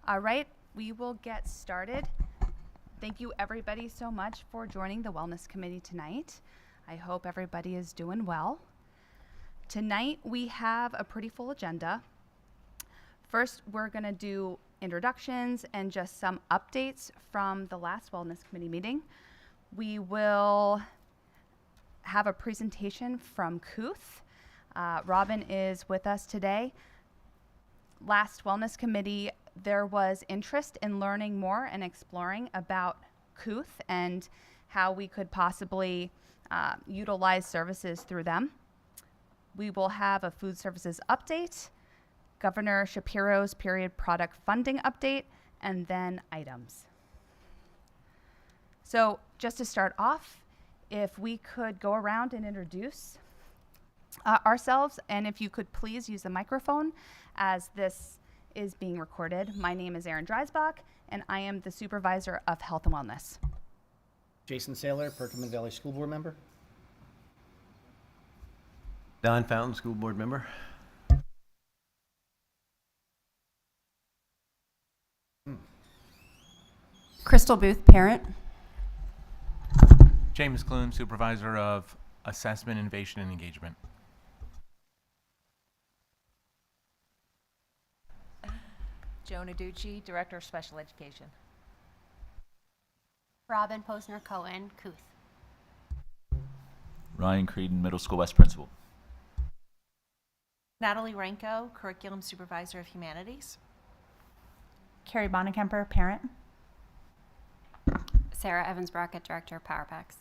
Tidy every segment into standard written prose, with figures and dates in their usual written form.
All right, we will get started. Thank you everybody so much for joining the Wellness Committee tonight. I hope everybody is doing well. Tonight we have a pretty full agenda. First, we're going to do introductions and just some updates from the last Wellness Committee meeting. We will have a presentation from Kuth. Robin is with us today. Last Wellness Committee, there was interest in learning more and exploring about Kuth and how we could possibly utilize services through them. We will have a food services update, Governor Shapiro's period product funding update, and then items. So just to start off, if we could go around and introduce ourselves, and if you could please use the microphone as this is being recorded. My name is Erin Dreisbach, and I am the Supervisor of Health and Wellness. Jason Saylor, Perkins Valley School Board member. Don Fountain, School Board member. Crystal Booth, parent. James Clune, Supervisor of Assessment, Innovation, and Engagement. Joan Aducci, Director of Special Education. Robin Posner-Cohen, Kuth. Ryan Creedon, Middle School West Principal. Natalie Renko, Curriculum Supervisor of Humanities. Carrie Bonnekemper, parent. Sarah Evans-Brockett, Director of Power Packs.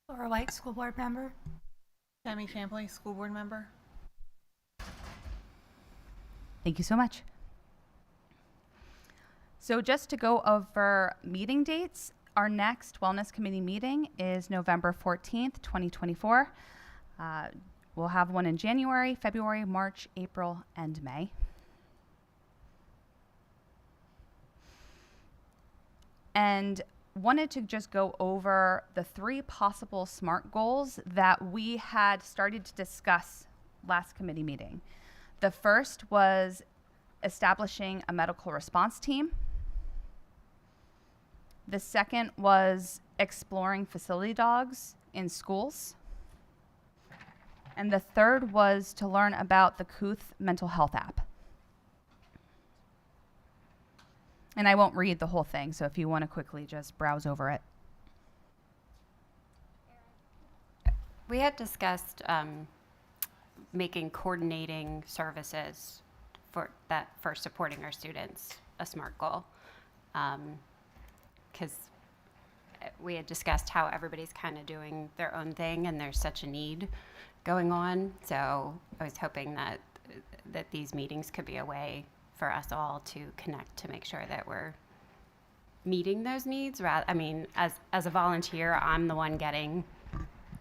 Laura White, School Board member. Tammy Champley, School Board Member. Thank you so much. So just to go over meeting dates, our next Wellness Committee meeting is November 14th, 2024. We'll have one in January, February, March, April, and May. And wanted to just go over the 3 possible SMART goals that we had started to discuss last committee meeting. The first was establishing a medical response team. The second was exploring facility dogs in schools. And the third was to learn about the Kuth mental health app. And I won't read the whole thing, so if you want to quickly just browse over it. We had discussed making coordinating services for supporting our students a SMART goal. Because we had discussed how everybody's kind of doing their own thing and there's such a need going on. So I was hoping that these meetings could be a way for us all to connect to make sure that we're meeting those needs. I mean, as a volunteer, I'm the one getting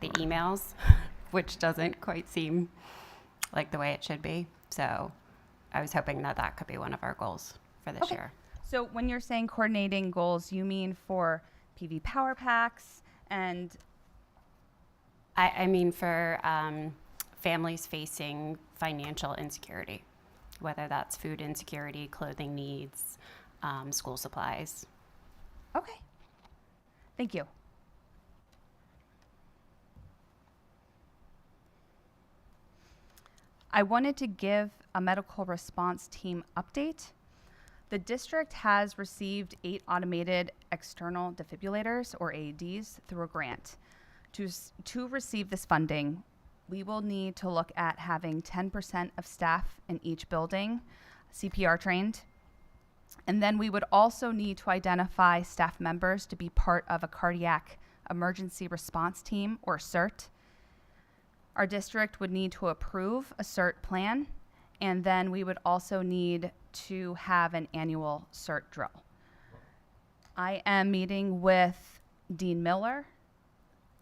the emails, which doesn't quite seem like the way it should be. So I was hoping that could be one of our goals for this year. So when you're saying coordinating goals, you mean for PV Power Packs and? I mean for families facing financial insecurity, whether that's food insecurity, clothing needs, school supplies. Okay. Thank you. I wanted to give a medical response team update. The district has received 8 automated external defibrillators, or AEDs, through a grant. To receive this funding, we will need to look at having 10% of staff in each building CPR trained. And then we would also need to identify staff members to be part of a cardiac emergency response team, or CERT. Our district would need to approve a CERT plan, and then we would also need to have an annual CERT drill. I am meeting with Dean Miller,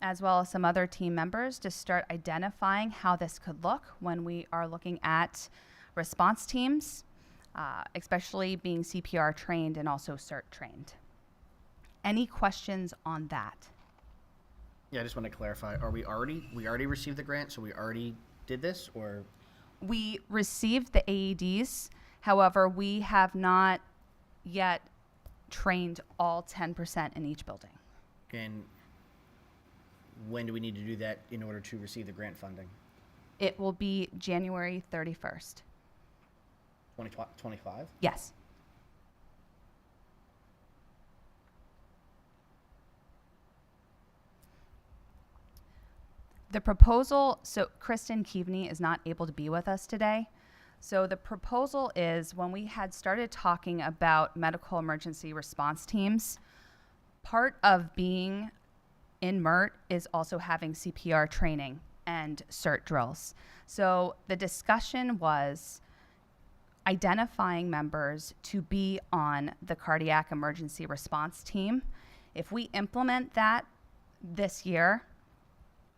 as well as some other team members, to start identifying how this could look when we are looking at response teams, especially being CPR trained and also CERT trained. Any questions on that? Yeah, I just want to clarify. We already received the grant, so we already did this, or? We received the AEDs. However, we have not yet trained all 10% in each building. And when do we need to do that in order to receive the grant funding? It will be January 31st. 2025? Yes. The proposal, so Kristen Keaveney is not able to be with us today. So the proposal is when we had started talking about medical emergency response teams, part of being in MERT is also having CPR training and CERT drills. So the discussion was identifying members to be on the cardiac emergency response team. If we implement that this year,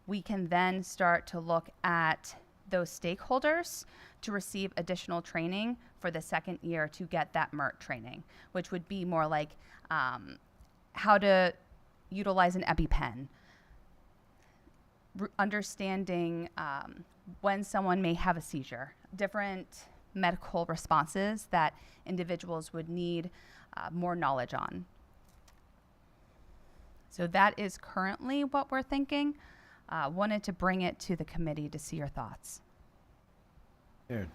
we can then start to look at those stakeholders to receive additional training for the second year to get that MERT training, which would be more like how to utilize an EpiPen, understanding when someone may have a seizure, different medical responses that individuals would need more knowledge on. So that is currently what we're thinking. Wanted to bring it to the committee to see your thoughts. Aaron,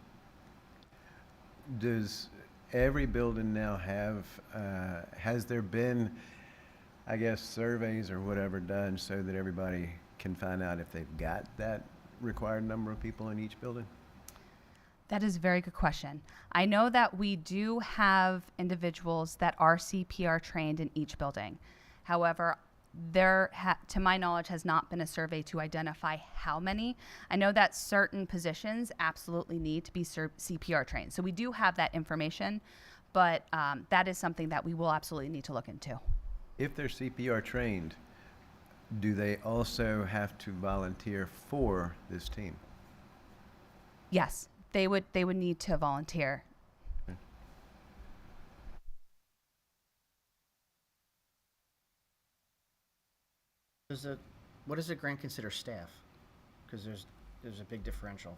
does every building now have, has there been, I guess, surveys or whatever done so that everybody can find out if they've got that required number of people in each building? That is a very good question. I know that we do have individuals that are CPR trained in each building. However, there, to my knowledge, has not been a survey to identify how many. I know that certain positions absolutely need to be CPR trained. So we do have that information, but that is something that we will absolutely need to look into. If they're CPR trained, do they also have to volunteer for this team? Yes, they would need to volunteer. What does the grant consider staff? Because there's a big differential.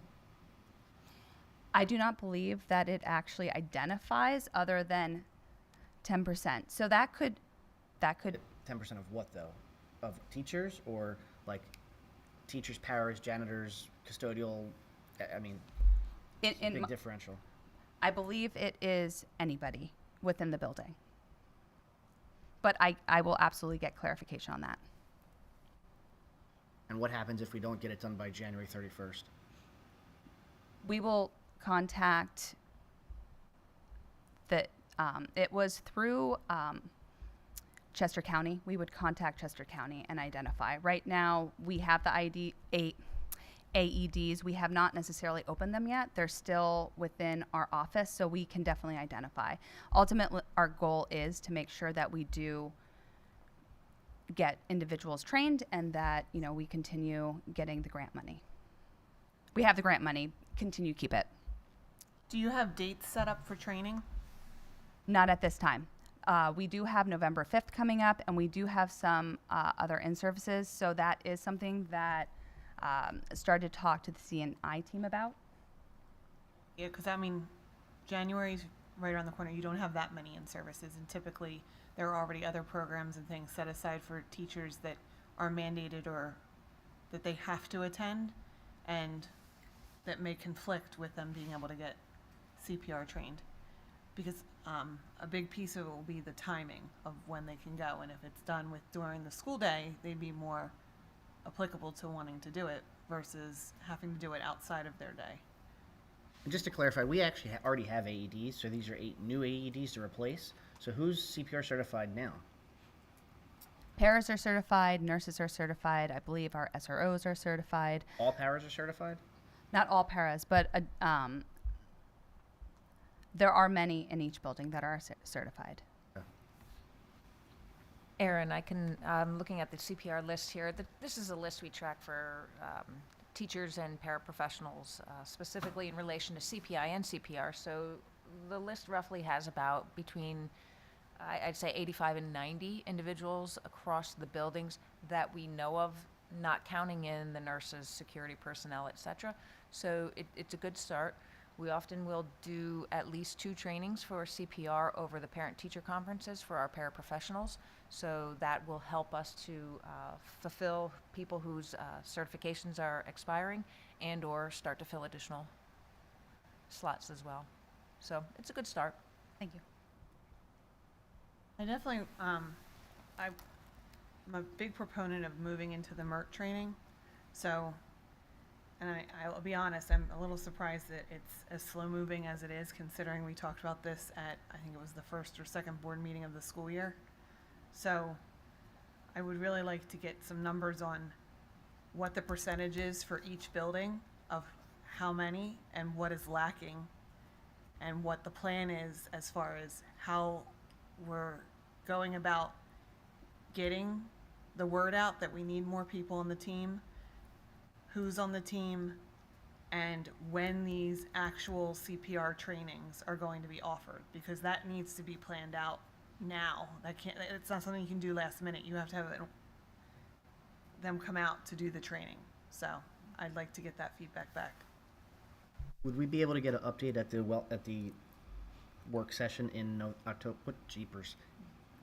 I do not believe that it actually identifies other than 10%. So that could 10% of what though? Of teachers or like teachers, paras, janitors, custodial? I mean, it's a big differential. I believe it is anybody within the building. But I will absolutely get clarification on that. And what happens if we don't get it done by January 31st? We will contact it was through Chester County. We would contact Chester County and identify. Right now, we have the AEDs. We have not necessarily opened them yet. They're still within our office, so we can definitely identify. Ultimately, our goal is to make sure that we do get individuals trained and that, we continue getting the grant money. We have the grant money, continue to keep it. Do you have dates set up for training? Not at this time. We do have November 5th coming up, and we do have some other in-services, so that is something that started to talk to the CNI team about. Yeah, because January's right around the corner. You don't have that many in-services, and typically there are already other programs and things set aside for teachers that are mandated or that they have to attend, and that may conflict with them being able to get CPR trained. Because a big piece of it will be the timing of when they can go, and if it's done during the school day, they'd be more applicable to wanting to do it versus having to do it outside of their day. And just to clarify, we actually already have AEDs, so these are 8 new AEDs to replace. So who's CPR certified now? Paras are certified, nurses are certified. I believe our SROs are certified. All paras are certified? Not all paras, but there are many in each building that are certified. Aaron, I'm looking at the CPR list here. This is a list we track for teachers and paraprofessionals, specifically in relation to CPI and CPR. So the list roughly has about between, I'd say 85 and 90 individuals across the buildings that we know of, not counting in the nurses, security personnel, et cetera. So it's a good start. We often will do at least 2 trainings for CPR over the parent-teacher conferences for our paraprofessionals. So that will help us to fulfill people whose certifications are expiring and or start to fill additional slots as well. So it's a good start. Thank you. I definitely, I'm a big proponent of moving into the MERT training. So, and I'll be honest, I'm a little surprised that it's as slow moving as it is, considering we talked about this at, I think it was the first or second board meeting of the school year. So I would really like to get some numbers on what the percentage is for each building of how many and what is lacking, and what the plan is as far as how we're going about getting the word out that we need more people on the team, who's on the team, and when these actual CPR trainings are going to be offered, because that needs to be planned out now. It's not something you can do last minute. You have to have them come out to do the training. So I'd like to get that feedback back. Would we be able to get an update at the work session in October? What jeepers?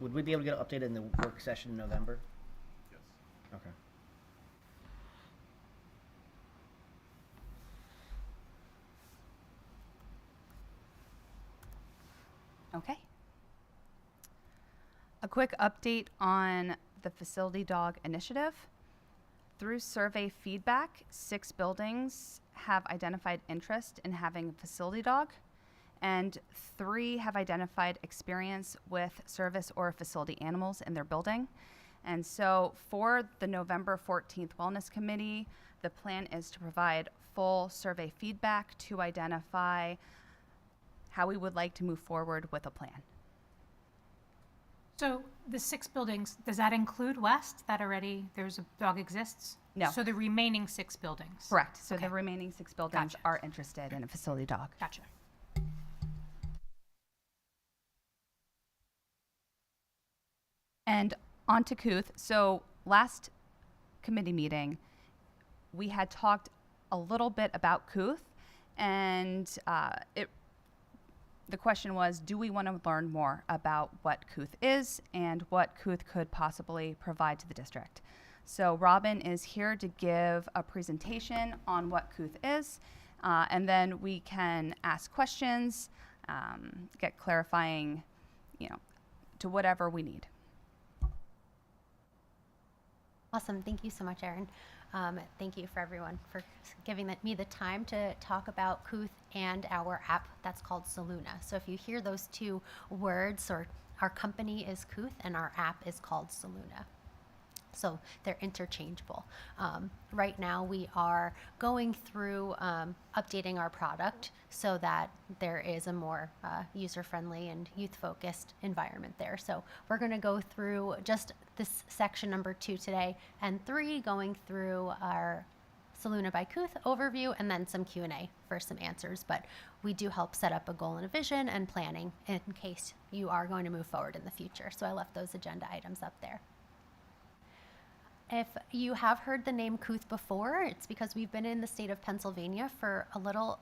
Would we be able to get an update in the work session in November? Yes. Okay. Okay. A quick update on the Facility Dog Initiative. Through survey feedback, 6 buildings have identified interest in having a facility dog, and 3 have identified experience with service or facility animals in their building. And so for the November 14th Wellness Committee, the plan is to provide full survey feedback to identify how we would like to move forward with a plan. So the 6 buildings, does that include West, that already there's a dog exists? No. So the remaining 6 buildings? Correct. So Okay. the remaining 6 buildings Gotcha. are interested in a facility dog. Gotcha. And on to Kuth. So last committee meeting, we had talked a little bit about Kuth, and the question was, do we want to learn more about what Kuth is and what Kuth could possibly provide to the district? So Robin is here to give a presentation on what Kuth is, and then we can ask questions, get clarifying, to whatever we need. Awesome. Thank you so much, Erin. Thank you for everyone for giving me the time to talk about Kuth and our app that's called Soluna. So if you hear those 2 words, or our company is Kuth and our app is called Soluna. So they're interchangeable. Right now we are going through updating our product so that there is a more user-friendly and youth-focused environment there. So we're going to go through just this section number 2 today, and 3 going through our Soluna by Kuth overview, and then some Q&A for some answers. But we do help set up a goal and a vision and planning in case you are going to move forward in the future. So I left those agenda items up there. If you have heard the name Kuth before, it's because we've been in the state of Pennsylvania for a little,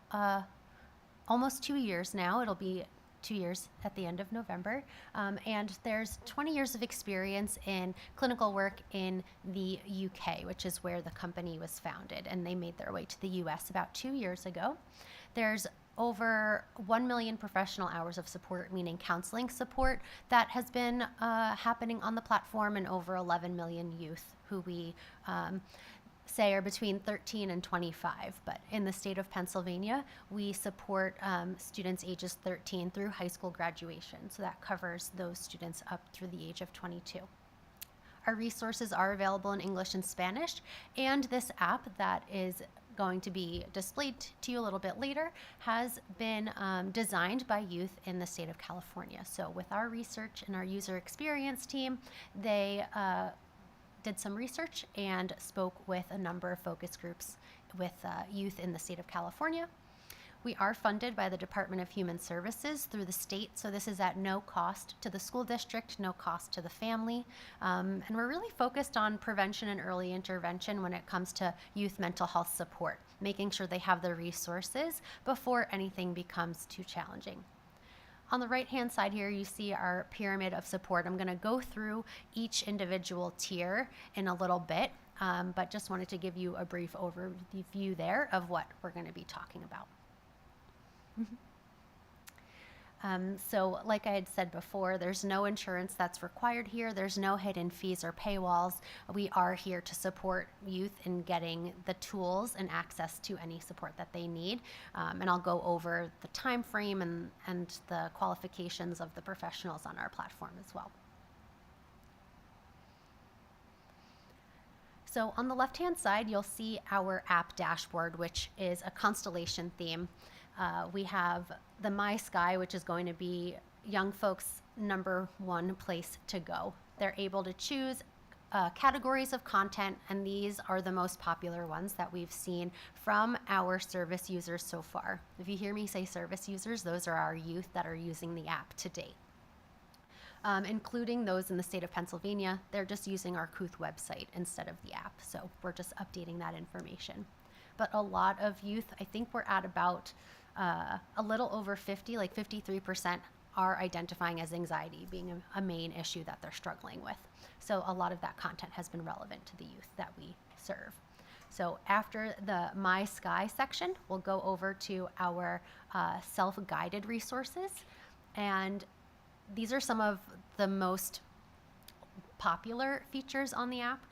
almost 2 years now. It'll be 2 years at the end of November. And there's 20 years of experience in clinical work in the UK, which is where the company was founded. And they made their way to the US about 2 years ago. There's over 1 million professional hours of support, meaning counseling support, that has been happening on the platform, and over 11 million youth who we say are between 13 and 25. But in the state of Pennsylvania, we support students ages 13 through high school graduation. So that covers those students up through the age of 22. Our resources are available in English and Spanish, and this app that is going to be displayed to you a little bit later has been designed by youth in the state of California. So with our research and our user experience team, they did some research and spoke with a number of focus groups with youth in the state of California. We are funded by the Department of Human Services through the state, so this is at no cost to the school district, no cost to the family, and we're really focused on prevention and early intervention when it comes to youth mental health support. making sure they have the resources before anything becomes too challenging. On the right-hand side here, you see our pyramid of support. I'm going to go through each individual tier in a little bit, but just wanted to give you a brief overview there of what we're going to be talking about. So like I had said before, there's no insurance that's required here. There's no hidden fees or paywalls. We are here to support youth in getting the tools and access to any support that they need. And I'll go over the time frame and the qualifications of the professionals on our platform as well. So on the left-hand side, you'll see our app dashboard, which is a constellation theme. We have the My Sky, which is going to be young folks' #1 place to go. They're able to choose categories of content, and these are the most popular ones that we've seen from our service users so far. If you hear me say service users, those are our youth that are using the app to date. Including those in the state of Pennsylvania, they're just using our Kooth website instead of the app, so we're just updating that information. But a lot of youth, I think we're at about a little over 50, like 53% are identifying as anxiety being a main issue that they're struggling with. So a lot of that content has been relevant to the youth that we serve. So after the My Sky section, we'll go over to our self-guided resources. And these are some of the most popular features on the app.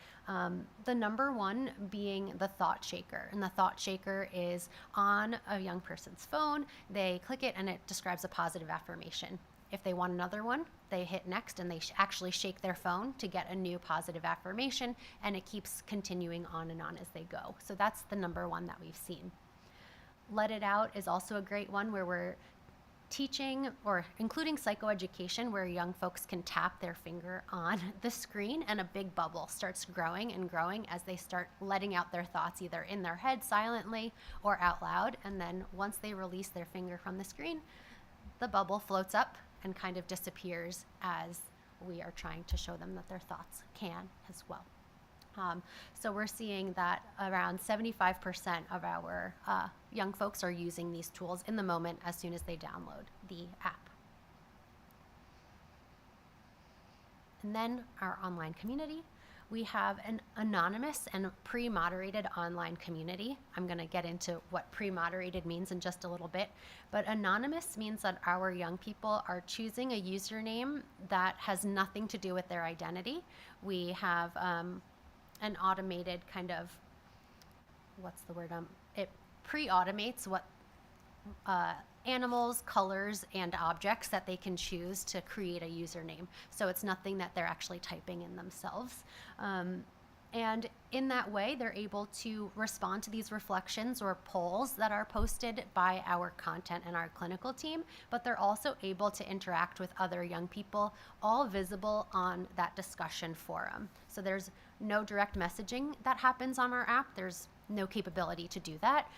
The #1 being the Thought Shaker. And the Thought Shaker is on a young person's phone. They click it and it describes a positive affirmation. If they want another one, they hit next and they actually shake their phone to get a new positive affirmation, and it keeps continuing on and on as they go. So that's the #1 that we've seen. Let It Out is also a great one where we're teaching or including psychoeducation, where young folks can tap their finger on the screen and a big bubble starts growing and growing as they start letting out their thoughts either in their head silently or out loud. And then once they release their finger from the screen, the bubble floats up and kind of disappears as we are trying to show them that their thoughts can as well. So we're seeing that around 75% of our young folks are using these tools in the moment as soon as they download the app. And then our online community. We have an anonymous and pre-moderated online community. I'm going to get into what pre-moderated means in just a little bit. But anonymous means that our young people are choosing a username that has nothing to do with their identity. We have an automated kind of, it pre-automates what animals, colors, and objects that they can choose to create a username. So it's nothing that they're actually typing in themselves. And in that way, they're able to respond to these reflections or polls that are posted by our content and our clinical team, but they're also able to interact with other young people, all visible on that discussion forum. So there's no direct messaging that happens on our app. There's no capability to do that.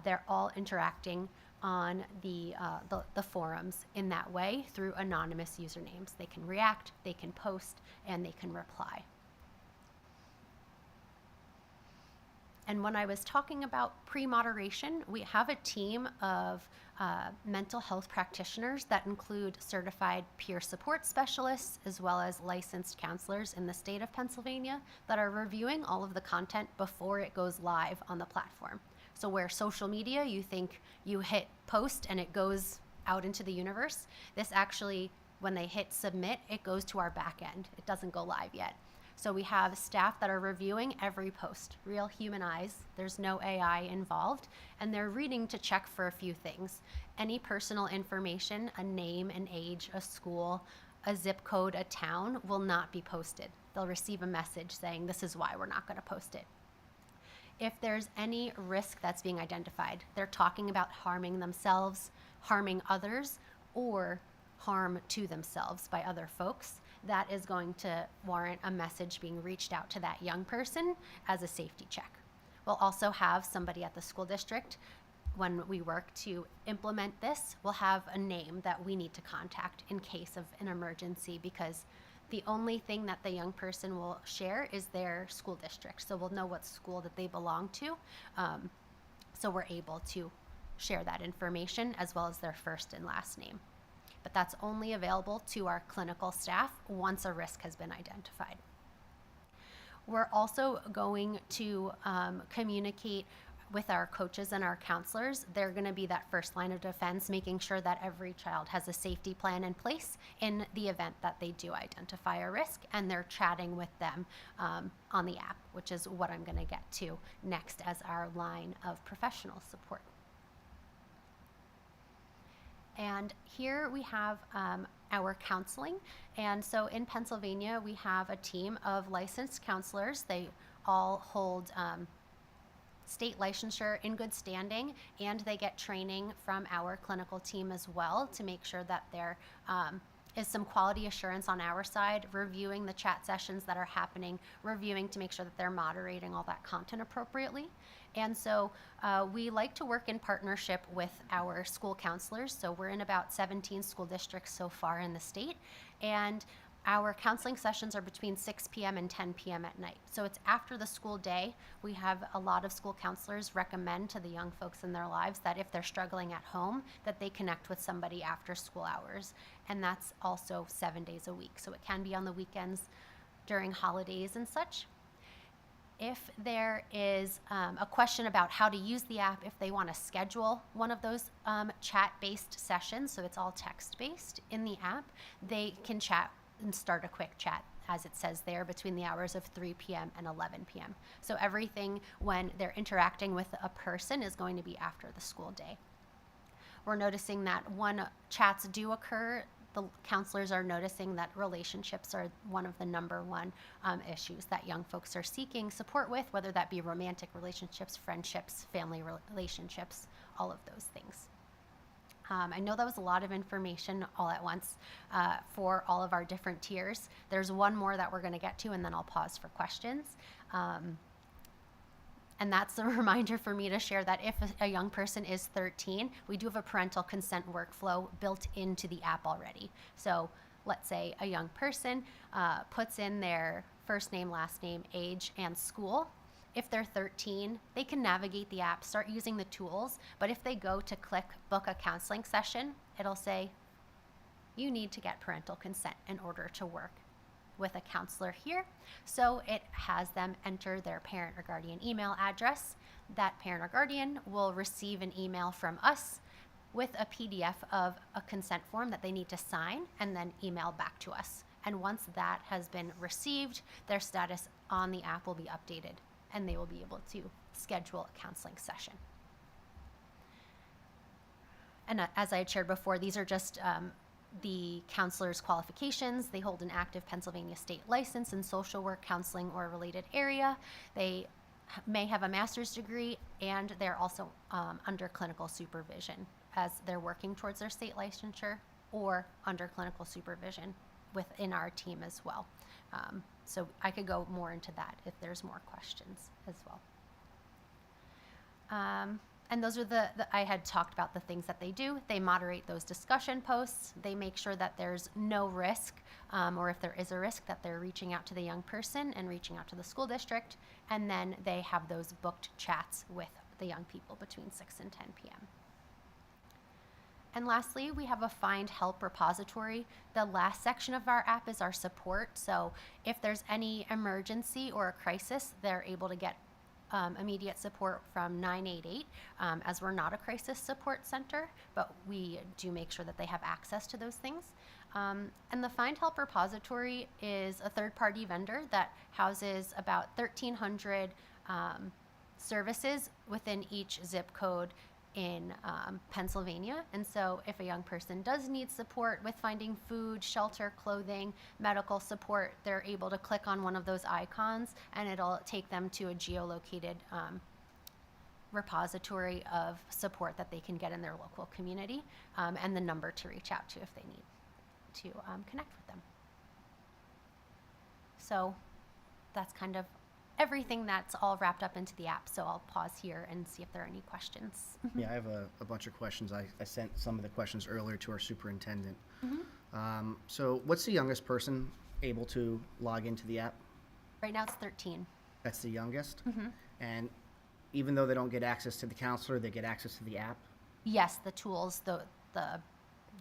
They're all interacting on the forums in that way through anonymous usernames. They can react, they can post, and they can reply. And when I was talking about pre-moderation, we have a team of mental health practitioners that include certified peer support specialists as well as licensed counselors in the state of Pennsylvania that are reviewing all of the content before it goes live on the platform. So where social media, you think you hit post and it goes out into the universe, this actually, when they hit submit, it goes to our back end. It doesn't go live yet. So we have staff that are reviewing every post, real human eyes. There's no AI involved, and they're reading to check for a few things. Any personal information, a name, an age, a school, a zip code, a town will not be posted. They'll receive a message saying this is why we're not going to post it. If there's any risk that's being identified, they're talking about harming themselves, harming others, or harm to themselves by other folks, that is going to warrant a message being reached out to that young person as a safety check. We'll also have somebody at the school district, when we work to implement this, we'll have a name that we need to contact in case of an emergency, because the only thing that the young person will share is their school district. So we'll know what school that they belong to. So we're able to share that information as well as their first and last name. But that's only available to our clinical staff once a risk has been identified. We're also going to communicate with our coaches and our counselors. They're going to be that first line of defense, making sure that every child has a safety plan in place in the event that they do identify a risk, and they're chatting with them on the app, which is what I'm going to get to next as our line of professional support. And here we have our counseling. And so in Pennsylvania, we have a team of licensed counselors. They all hold state licensure in good standing, and they get training from our clinical team as well to make sure that there is some quality assurance on our side, reviewing the chat sessions that are happening, reviewing to make sure that they're moderating all that content appropriately. And so we like to work in partnership with our school counselors. So we're in about 17 school districts so far in the state. And our counseling sessions are between 6 p.m. and 10 p.m. at night. So it's after the school day. We have a lot of school counselors recommend to the young folks in their lives that if they're struggling at home, that they connect with somebody after school hours. And that's also 7 days a week. So it can be on the weekends, during holidays and such. If there is a question about how to use the app, if they want to schedule one of those chat-based sessions, so it's all text-based in the app, they can chat and start a quick chat, as it says there, between the hours of 3 p.m. and 11 p.m. So everything when they're interacting with a person is going to be after the school day. We're noticing that when chats do occur, the counselors are noticing that relationships are one of the number one issues that young folks are seeking support with, whether that be romantic relationships, friendships, family relationships, all of those things. I know that was a lot of information all at once for all of our different tiers. There's one more that we're going to get to, and then I'll pause for questions. And that's a reminder for me to share that if a young person is 13, we do have a parental consent workflow built into the app already. So let's say a young person puts in their first name, last name, age, and school. If they're 13, they can navigate the app, start using the tools, but if they go to click book a counseling session, it'll say, you need to get parental consent in order to work with a counselor here. So it has them enter their parent or guardian email address. That parent or guardian will receive an email from us with a PDF of a consent form that they need to sign and then email back to us. And once that has been received, their status on the app will be updated, and they will be able to schedule a counseling session. And as I had shared before, these are just the counselor's qualifications. They hold an active Pennsylvania state license in social work, counseling, or related area. They may have a master's degree, and they're also under clinical supervision as they're working towards their state licensure, or under clinical supervision within our team as well. So I could go more into that if there's more questions as well. And those are I had talked about the things that they do. They moderate those discussion posts. They make sure that there's no risk, or if there is a risk, that they're reaching out to the young person and reaching out to the school district. And then they have those booked chats with the young people between 6 and 10 p.m. And lastly, we have a Find Help repository. The last section of our app is our support. So if there's any emergency or a crisis, they're able to get immediate support from 988, as we're not a crisis support center, but we do make sure that they have access to those things. And the Find Help repository is a third-party vendor that houses about 1,300 services within each zip code in Pennsylvania. And so if a young person does need support with finding food, shelter, clothing, medical support, they're able to click on one of those icons and it'll take them to a geolocated repository of support that they can get in their local community, and the number to reach out to if they need to connect with them. So that's kind of everything that's all wrapped up into the app. So I'll pause here and see if there are any questions. Yeah, I have a bunch of questions. I sent some of the questions earlier to our superintendent. So what's the youngest person able to log into the app? Right now it's 13. That's the youngest? And even though they don't get access to the counselor, they get access to the app? Yes, the tools, the So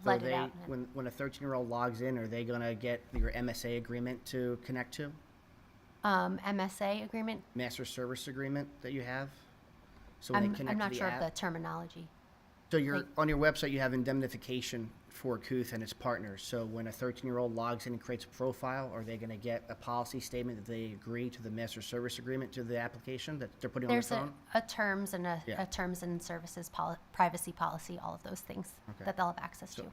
let it they, out. when a 13-year-old logs in, are they gonna get your MSA agreement to connect to? MSA agreement. Master Service Agreement that you have? So when they connect I'm to not the sure app? of the terminology. So you're, on your website, you have indemnification for Kooth and its partners. So when a 13-year-old logs in and creates a profile, are they going to get a policy statement that they agree to the master service agreement to the application that they're putting There's on their phone? a terms and Yeah. a terms and services privacy policy, all of those things Okay. that they'll have access So- to.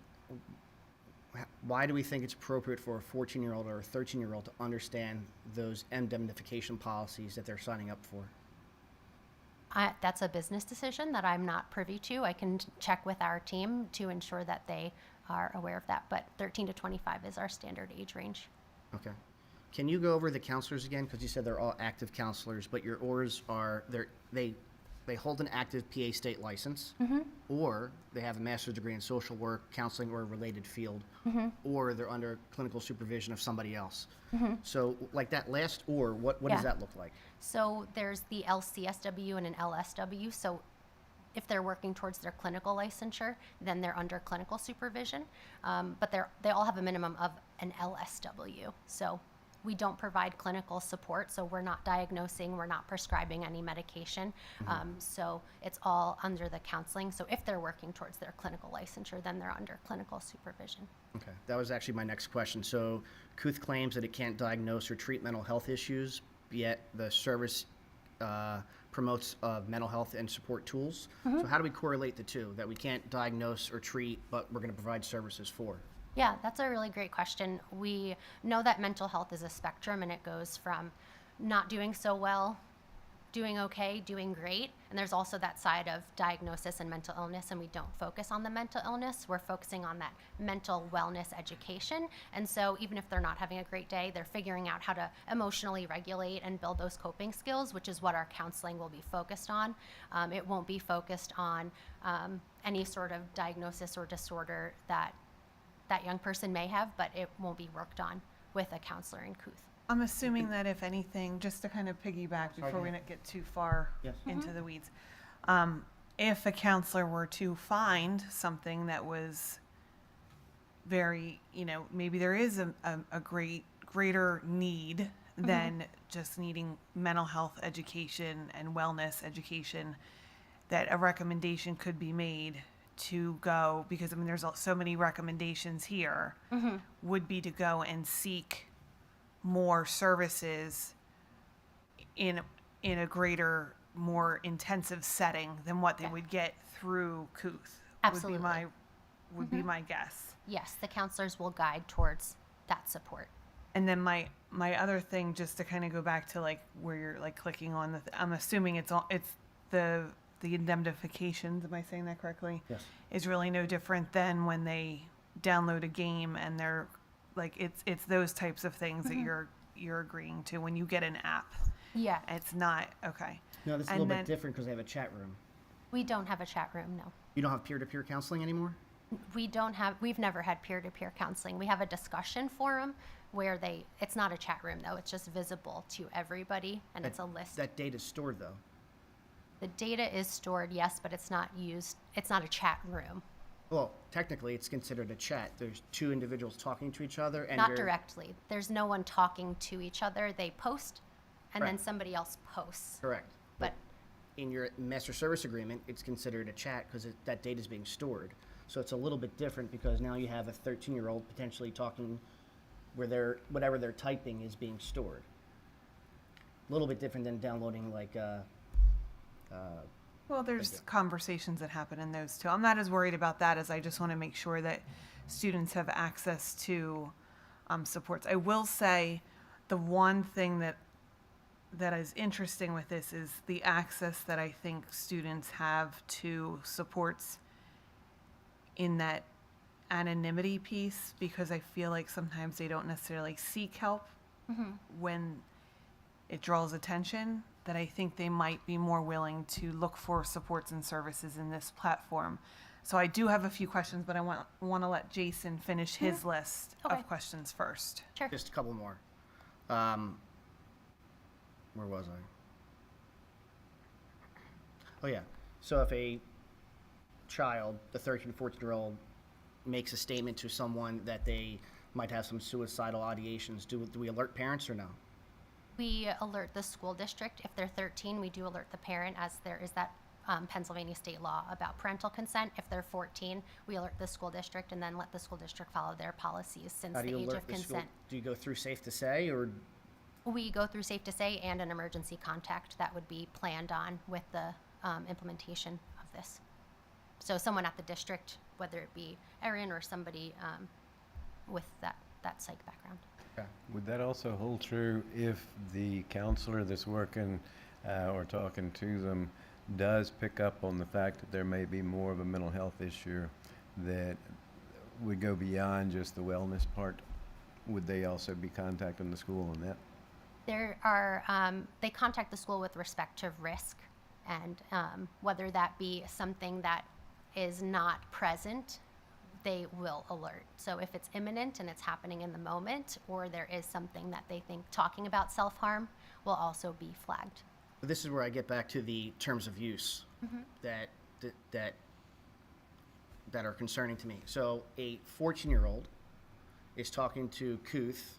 Why do we think it's appropriate for a 14-year-old or a 13-year-old to understand those indemnification policies that they're signing up for? That's a business decision that I'm not privy to. I can check with our team to ensure that they are aware of that. But 13 to 25 is our standard age range. Okay. Can you go over the counselors again? Because you said they're all active counselors, but your ORs are, they hold an active PA state license, or they have a master's degree in social work, counseling, or a related field, or they're under clinical supervision of somebody else. So like that last or, what Yeah. does that look like? So there's the LCSW and an LSW. So if they're working towards their clinical licensure, then they're under clinical supervision. But they all have a minimum of an LSW. So we don't provide clinical support, so we're not diagnosing, we're not prescribing any medication. So it's all under the counseling. So if they're working towards their clinical licensure, then they're under clinical supervision. Okay, that was actually my next question. So Kooth claims that it can't diagnose or treat mental health issues, yet the service promotes mental health and support tools. So how do we correlate the two, that we can't diagnose or treat, but we're going to provide services for? Yeah, that's a really great question. We know that mental health is a spectrum, and it goes from not doing so well, doing okay, doing great. And there's also that side of diagnosis and mental illness, and we don't focus on the mental illness. We're focusing on that mental wellness education. And so even if they're not having a great day, they're figuring out how to emotionally regulate and build those coping skills, which is what our counseling will be focused on. It won't be focused on any sort of diagnosis or disorder that young person may have, but it won't be worked on with a counselor in Kooth. I'm assuming that if anything, just to kind of piggyback before we get too far Yes. into the weeds, if a counselor were to find something that was very, maybe there is a greater need than just needing mental health education and wellness education, that a recommendation could be made to go, because there's so many recommendations here, would be to go and seek more services in a greater, more intensive setting than what they would get through Kooth. Absolutely. Would be my guess. Yes, the counselors will guide towards that support. And then my other thing, just to kind of go back to like where you're like clicking on I'm assuming it's the indemnifications, am I saying that correctly? Yes. Is really no different than when they download a game and they're like, it's those types of things that you're agreeing to when you get an app. Yeah. It's not, okay. No, this is a little bit different because they have a chat room. We don't have a chat room, no. You don't have peer-to-peer counseling anymore? We've never had peer-to-peer counseling. We have a discussion forum where it's not a chat room though, it's just visible to everybody and it's a list. That data's stored though. The data is stored, yes, but it's not used, it's not a chat room. Well, technically, it's considered a chat. There's two individuals talking to each other, and Not you're- directly. There's no one talking to each other. They post and then Correct. somebody else posts. Correct. But In your master service agreement, it's considered a chat because that data is being stored. So it's a little bit different because now you have a 13-year-old potentially talking where whatever they're typing is being stored. A little bit different than downloading like Well, there's conversations that happen in those too. I'm not as worried about that as I just want to make sure that students have access to supports. I will say the one thing that is interesting with this is the access that I think students have to supports in that anonymity piece, because I feel like sometimes they don't necessarily seek help when it draws attention, that I think they might be more willing to look for supports and services in this platform. So I do have a few questions, but I want to let Jason finish his list Okay. of questions first. sure. just a couple more. Where was I? Oh, yeah. So if a child, the 13, 14-year-old, makes a statement to someone that they might have some suicidal ideations, do we alert parents or no? We alert the school district. If they're 13, we do alert the parent, as there is that Pennsylvania state law about parental consent. If they're 14, we alert the school district and then let the school district follow their policies since How do the you age alert of the school? consent. Do you go through Safe to Say, or We go through Safe to Say and an emergency contact that would be planned on with the implementation of this. So someone at the district, whether it be Erin or somebody with that psych background. Would that also hold true if the counselor that's working or talking to them does pick up on the fact that there may be more of a mental health issue that would go beyond just the wellness part? Would they also be contacting the school on that? There are, they contact the school with respect to risk, and whether that be something that is not present, they will alert. So if it's imminent and it's happening in the moment, or there is something that they think talking about self-harm, will also be flagged. this is where I get back to the terms of use that are concerning to me. So a 14-year-old is talking to Kuth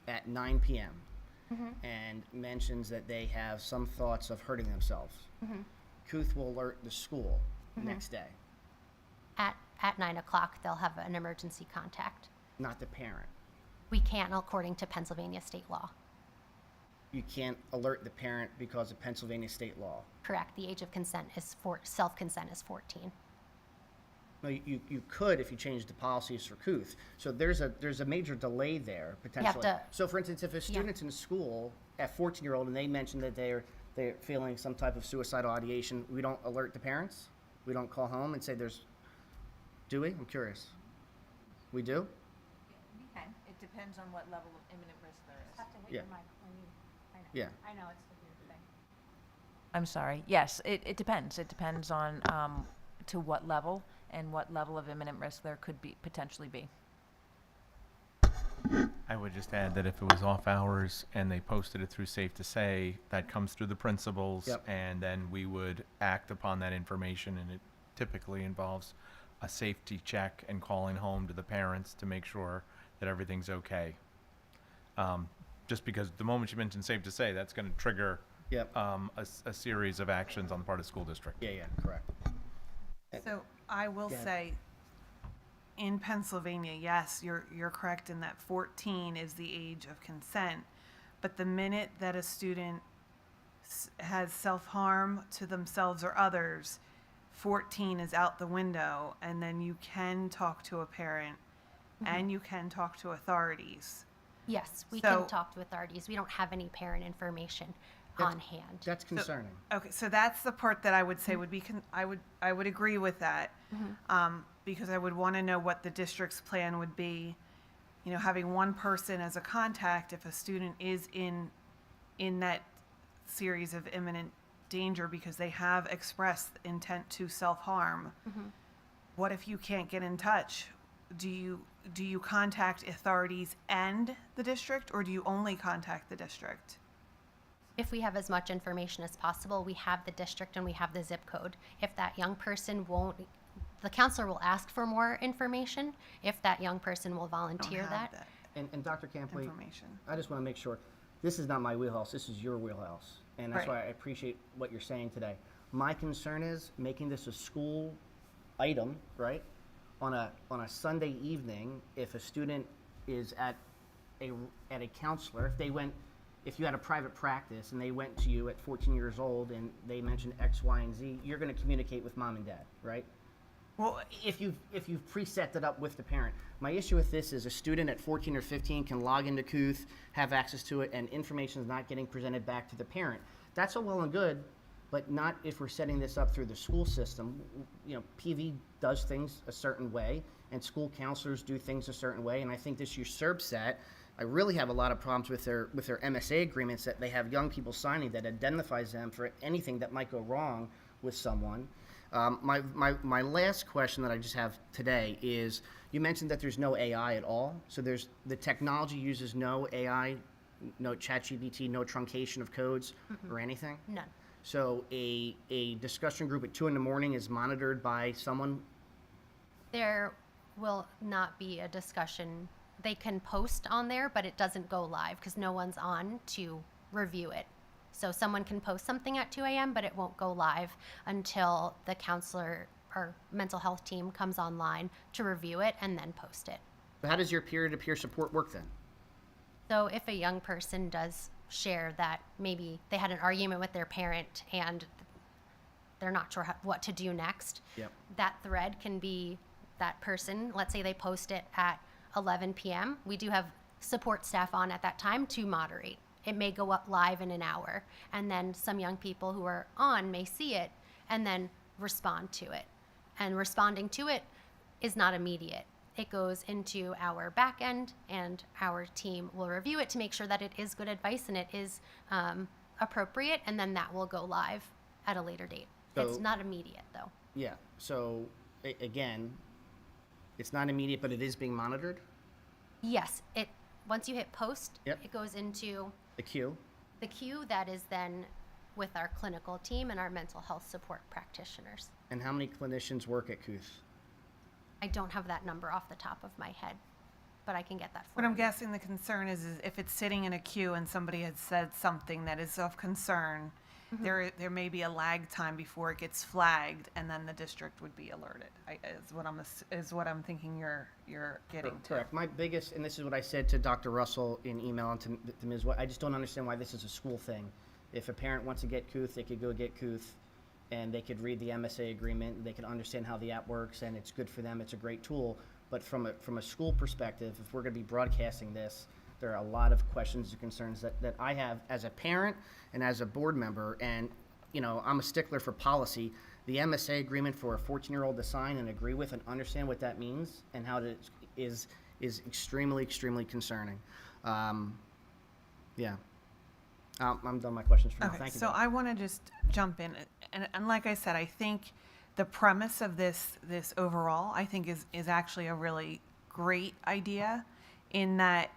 at 9 p.m. And mentions that they have some thoughts of hurting themselves. Kuth will alert the school next day, At 9 o'clock, they'll have an emergency contact. not the parent. We can't, according to Pennsylvania state law. You can't alert the parent because of Pennsylvania state law. Correct. The age of consent is self-consent is 14. No, you could if you changed the policies for Kuth. So there's a major delay there potentially. to- So for instance, if a student's in school at 14-year-old and they mention that they're feeling some type of suicidal ideation, we don't alert the parents? We don't call home and say do we? I'm curious. We do? We can. It depends on what level of imminent risk there is. Yeah. Yeah. I know, it's the weird thing. I'm sorry. Yes, it depends. It depends on to what level and what level of imminent risk there could be potentially be. I would just add that if it was off hours and they posted it through Safe to Say, that comes through the principals, Yep. and then we would act upon that information, and it typically involves a safety check and calling home to the parents to make sure that everything's okay. Just because the moment you mention Safe to Say, that's going to trigger Yep. a series of actions on the part of the school district. Yeah, correct. So I will Go ahead. say, in Pennsylvania, yes, you're correct in that 14 is the age of consent. But the minute that a student has self-harm to themselves or others, 14 is out the window, and then you can talk to a parent and you can talk to authorities. Yes, we So- can talk to authorities. We don't have any parent information That's- on hand. That's concerning. Okay, so that's the part that I would say would be, I would agree with that. Because I would want to know what the district's plan would be. You know, having one person as a contact if a student is in that series of imminent danger because they have expressed intent to self-harm. What if you can't get in touch? Do you contact authorities and the district, or do you only contact the district? If we have as much information as possible, we have the district and we have the zip code. If that young person won't, the counselor will ask for more information. If that young person will Don't volunteer have that. And Dr. Campley, information. I just want to make sure, this is not my wheelhouse, this is your wheelhouse. And that's Right. why I appreciate what you're saying today. My concern is making this a school item, right? On a Sunday evening, if a student is at a counselor, if you had a private practice and they went to you at 14 years old and they mentioned X, Y, and Z, you're going to communicate with mom and dad, right? Well, If you've preset it up with the parent. My issue with this is a student at 14 or 15 can log into Kuth, have access to it, and information is not getting presented back to the parent. That's all well and good, but not if we're setting this up through the school system. You know, PV does things a certain way, and school counselors do things a certain way, and I think this usurps that. I really have a lot of problems with their MSA agreements that they have young people signing that identifies them for anything that might go wrong with someone. My last question that I just have today is, you mentioned that there's no AI at all. So the technology uses no AI, no ChatGPT, no truncation of codes or anything? None. So a discussion group at 2 in the morning is monitored by someone? There will not be a discussion. They can post on there, but it doesn't go live because no one's on to review it. So someone can post something at 2 a.m., but it won't go live until the counselor or mental health team comes online to review it and then post it. But how does your peer-to-peer support work then? So if a young person does share that maybe they had an argument with their parent and they're not sure what to do next, Yep. that thread can be that person. Let's say they post it at 11 p.m. We do have support staff on at that time to moderate. It may go up live in an hour, and then some young people who are on may see it and then respond to it. And responding to it is not immediate. It goes into our back end, and our team will review it to make sure that it is good advice and it is appropriate, and then that will go live at a later date. It's So- not immediate, though. Yeah, so again, it's not immediate, but it is being monitored, Yes, once you hit post, Yep. it goes into the queue. the queue that is then with our clinical team and our mental health support practitioners. And how many clinicians work at Kuth? I don't have that number off the top of my head, but I can get that for What I'm you. guessing the concern is if it's sitting in a queue and somebody had said something that is of concern, there may be a lag time before it gets flagged, and then the district would be alerted. Is what I'm thinking you're getting to. Correct. My biggest, and this is what I said to Dr. Russell in email and to Ms. White, I just don't understand why this is a school thing. If a parent wants to get Kuth, they could go get Kuth, and they could read the MSA agreement, they could understand how the app works, and it's good for them, it's a great tool. But from a school perspective, if we're gonna be broadcasting this, there are a lot of questions and concerns that I have as a parent and as a board member, and, you know, I'm a stickler for policy. The MSA agreement for a 14-year-old to sign and agree with and understand what that means and how to, is extremely, extremely concerning. Yeah. I'm done my questions for now. Okay, Thank you. so Bill. I want to just jump in, and like I said, I think the premise of this overall, I think is actually a really great idea, in that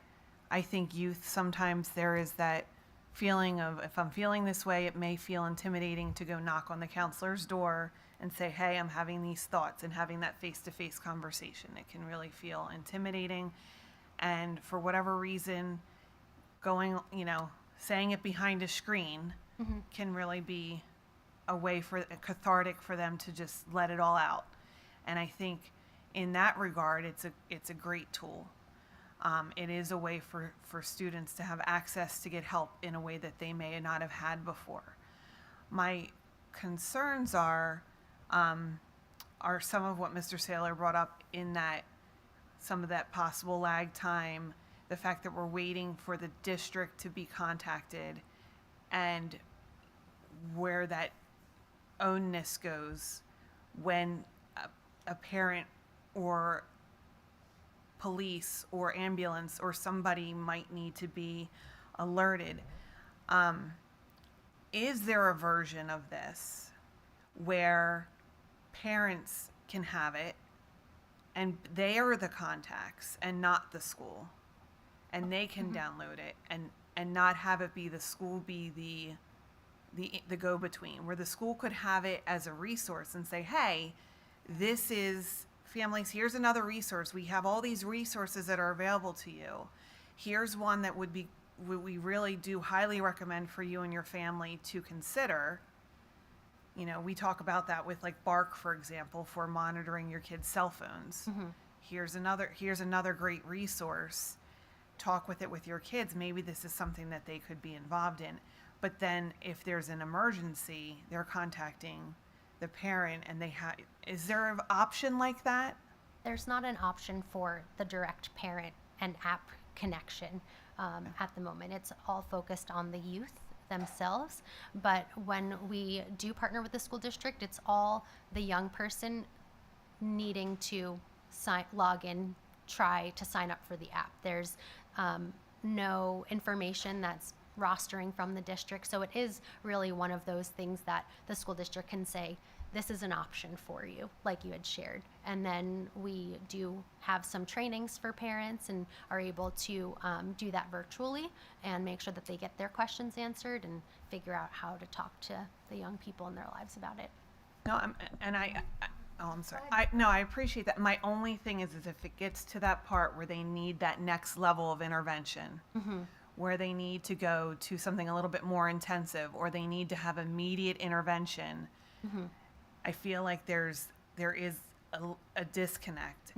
I think youth, sometimes there is that feeling of, if I'm feeling this way, it may feel intimidating to go knock on the counselor's door and say, hey, I'm having these thoughts, and having that face-to-face conversation. It can really feel intimidating, and for whatever reason, saying it behind a screen can really be a way for cathartic for them to just let it all out. And I think in that regard, it's a great tool. It is a way for students to have access to get help in a way that they may not have had before. My concerns are some of what Mr. Saylor brought up, in that some of that possible lag time, the fact that we're waiting for the district to be contacted, and where that ownness goes when a parent or police or ambulance or somebody might need to be alerted. Is there a version of this where parents can have it and they are the contacts and not the school, and they can download it and not have it be the school be the go-between, where the school could have it as a resource and say, hey, this is families, here's another resource. We have all these resources that are available to you. Here's one that we really do highly recommend for you and your family to consider. You know, we talk about that with like Bark, for example, for monitoring your kids' cell phones. Here's another great resource. Talk with it with your kids. Maybe this is something that they could be involved in. But then if there's an emergency, they're contacting the parent, and is there an option like that? There's not an option for the direct parent and app connection at the moment. It's all focused on the youth themselves. But when we do partner with the school district, it's all the young person needing to log in, try to sign up for the app. There's no information that's rostering from the district. So it is really one of those things that the school district can say, this is an option for you, like you had shared. And then we do have some trainings for parents and are able to do that virtually and make sure that they get their questions answered and figure out how to talk to the young people in their lives about it. No, I'm sorry. I appreciate that. My only thing is if it gets to that part where they need that next level of intervention, where they need to go to something a little bit more intensive, or they need to have immediate intervention, I feel like there is a disconnect.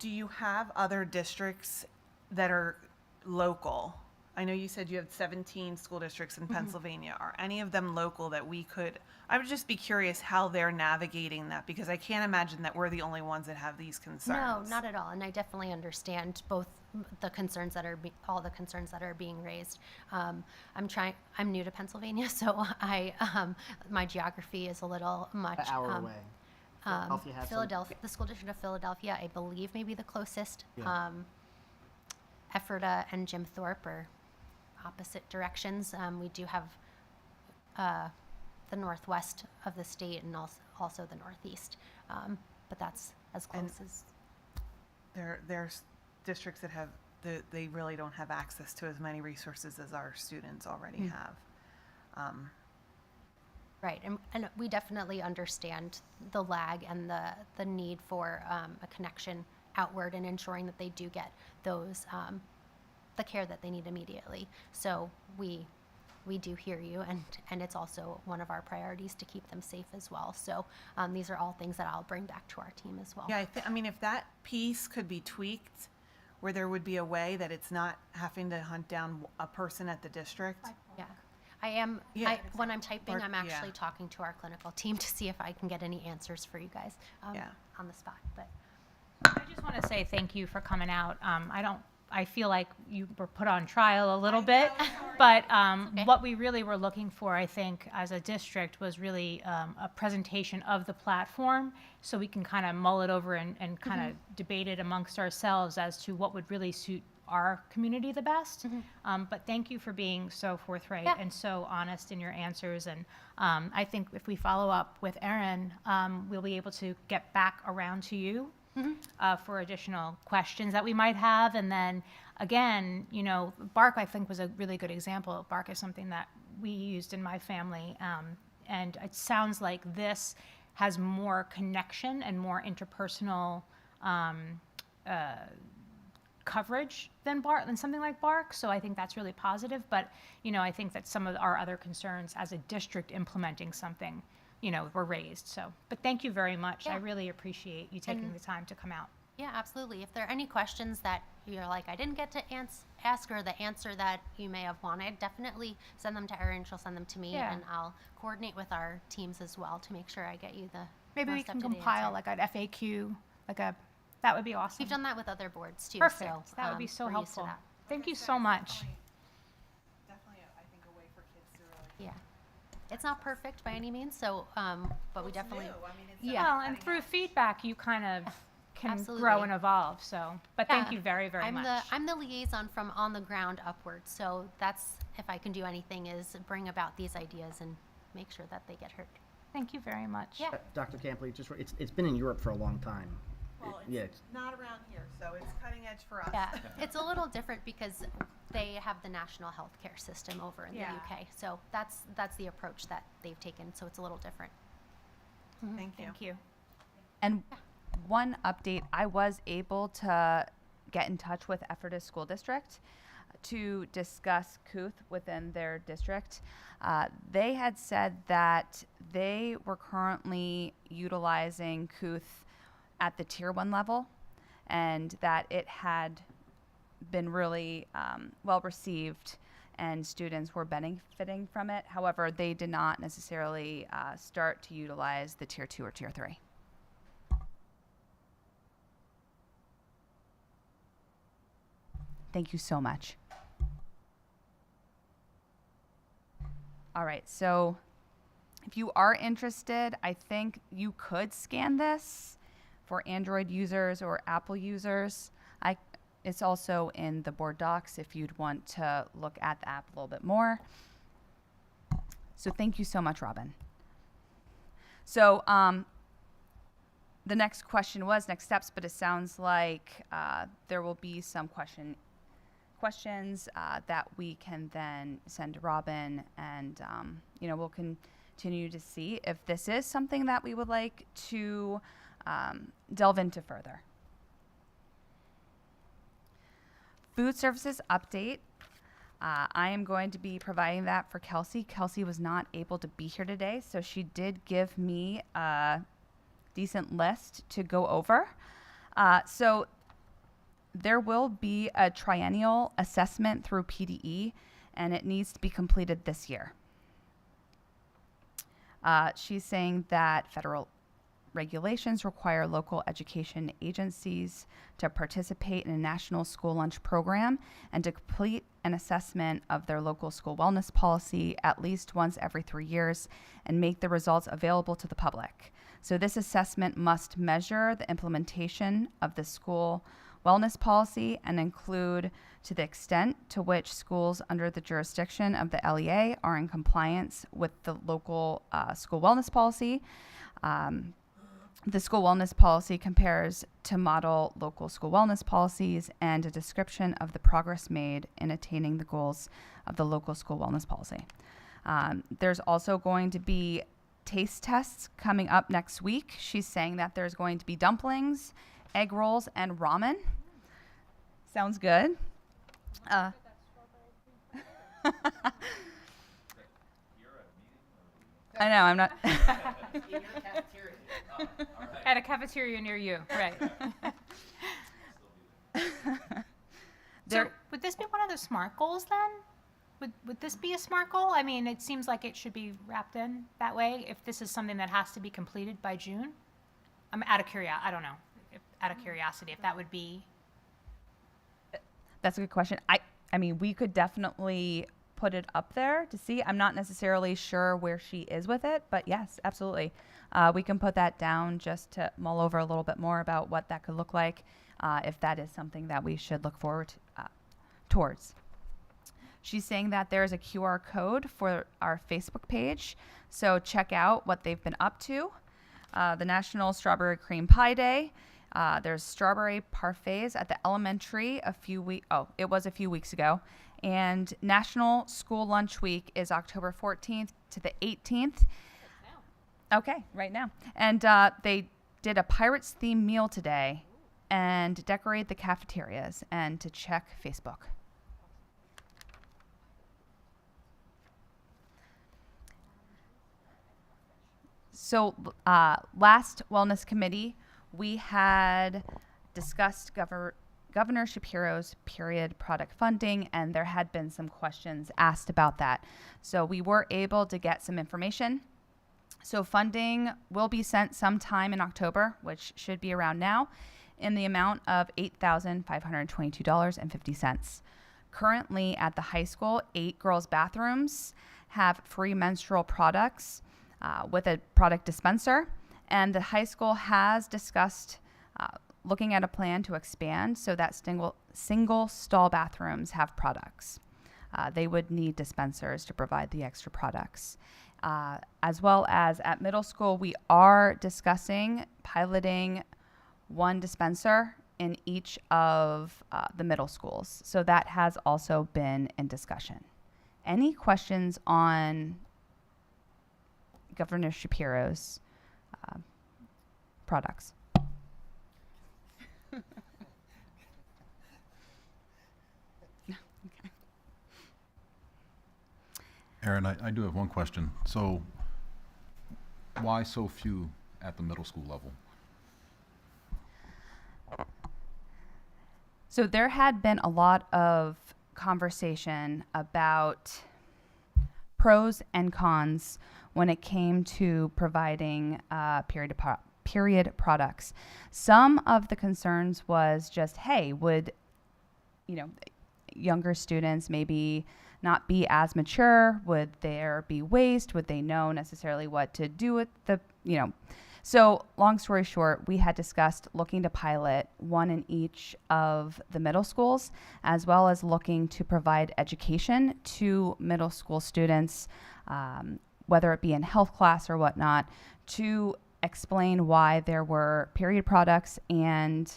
Do you have other districts that are local? I know you said you have 17 school districts in Pennsylvania. Are any of them local that we could, I would just be curious how they're navigating that, because I can't imagine that we're the only ones that have these concerns. No, not at all. And I definitely understand both the concerns that are all the concerns that are being raised. I'm new to Pennsylvania, so my geography is a little much. An hour away. Philadelphia has some- Philadelphia, the school district of Philadelphia, I believe, maybe the closest. Yeah. Ephrata and Jim Thorpe are opposite directions. We do have the northwest of the state and also the northeast, but that's as close as. There's districts that have, they really don't have access to as many resources as our students already have. Right, and we definitely understand the lag and the need for a connection outward and ensuring that they do get those the care that they need immediately. So we do hear you, and it's also one of our priorities to keep them safe as well. So these are all things that I'll bring back to our team as well. Yeah, I mean, if that piece could be tweaked, where there would be a way that it's not having to hunt down a person at the district. Yeah. I am, Yeah. when I'm typing, I'm Yeah. actually talking to our clinical team to see if I can get any answers for you guys on the spot. But I just want to say thank you for coming out. I feel like you were put on trial a little bit, but what we really were looking for, I think, as a district was really a presentation of the platform so we can kind of mull it over and kind of debate it amongst ourselves as to what would really suit our community the best. But thank you for being so forthright and so honest in your answers. And I think if we follow up with Erin, we'll be able to get back around to you for additional questions that we might have. And then again, BARC, I think, was a really good example. BARC is something that we used in my family. And it sounds like this has more connection and more interpersonal coverage than something like BARC. So I think that's really positive. But, I think that some of our other concerns as a district implementing something were raised. So, but thank you very much. Yeah. I really appreciate you taking the time to come out. yeah, absolutely. If there are any questions that you're like, I didn't get to ask, or the answer that you may have wanted, definitely send them to Erin. She'll send them to me, Yeah. and I'll coordinate with our teams as well to make sure I get you the Maybe we most can up-to-date compile answer. like an FAQ, that would be awesome. We've done that with other boards too. Perfect. So, That would be so we're used to helpful. that. Thank you so much. Definitely, I think, a way for kids to really. Yeah. It's not perfect by any means, so, but we definitely. Yeah. Well, and through feedback, you kind of can grow Absolutely. and evolve. So, but thank Yeah. you very, very much. I'm the liaison from on the ground upward, so that's, if I can do anything, is bring about these ideas and make sure that they get heard. Thank you very much. Yeah. Dr. Campley, it's been in Europe for a long time. Well, Yeah. it's not around here, so it's cutting edge for us. Yeah, it's a little different because they have the national healthcare system over in Yeah. the UK. So that's the approach that they've taken. So it's a little different. Thank you. Thank you. And one update, I was able to get in touch with Ephrata School District to discuss Couth within their district. They had said that they were currently utilizing Couth at the Tier 1 level, and that it had been really well received and students were benefiting from it. However, they did not necessarily start to utilize the Tier 2 or Tier 3. Thank you so much. All right, so if you are interested, I think you could scan this for Android users or Apple users. It's also in the board docs if you'd want to look at the app a little bit more. So thank you so much, Robin. So the next question was next steps, but it sounds like there will be some questions that we can then send to Robin, and we'll continue to see if this is something that we would like to delve into further. Food services update. I am going to be providing that for Kelsey. Kelsey was not able to be here today, so she did give me a decent list to go over. So there will be a triennial assessment through PDE, and it needs to be completed this year. She's saying that federal regulations require local education agencies to participate in a national school lunch program and to complete an assessment of their local school wellness policy at least once every 3 years and make the results available to the public. So this assessment must measure the implementation of the school wellness policy and include to the extent to which schools under the jurisdiction of the LEA are in compliance with the local school wellness policy. The school wellness policy compares to model local school wellness policies and a description of the progress made in attaining the goals of the local school wellness policy. There's also going to be taste tests coming up next week. She's saying that there's going to be dumplings, egg rolls, and ramen. Sounds good. I know, I'm not. At a cafeteria near you, right. So would this be one of the SMART goals then? Would this be a SMART goal? I mean, it seems like it should be wrapped in that way if this is something that has to be completed by June. I'm out of curiosity. I don't know. Out of curiosity, if that would be. That's a good question. I mean, we could definitely put it up there to see. I'm not necessarily sure where she is with it, but yes, absolutely. We can put that down just to mull over a little bit more about what that could look like, if that is something that we should look forward to, towards. She's saying that there's a QR code for our Facebook page, so check out what they've been up to. The National Strawberry Cream Pie Day. There's strawberry parfaits at the elementary a few weeks ago. And National School Lunch Week is October 14th to the 18th. Okay, right now. And they did a Pirates theme meal today and decorate the cafeterias, and to check Facebook. So last Wellness Committee, we had discussed Governor Shapiro's period product funding, and there had been some questions asked about that. So we were able to get some information. So funding will be sent sometime in October, which should be around now, in the amount of $8,522.50. Currently at the high school, 8 girls' bathrooms have free menstrual products with a product dispenser, and the high school has discussed looking at a plan to expand so that single stall bathrooms have products. They would need dispensers to provide the extra products. As well as at middle school, we are discussing piloting one dispenser in each of the middle schools. So that has also been in discussion. Any questions on Governor Shapiro's products? Aaron, I do have one question. So why so few at the middle school level? So there had been a lot of conversation about pros and cons when it came to providing period products. Some of the concerns was just, hey, would younger students maybe not be as mature? Would there be waste? Would they know necessarily what to do with the, So long story short, we had discussed looking to pilot one in each of the middle schools, as well as looking to provide education to middle school students, whether it be in health class or whatnot, to explain why there were period products, and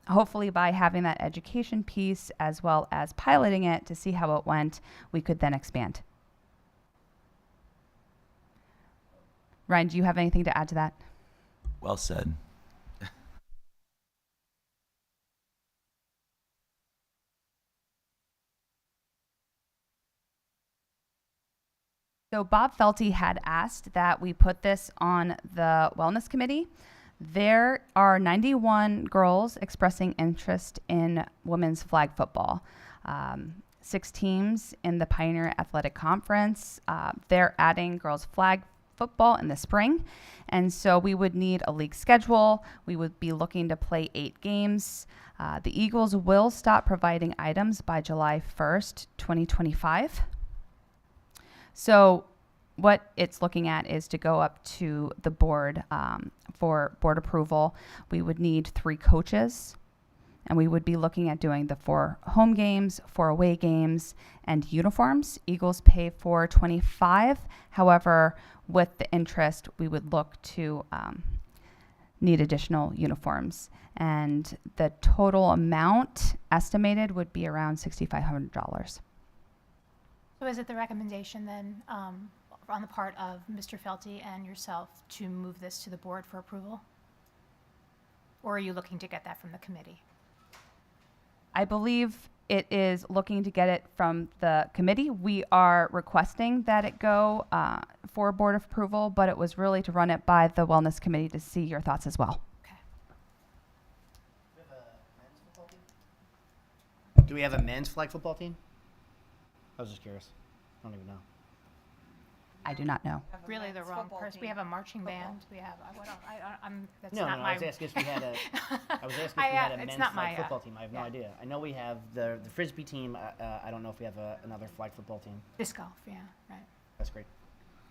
hopefully by having that education piece as well as piloting it to see how it went, we could then expand. Ryan, do you have anything to add to that? Well said. So Bob Felty had asked that we put this on the wellness committee. There are 91 girls expressing interest in women's flag football. 6 teams in the Pioneer Athletic Conference. They're adding girls flag football in the spring. And so we would need a league schedule. We would be looking to play 8 games. The Eagles will stop providing items by July 1st, 2025. So what it's looking at is to go up to the board for board approval. We would need 3 coaches, and we would be looking at doing the 4 home games, 4 away games, and uniforms. Eagles pay for 25. However, with the interest, we would look to need additional uniforms. And the total amount estimated would be around $6,500. So is it the recommendation then, on the part of Mr. Felty and yourself, to move this to the board for approval? Or are you looking to get that from the committee? I believe it is looking to get it from the committee. We are requesting that it go for board approval, but it was really to run it by the wellness committee to see your thoughts as well. Do we have a men's flag football team? I was just curious. I don't even know. I do not know. Really the wrong person. We have a marching band. We have, that's No, not no, my. I was asking if we had a. I was asking if we I, had a it's men's not flag my, football team. I have no idea. I know we have the frisbee team. I don't know if we have another flag football team. Disc golf, yeah, right. That's great.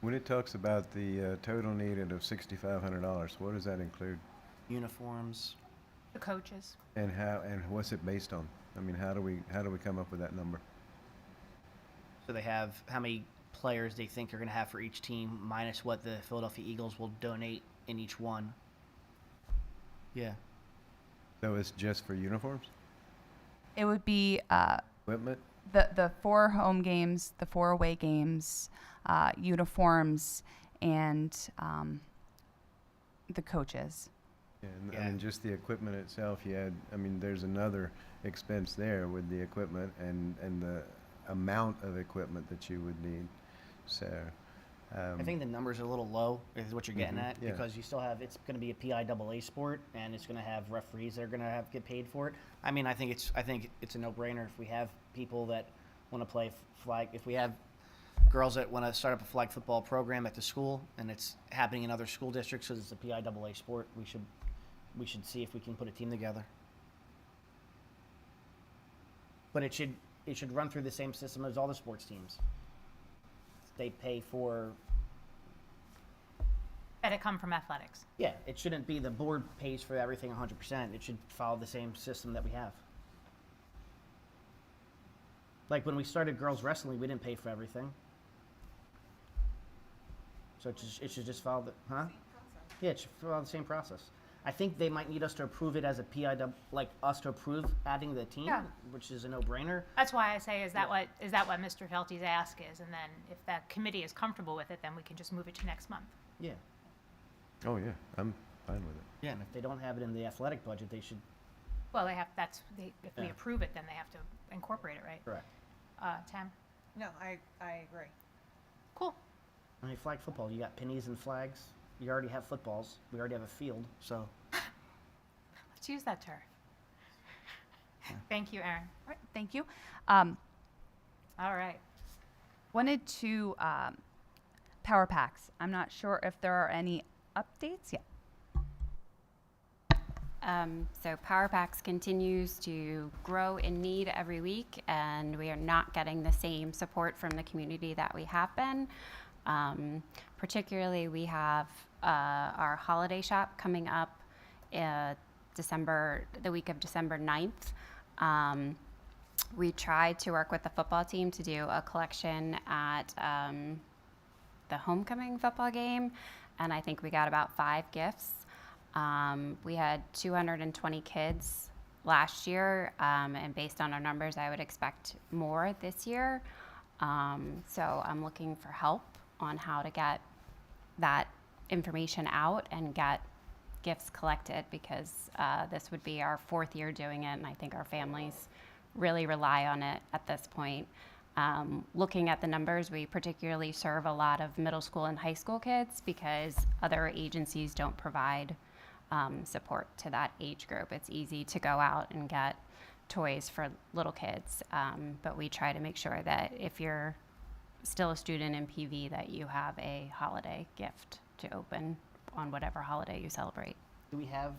When it talks about the total needed of $6,500, what does that include? Uniforms. The coaches. And what's it based on? I mean, how do we come up with that number? So they have how many players they think they're going to have for each team, minus what the Philadelphia Eagles will donate in each one. Yeah. So it's just for uniforms? It would be Equipment? the 4 home games, the 4 away games, uniforms, and the coaches. And Yeah. I mean, just the equipment itself, there's another expense there with the equipment and the amount of equipment that you would need. So, I think the numbers are a little low, is what you're getting at, yeah. because you still have, it's going to be a PIAA sport, and it's going to have referees that are going to get paid for it. I mean, I think it's a no-brainer if we have people that want to play flag, if we have girls that want to start up a flag football program at the school, and it's happening in other school districts because it's a PIAA sport, we should see if we can put a team together. But it should run through the same system as all the sports teams. They pay for. That it come from athletics. Yeah, it shouldn't be the board pays for everything 100%. It should follow the same system that we have. Like when we started girls wrestling, we didn't pay for everything. So it should just follow the, huh? Yeah, it should follow the same process. I think they might need us to approve it as a PIW, like us to approve adding the team, Yeah. which is a no-brainer. That's why I say, is that what Mr. Felty's ask is? And then if that committee is comfortable with it, then we can just move it to next month. Yeah. oh yeah, I'm fine with it. Yeah, and if they don't have it in the athletic budget, they should. Well, if we Yeah. approve it, then they have to incorporate it, right? Correct. Tam? No, I agree. Cool. I mean, flag football, you got pennies and flags. You already have footballs. We already have a field, so. Let's use that turf. Thank you, Erin. All right, thank you. All right. Wanted to Power Packs. I'm not sure if there are any updates yet. So Power Packs continues to grow in need every week, and we are not getting the same support from the community that we have been. Particularly, we have our holiday shop coming up the week of December 9th. We tried to work with the football team to do a collection at the homecoming football game, and I think we got about 5 gifts. We had 220 kids last year, and based on our numbers, I would expect more this year. So I'm looking for help on how to get that information out and get gifts collected, because this would be our 4th year doing it, and I think our families really rely on it at this point. Looking at the numbers, we particularly serve a lot of middle school and high school kids because other agencies don't provide support to that age group. It's easy to go out and get toys for little kids, but we try to make sure that if you're still a student in PV, that you have a holiday gift to open on whatever holiday you celebrate. Do we have,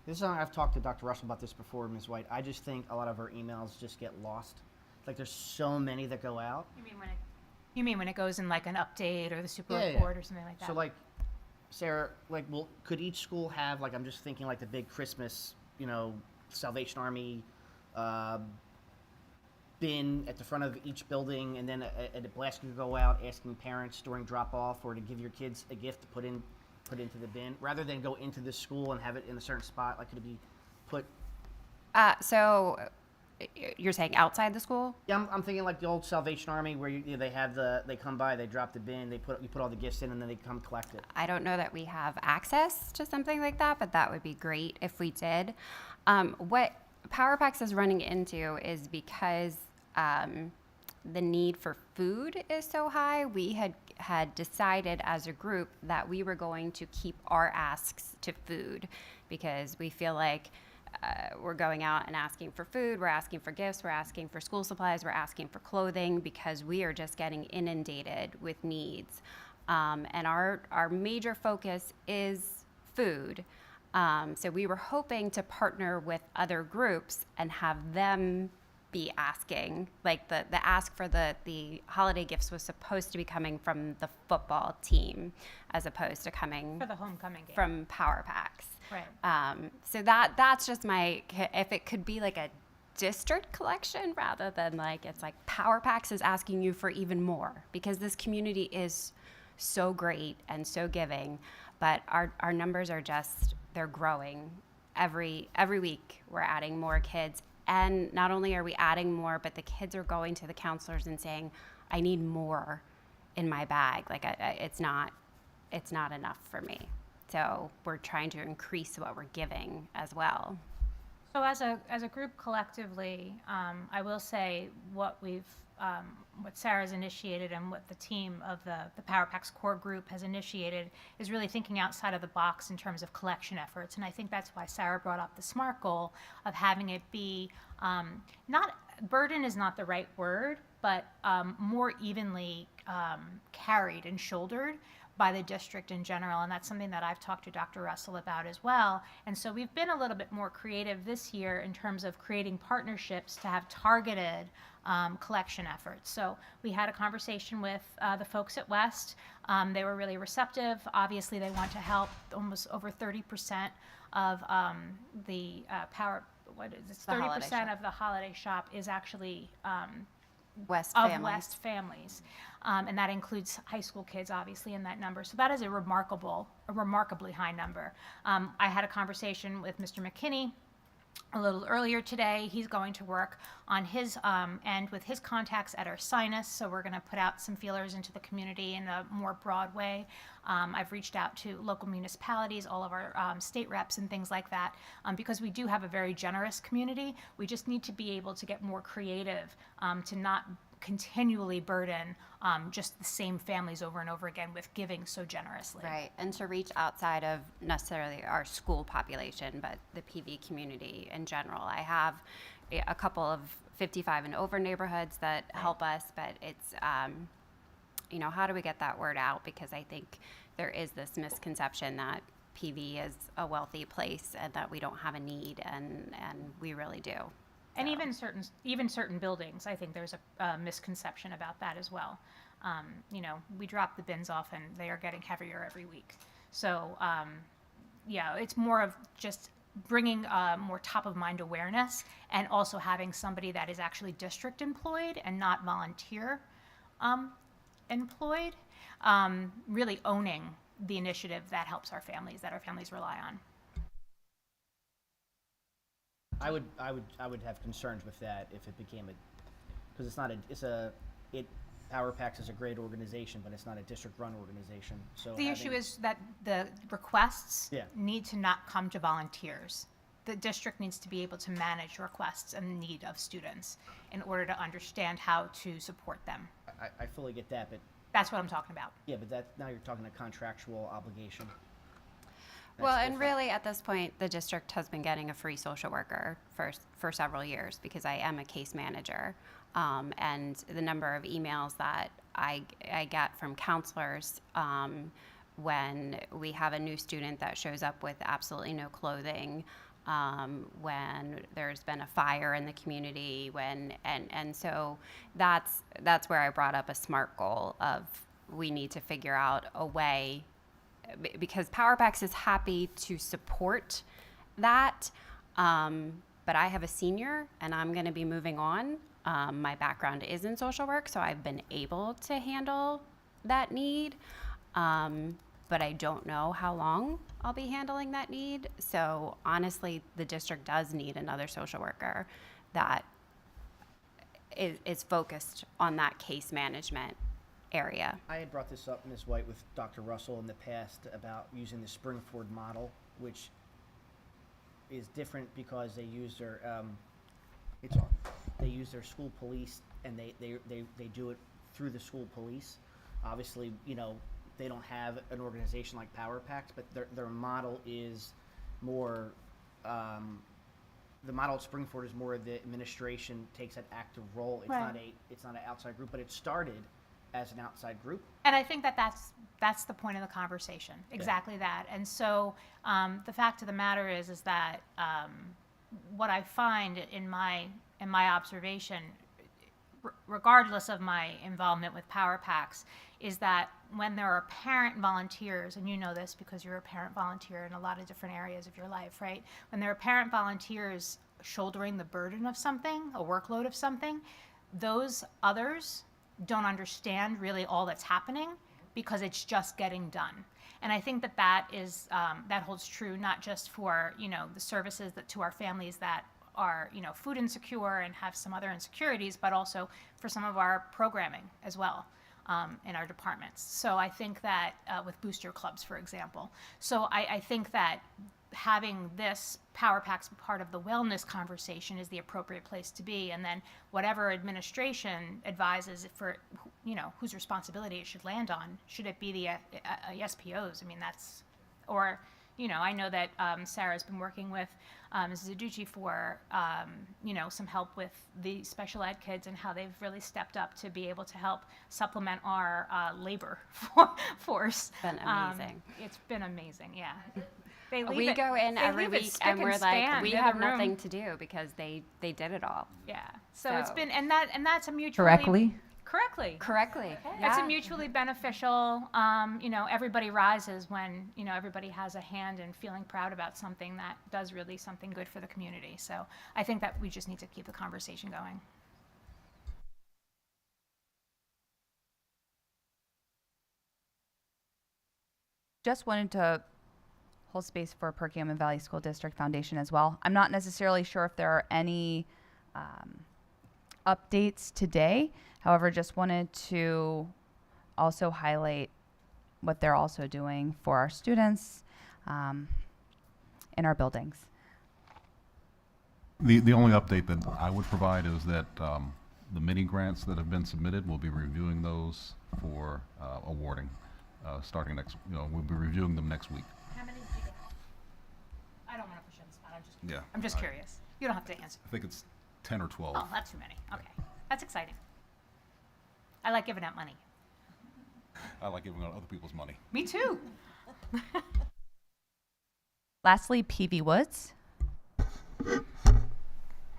this is something I've talked to Dr. Russell about this before, Ms. White. I just think a lot of our emails just get lost. Like there's so many that go out. You mean when it goes in like an update or the super Yeah, report or something like that? So like, Sarah, like, well, could each school have, like, I'm just thinking like the big Christmas, you know, Salvation Army bin at the front of each building, and then a blast could go out asking parents during drop off or to give your kids a gift to put into the bin, rather than go into the school and have it in a certain spot. Like, could it be put? So you're saying outside the school? Yeah, I'm thinking like the old Salvation Army where they have they come by, they drop the bin, you put all the gifts in, and then they come collect it. I don't know that we have access to something like that, but that would be great if we did. What PowerPacks is running into is because the need for food is so high, we had decided as a group that we were going to keep our asks to food, because we feel like we're going out and asking for food, we're asking for gifts, we're asking for school supplies, we're asking for clothing, because we are just getting inundated with needs. And our major focus is food. So we were hoping to partner with other groups and have them be asking. Like the ask for the holiday gifts was supposed to be coming from the football team as opposed to coming For the homecoming game. from PowerPacks. Right. So that's just if it could be like a district collection rather than like, it's like PowerPacks is asking you for even more, because this community is so great and so giving, but our numbers are just, they're growing every week. We're adding more kids, and not only are we adding more, but the kids are going to the counselors and saying, I need more in my bag. Like it's not enough for me. So we're trying to increase what we're giving as well. So as a group collectively, I will say what Sarah's initiated and what the team of the PowerPacks core group has initiated is really thinking outside of the box in terms of collection efforts. And I think that's why Sarah brought up the SMART goal of having it be not, burden is not the right word, but more evenly carried and shouldered by the district in general, and that's something that I've talked to Dr. Russell about as well. And so we've been a little bit more creative this year in terms of creating partnerships to have targeted collection efforts. So we had a conversation with the folks at West. They were really receptive. Obviously, they want to help. Almost over 30% of the 30% of the holiday shop is actually West families. And that includes high school kids, obviously, in that number. So that is a remarkably high number. I had a conversation with Mr. McKinney a little earlier today. He's going to work on his end with his contacts at our Sinus. So we're going to put out some feelers into the community in a more broad way. I've reached out to local municipalities, all of our state reps and things like that, because we do have a very generous community. We just need to be able to get more creative to not continually burden just the same families over and over again with giving so generously. Right, and to reach outside of necessarily our school population, but the PV community in general. I have a couple of 55 and over neighborhoods that help us, but it's, how do we get that word out? Because I think there is this misconception that PV is a wealthy place and that we don't have a need, and we really do. And even certain buildings, I think there's a misconception about that as well. We drop the bins off and they are getting heavier every week. So, it's more of just bringing more top of mind awareness, and also having somebody that is actually district employed and not volunteer employed, really owning the initiative that helps our families, that our families rely on. I would have concerns with that if it became because it's not Power Packs is a great organization, but it's not a district-run organization. So The issue is that the requests Yeah. need to not come to volunteers. The district needs to be able to manage requests and need of students in order to understand how to support them. I fully get that, but That's what I'm talking about. yeah, but now you're talking a contractual obligation. Well, That's and different. really at this point, the district has been getting a free social worker for several years because I am a case manager. And the number of emails that I get from counselors when we have a new student that shows up with absolutely no clothing, when there's been a fire in the community, and so that's where I brought up a SMART goal of we need to figure out a way, because Power Packs is happy to support that, but I have a senior and I'm going to be moving on. My background is in social work, so I've been able to handle that need, but I don't know how long I'll be handling that need. So honestly, the district does need another social worker that is focused on that case management area. I had brought this up, Ms. White, with Dr. Russell in the past about using the Springford model, which is different because they use their they use their school police, and they do it through the school police. Obviously, they don't have an organization like Power Packs, but their model is more. The model at Springford is more the administration takes an active role. It's Right. it's not an outside group, but it started as an outside group. And I think that's the point of the conversation, exactly that. And so the fact of the matter is that what I find in my observation, regardless of my involvement with Power Packs, is that when there are parent volunteers, and you know this because you're a parent volunteer in a lot of different areas of your life, right? When there are parent volunteers shouldering the burden of something, a workload of something, those others don't understand really all that's happening because it's just getting done. And I think that is that holds true not just for the services that to our families that are food insecure and have some other insecurities, but also for some of our programming as well in our departments. So I think that with booster clubs, for example. So I think that having this Power Packs part of the wellness conversation is the appropriate place to be, and then whatever administration advises for whose responsibility it should land on, should it be the SPOs? I mean, that's, or I know that Sarah's been working with Mrs. Aducci for some help with the special ed kids and how they've really stepped up to be able to help supplement our labor force. It's been amazing. It's been amazing, yeah. We go in every week and we're like, we have nothing to do because they did it all. Yeah. So it's been, and that's a mutually Correctly. It's a mutually beneficial. Everybody rises when everybody has a hand in feeling proud about something that does really something good for the community. So I think that we just need to keep the conversation going. Just wanted to hold space for Perkiomen Valley School District Foundation as well. I'm not necessarily sure if there are any updates today. However, just wanted to also highlight what they're also doing for our students in our buildings. The only update that I would provide is that the mini grants that have been submitted, we'll be reviewing those for awarding starting next. We'll be reviewing them next week. How many did you get? I don't want to push you on the spot. I'm just I- curious. You don't have to answer. I think it's 10 or 12. Oh, that's too many. Okay. That's exciting. I like giving out money. I like giving out other people's money. Me too. Lastly, PV Woods.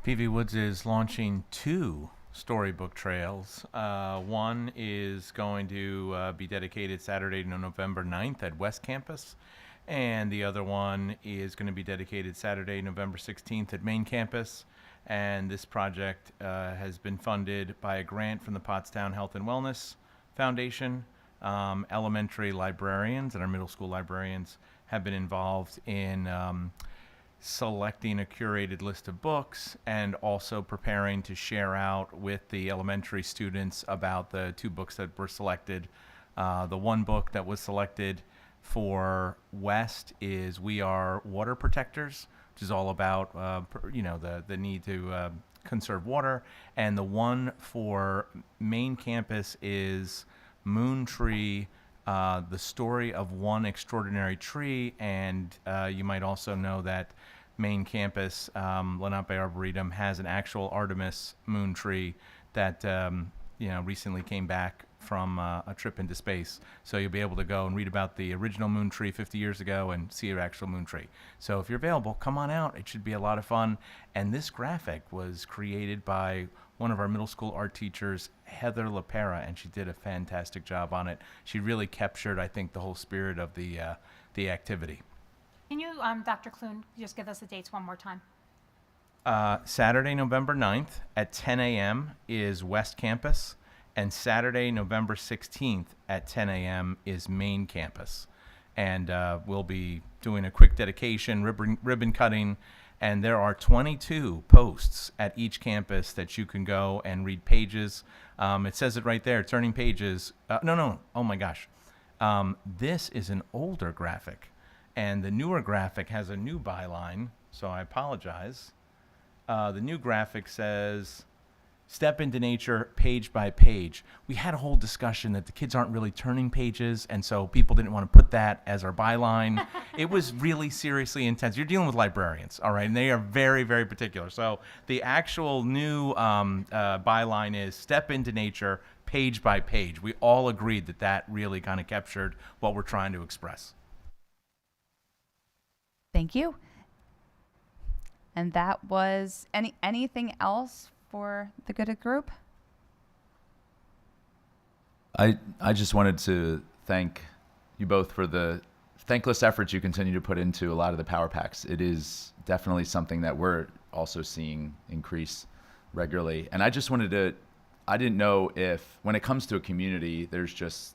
PV Woods is launching 2 storybook trails. One is going to be dedicated Saturday, November 9th at West Campus, and the other one is going to be dedicated Saturday, November 16th at Main Campus. And this project has been funded by a grant from the Pottstown Health and Wellness Foundation, elementary librarians and our middle school librarians have been involved in selecting a curated list of books and also preparing to share out with the elementary students about the 2 books that were selected. The one book that was selected for West is We Are Water Protectors, which is all about the need to conserve water. And the one for main campus is Moon Tree, the story of one extraordinary tree. And you might also know that main campus, Lenape Arboretum, has an actual Artemis moon tree that recently came back from a trip into space. So you'll be able to go and read about the original moon tree 50 years ago and see an actual moon tree. So if you're available, come on out. It should be a lot of fun. And this graphic was created by one of our middle school art teachers, Heather LaPera, and she did a fantastic job on it. She really captured, I think, the whole spirit of the activity. Can you, Dr. Clune, just give us the dates one more time? Saturday, November 9th at 10 a.m. is West Campus, and Saturday, November 16th at 10 a.m. is Main Campus. And we'll be doing a quick dedication, ribbon cutting, and there are 22 posts at each campus that you can go and read pages. It says it right there, turning pages. Oh my gosh. This is an older graphic, and the newer graphic has a new byline, so I apologize. The new graphic says, step into nature page by page. We had a whole discussion that the kids aren't really turning pages, and so people didn't want to put that as our byline. It was really seriously intense. You're dealing with librarians, all right, and they are very, very particular. So the actual new byline is step into nature page by page. We all agreed that that really kind of captured what we're trying to express. Thank you. And that was anything else for the good of group? I just wanted to thank you both for the thankless efforts you continue to put into a lot of the power packs. It is definitely something that we're also seeing increase regularly. And I just wanted to, I didn't know if, when it comes to a community, there's just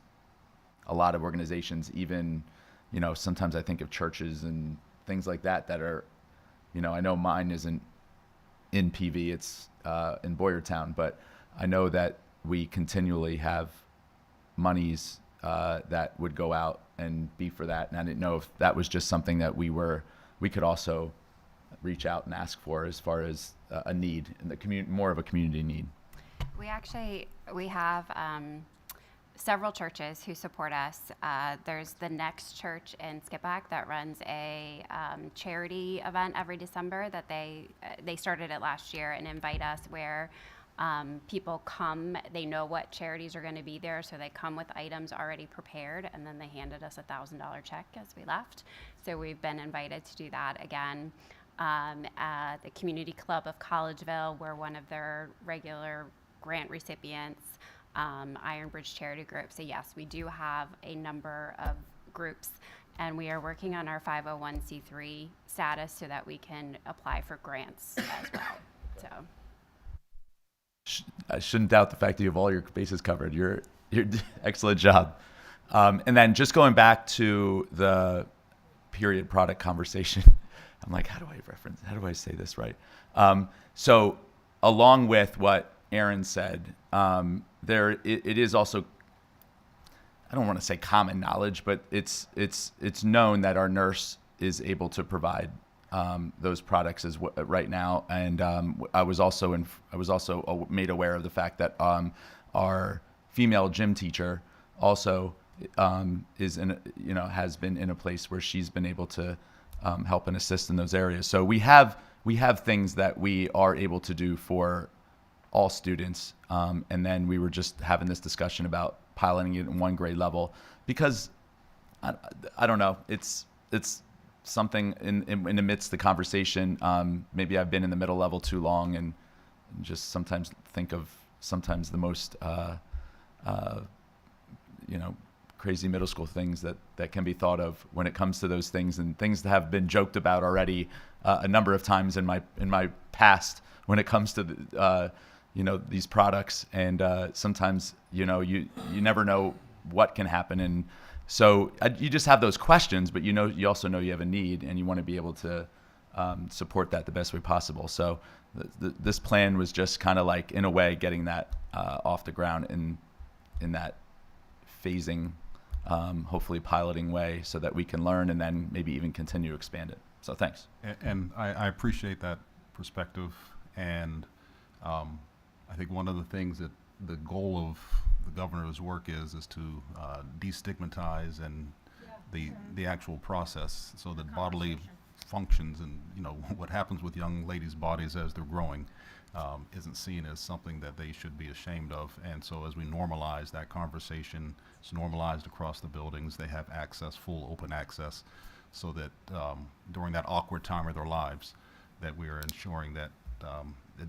a lot of organizations, even, sometimes I think of churches and things like that are, I know mine isn't in PV, it's in Boyertown, but I know that we continually have monies that would go out and be for that. And I didn't know if that was just something that we could also reach out and ask for as far as a need in the community, more of a community need. We have several churches who support us. There's the Next Church in Skippack that runs a charity event every December that they started it last year and invite us where people come, they know what charities are going to be there, so they come with items already prepared, and then they handed us a $1,000 check as we left. So we've been invited to do that again. The Community Club of Collegeville, we're one of their regular grant recipients. Iron Bridge Charity Group. So yes, we do have a number of groups, and we are working on our 501c3 status so that we can apply for grants as well. So I shouldn't doubt the fact that you have all your bases covered. You're excellent job. And then just going back to the period product conversation, I'm like, how do I say this right? So along with what Aaron said, it is also, I don't want to say common knowledge, but it's known that our nurse is able to provide those products right now. And I was also made aware of the fact that our female gym teacher also has been in a place where she's been able to help and assist in those areas. So we have things that we are able to do for all students, and then we were just having this discussion about piloting it in one grade level because I don't know, it's something in amidst the conversation. Maybe I've been in the middle level too long and just sometimes think of the most crazy middle school things that can be thought of when it comes to those things, and things that have been joked about already a number of times in my past when it comes to these products. And sometimes you never know what can happen. And so you just have those questions, but you also know you have a need, and you want to be able to support that the best way possible. So this plan was just kind of like, in a way, getting that off the ground in that phasing, hopefully piloting way, so that we can learn and then maybe even continue to expand it. So thanks. And I appreciate that perspective. And I think one of the things that the goal of the governor's work is to destigmatize and the actual process, so that bodily functions and what happens with young ladies' bodies as they're growing isn't seen as something that they should be ashamed of. And so as we normalize that conversation, it's normalized across the buildings. They have access, full open access, so that during that awkward time of their lives, that we are ensuring that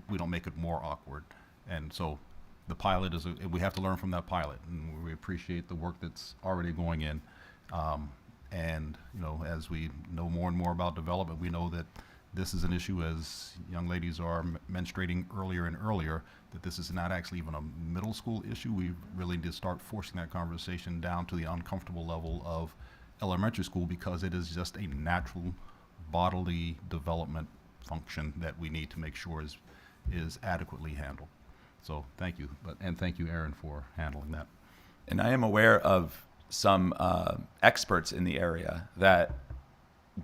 we don't make it more awkward. And so the pilot we have to learn from that pilot, and we appreciate the work that's already going in. And as we know more and more about development, we know that this is an issue as young ladies are menstruating earlier and earlier, that this is not actually even a middle school issue. We really need to start forcing that conversation down to the uncomfortable level of elementary school, because it is just a natural bodily development function that we need to make sure is adequately handled. So thank you, and thank you, Aaron, for handling that. And I am aware of some experts in the area that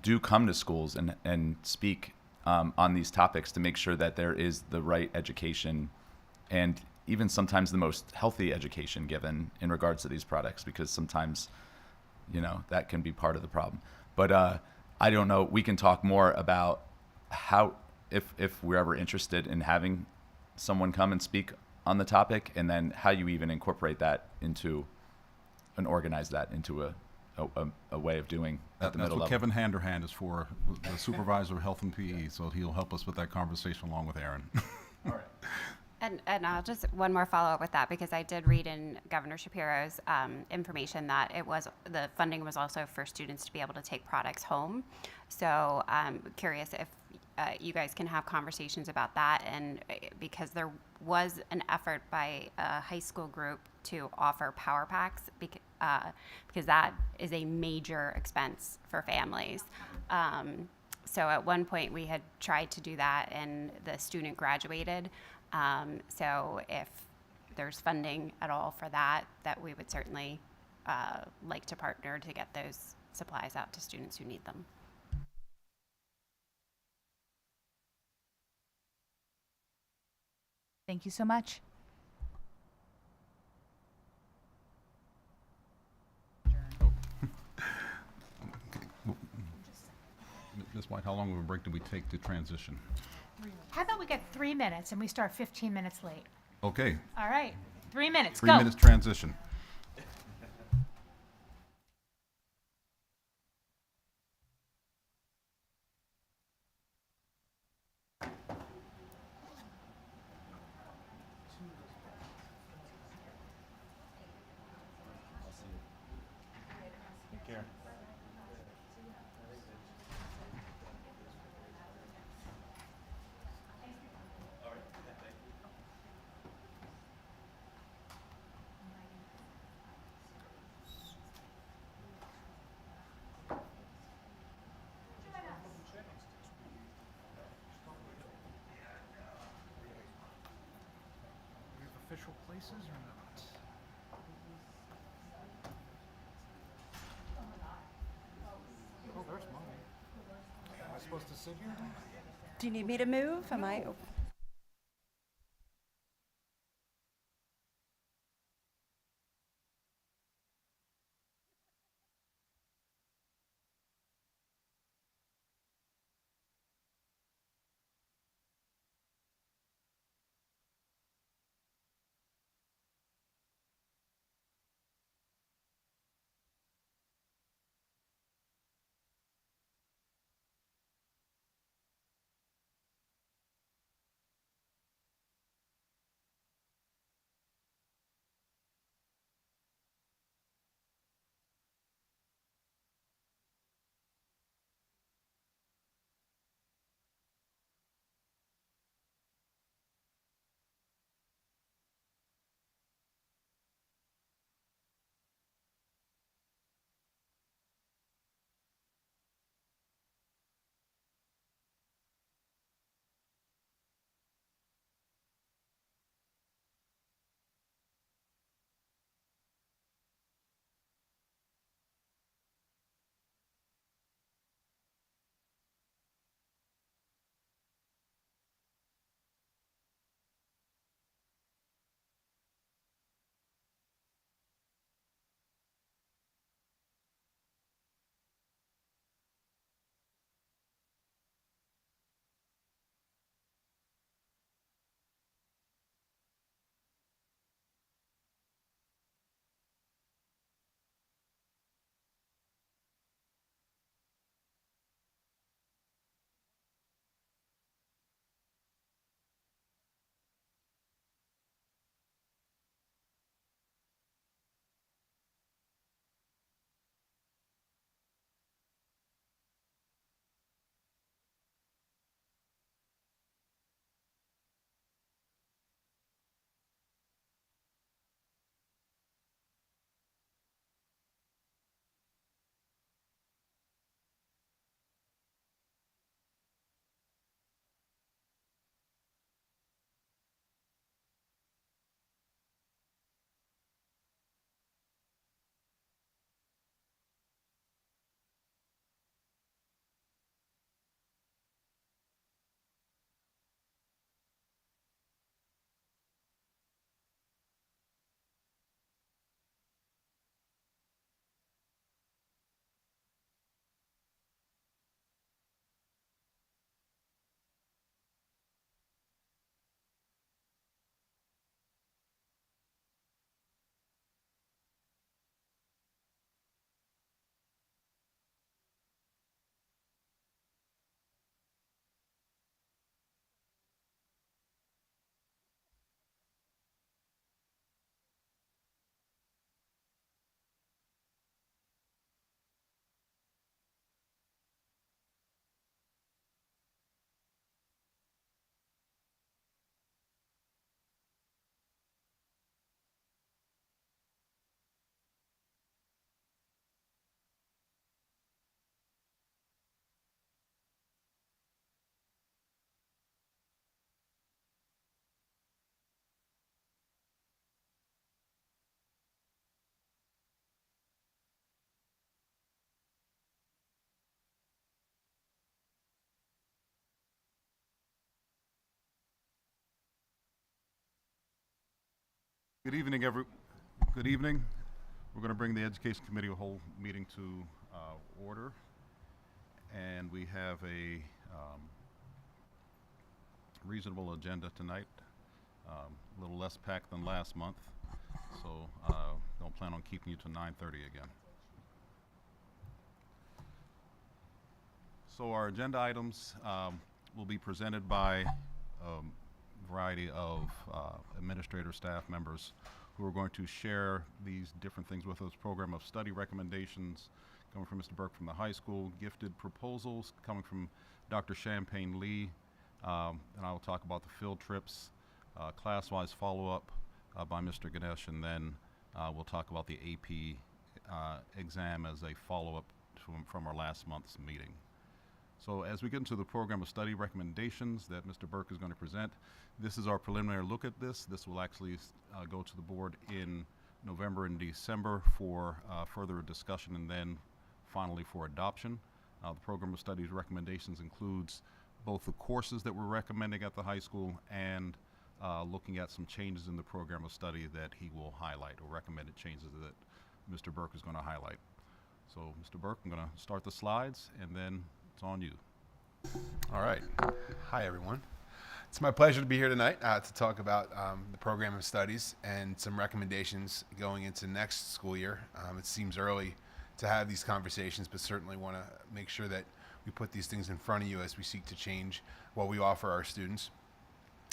do come to schools and speak on these topics to make sure that there is the right education, and even sometimes the most healthy education given in regards to these products, because sometimes that can be part of the problem. But I don't know, we can talk more about how, if we're ever interested in having someone come and speak on the topic, and then how you even incorporate that into and organize that into a way of doing at the middle That's what level. Kevin Handerhand is for, the supervisor of health and PE, so he'll help us with that conversation along with Aaron. All right. And I'll just one more follow up with that, because I did read in Governor Shapiro's information that the funding was also for students to be able to take products home. So I'm curious if you guys can have conversations about that, and because there was an effort by a high school group to offer power packs, because that is a major expense for families. So at one point we had tried to do that, and the student graduated. So if there's funding at all for that we would certainly like to partner to get those supplies out to students who need them. Thank you so much. Ms. White, how long of a break do we take to transition? How about we get 3 minutes and we start 15 minutes late? Okay, All right, 3 minutes, 3 go. minutes transition. Official places or not? Oh, there's mine. Am I supposed to sit here? Do you need me to move? Am I? Good evening, Good evening. We're going to bring the Education Committee whole meeting to order, and we have a reasonable agenda tonight. A little less packed than last month, so don't plan on keeping you to 9:30 again. So our agenda items will be presented by a variety of administrator staff members who are going to share these different things with us. Program of study recommendations coming from Mr. Burke from the high school, gifted proposals coming from Dr. Champagne Lee, and I will talk about the field trips, class-wise follow-up by Mr. Ganesh, and then we'll talk about the AP exam as a follow-up from our last month's meeting. So as we get into the program of study recommendations that Mr. Burke is going to present, this is our preliminary look at this. This will actually go to the board in November and December for further discussion and then finally for adoption. The program of studies recommendations includes both the courses that we're recommending at the high school and looking at some changes in the program of study that he will highlight, or recommended changes that Mr. Burke is going to highlight. So Mr. Burke, I'm going to start the slides and then it's on you. All right. Hi, everyone. It's my pleasure to be here tonight to talk about the program of studies and some recommendations going into next school year. It seems early to have these conversations, but certainly want to make sure that we put these things in front of you as we seek to change what we offer our students.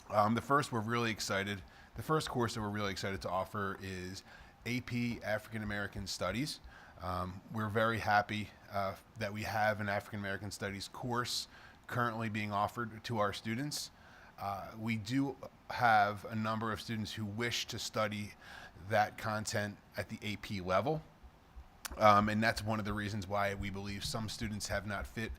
The first course that we're really excited to offer is AP African American Studies. We're very happy that we have an African American Studies course currently being offered to our students. We do have a number of students who wish to study that content at the AP level. And that's one of the reasons why we believe some students have not fit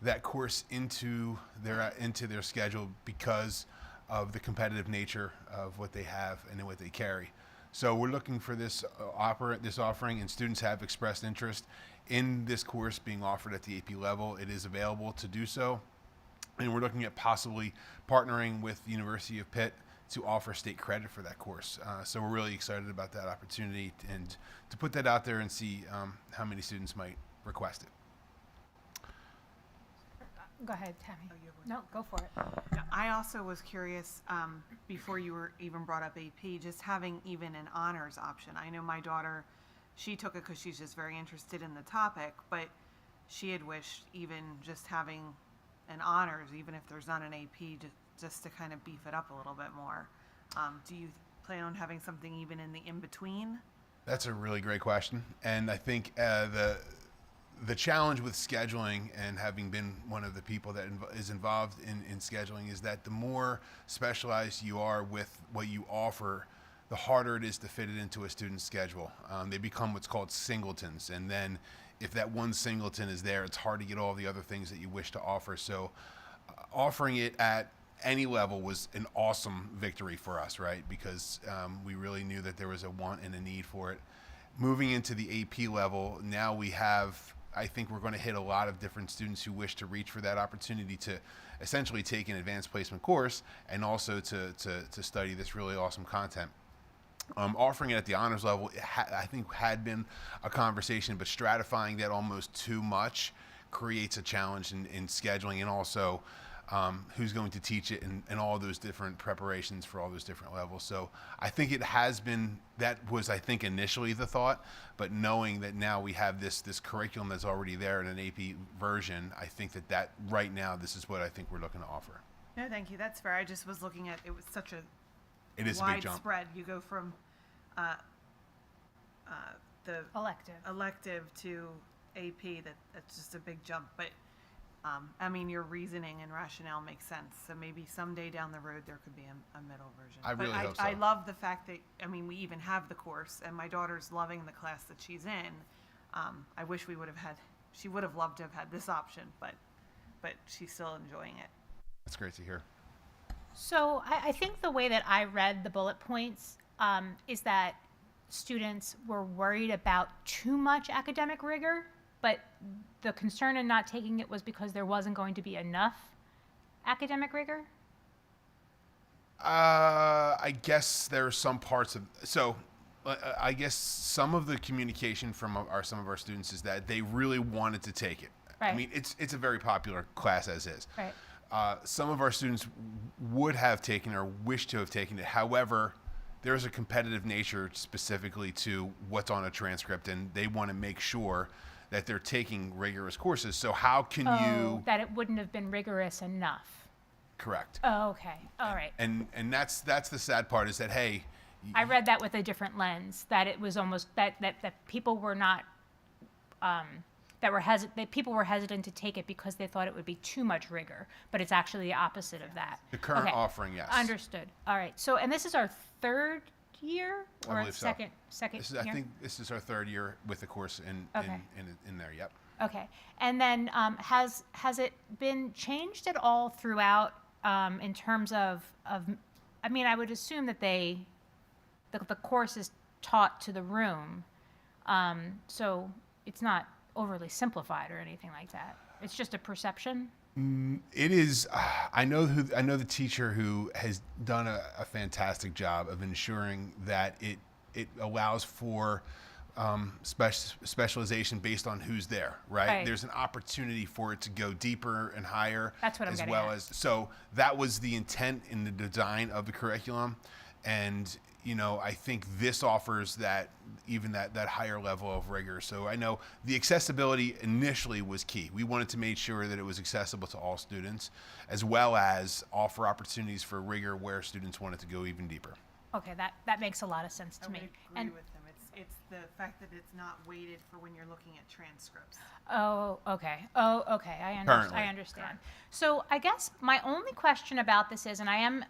that course into their schedule, because of the competitive nature of what they have and what they carry. So we're looking for this offering, and students have expressed interest in this course being offered at the AP level. It is available to do so, and we're looking at possibly partnering with the University of Pitt to offer state credit for that course. So we're really excited about that opportunity and to put that out there and see how many students might request it. Go ahead, Tammy. No, go for it. I also was curious, before you were even brought up AP, just having even an honors option. I know my daughter, she took it because she's just very interested in the topic, but she had wished even just having an honors, even if there's not an AP, just to kind of beef it up a little bit more. Do you plan on having something even in the in-between? That's a really great question. And I think the challenge with scheduling, and having been one of the people that is involved in scheduling, is that the more specialized you are with what you offer, the harder it is to fit it into a student's schedule. They become what's called singletons. And then if that one singleton is there, it's hard to get all the other things that you wish to offer. So offering it at any level was an awesome victory for us, right? Because we really knew that there was a want and a need for it. Moving into the AP level, now we have, I think we're going to hit a lot of different students who wish to reach for that opportunity to essentially take an advanced placement course and also to study this really awesome content. Offering it at the honors level, I think had been a conversation, but stratifying that almost too much creates a challenge in scheduling, and also who's going to teach it, and all those different preparations for all those different levels. So I think it has been, that was, I think, initially the thought, but knowing that now we have this curriculum that's already there in an AP version, I think that right now, this is what I think we're looking to offer. No, thank you. That's fair. I just was looking at, it was such a It is a big jump. widespread. You go from the elective to AP. That's just a big jump. But I mean, your reasoning and rationale makes sense. So maybe someday down the road there could be a middle version. I really hope so. I love the fact that, I mean, we even have the course, and my daughter's loving the class that she's in. I wish she would have loved to have had this option, but she's still enjoying it. That's great to hear. So I think the way that I read the bullet points is that students were worried about too much academic rigor, but the concern in not taking it was because there wasn't going to be enough academic rigor? I I guess there are some parts of I guess some of the communication from some of our students is that they really wanted to take it. I Right. mean, it's a very popular class as is. Right. Some of our students would have taken or wish to have taken it. However, there's a competitive nature specifically to what's on a transcript, and they want to make sure that they're taking rigorous courses. So how can you? That it wouldn't have been rigorous enough. Correct. Oh, okay. All right. And that's the sad part is that hey. I read that with a different lens. That it was almost that people were not. That people were hesitant to take it because they thought it would be too much rigor, but it's actually the opposite of that. The current Okay. offering, yes. Understood. All right. So, and this is our third year I or believe so. second This is, year? I think this is our third year with the course Okay. in there. Yep. Okay. And then has it been changed at all throughout in terms of I mean, I would assume that the course is taught to the room, so it's not overly simplified or anything like that. It's just a perception. It is. I know the teacher who has done a fantastic job of ensuring that it allows for specialization based on who's there. Right? There's an opportunity for it to go deeper and higher. That's what I'm as getting well at. as so that was the intent in the design of the curriculum, and I think this offers that higher level of rigor. So I know the accessibility initially was key. We wanted to make sure that it was accessible to all students, as well as offer opportunities for rigor where students wanted to go even deeper. Okay, that makes a lot of sense to I would me. agree And with them. It's the fact that it's not weighted for when you're looking at transcripts. oh, okay. I Currently. understand. So I guess my only question about this is, and I am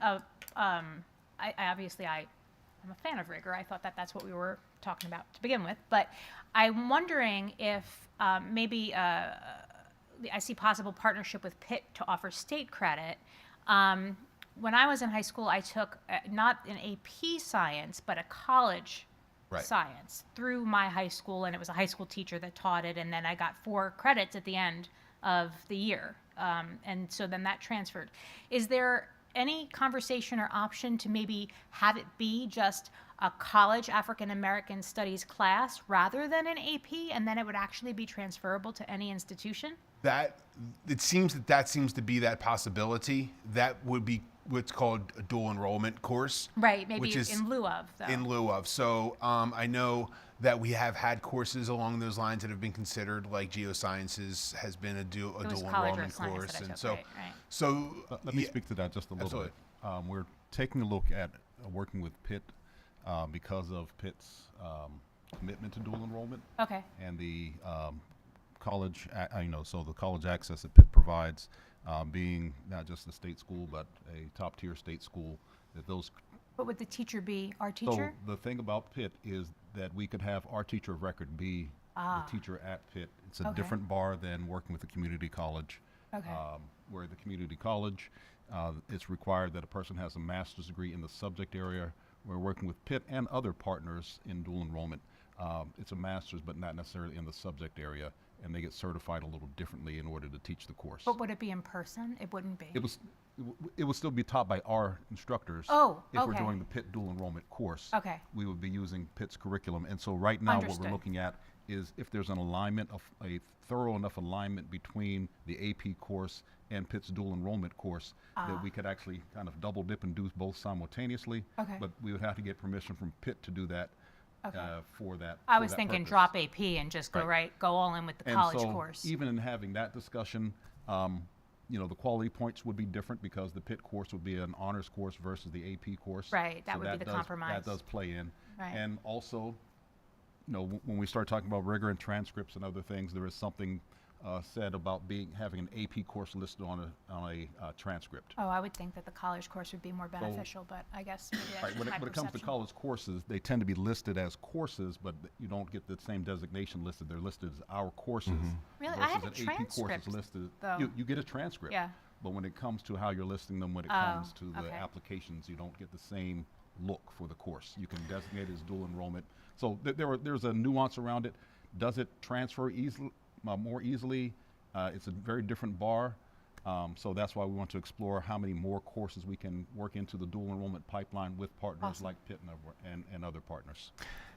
I'm a fan of rigor. I thought that that's what we were talking about to begin with. But I'm wondering if maybe I see possible partnership with Pitt to offer state credit. When I was in high school, I took not an AP science, but a college science through my high school, and it was a high school teacher that taught it, and then I got 4 credits at the end of the year. And so then that transferred. Is there any conversation or option to maybe have it be just a college African American studies class rather than an AP, and then it would actually be transferable to any institution? That seems to be that possibility. That would be what's called a dual enrollment course. Right, maybe which is in lieu of, though. In lieu of. So I know that we have had courses along those lines that have been considered, like geosciences has been a dual enrollment course, and so right. so Let me speak to that just a little bit. We're taking a look at working with Pitt because of Pitt's commitment to dual enrollment. Okay. And the college, so the college access that Pitt provides, being not just a state school but a top tier state school, that those. But would the teacher be our teacher? So the thing about Pitt is that we could have our teacher of record be the teacher at Pitt. It's a different bar than working with a community college. Okay. Where the community college, it's required that a person has a master's degree in the subject area. We're working with Pitt and other partners in dual enrollment. It's a master's, but not necessarily in the subject area, and they get certified a little differently in order to teach the course. But would it be in person? It wouldn't be. It would still be taught by our instructors. Oh, if we're okay. doing the Pitt dual enrollment course. Okay. We would be using Pitt's curriculum, and so right now what Understood. we're looking at is if there's an alignment of a thorough enough alignment between the AP course and Pitt's dual enrollment course that we could actually kind of double dip and do both simultaneously. Okay. But we would have to get permission from Pitt to do that. Okay. For that. I for was that thinking purpose. drop AP and just go go all in with the And college so course. even in having that discussion, the quality points would be different because the Pitt course would be an honors course versus the AP course. Right, that So would be the does- compromise. That does play in. Right. And also, when we start talking about rigor and transcripts and other things, there is something said about having an AP course listed on a transcript. Oh, I would think that the college course would be more beneficial, but I guess maybe that's Right, just when my it comes to perception. college courses, they tend to be listed as courses, but you don't get the same designation listed. They're listed as our courses. Really? I had versus a an AP course transcript, is listed. though. You get a transcript. Yeah. But when it comes to how you're listing them, when it Oh, comes to the okay. applications, you don't get the same look for the course. You can designate it as dual enrollment. So there's a nuance around it. Does it transfer more easily? It's a very different bar. So that's why we want to explore how many more courses we can work into the dual enrollment pipeline with partners Awesome. like Pitt and other partners.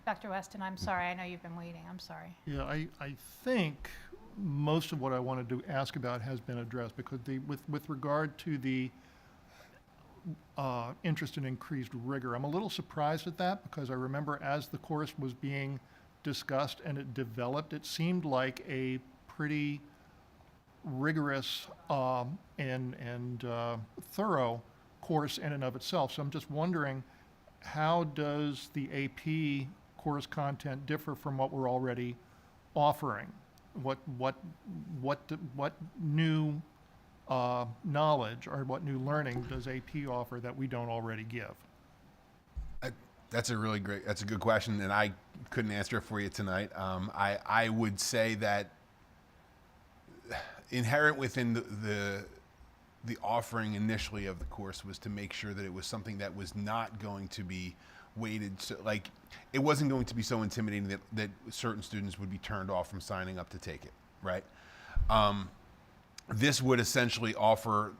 Dr. Weston, I'm sorry. I know you've been waiting. I'm sorry. Yeah, I think most of what I wanted to ask about has been addressed, because with regard to the interest in increased rigor, I'm a little surprised at that, because I remember as the course was being discussed and it developed, it seemed like a pretty rigorous and thorough course in and of itself. So I'm just wondering, how does the AP course content differ from what we're already offering? What new knowledge or what new learning does AP offer that we don't already give? That's a good question, and I couldn't answer it for you tonight. I would say that inherent within the offering initially of the course was to make sure that it was something that was not going to be weighted, so, like, it wasn't going to be so intimidating that certain students would be turned off from signing up to take it, right? This would essentially offer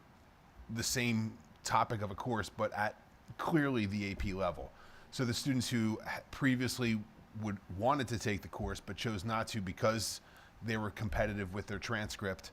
the same topic of a course, but at clearly the AP level. So the students who previously wanted to take the course but chose not to because they were competitive with their transcript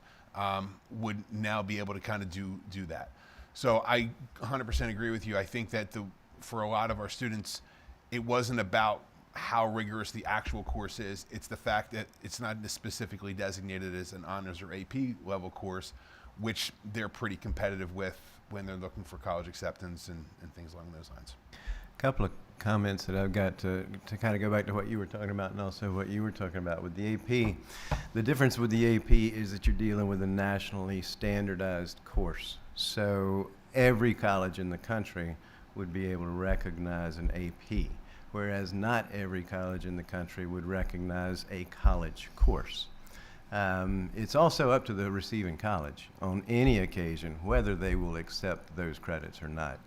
would now be able to kind of do that. So I 100% agree with you. I think that for a lot of our students, it wasn't about how rigorous the actual course is. It's the fact that it's not specifically designated as an honors or AP level course, which they're pretty competitive with when they're looking for college acceptance and things along those lines. A couple of comments that I've got to kind of go back to what you were talking about and also what you were talking about with the AP. The difference with the AP is that you're dealing with a nationally standardized course. So every college in the country would be able to recognize an AP, whereas not every college in the country would recognize a college course. It's also up to the receiving college on any occasion whether they will accept those credits or not.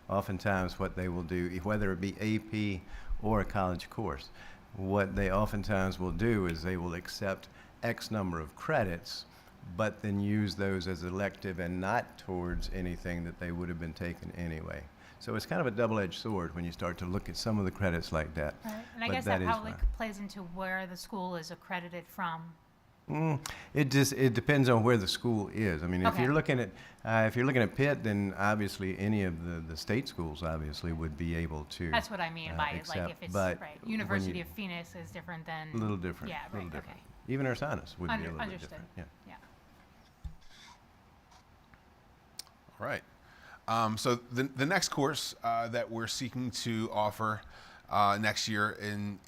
Oftentimes what they will do, whether it be AP or a college course, what they oftentimes will do is they will accept X number of credits, but then use those as elective and not towards anything that they would have been taken anyway. So it's kind of a double-edged sword when you start to look at some of the credits like that. Right. And I But guess that is probably fine. plays into where the school is accredited from. It depends on where the school is. I mean, Okay. if you're looking at Pitt, then obviously any of the state schools obviously would be able to. That's what I mean by it, like accept, if it's, but right, when University you- of Phoenix is different than. A little different. Yeah, a little right, different. okay. Even Ursinus would be a little bit Understood. different. Yeah. Yeah. All right. So the next course that we're seeking to offer next year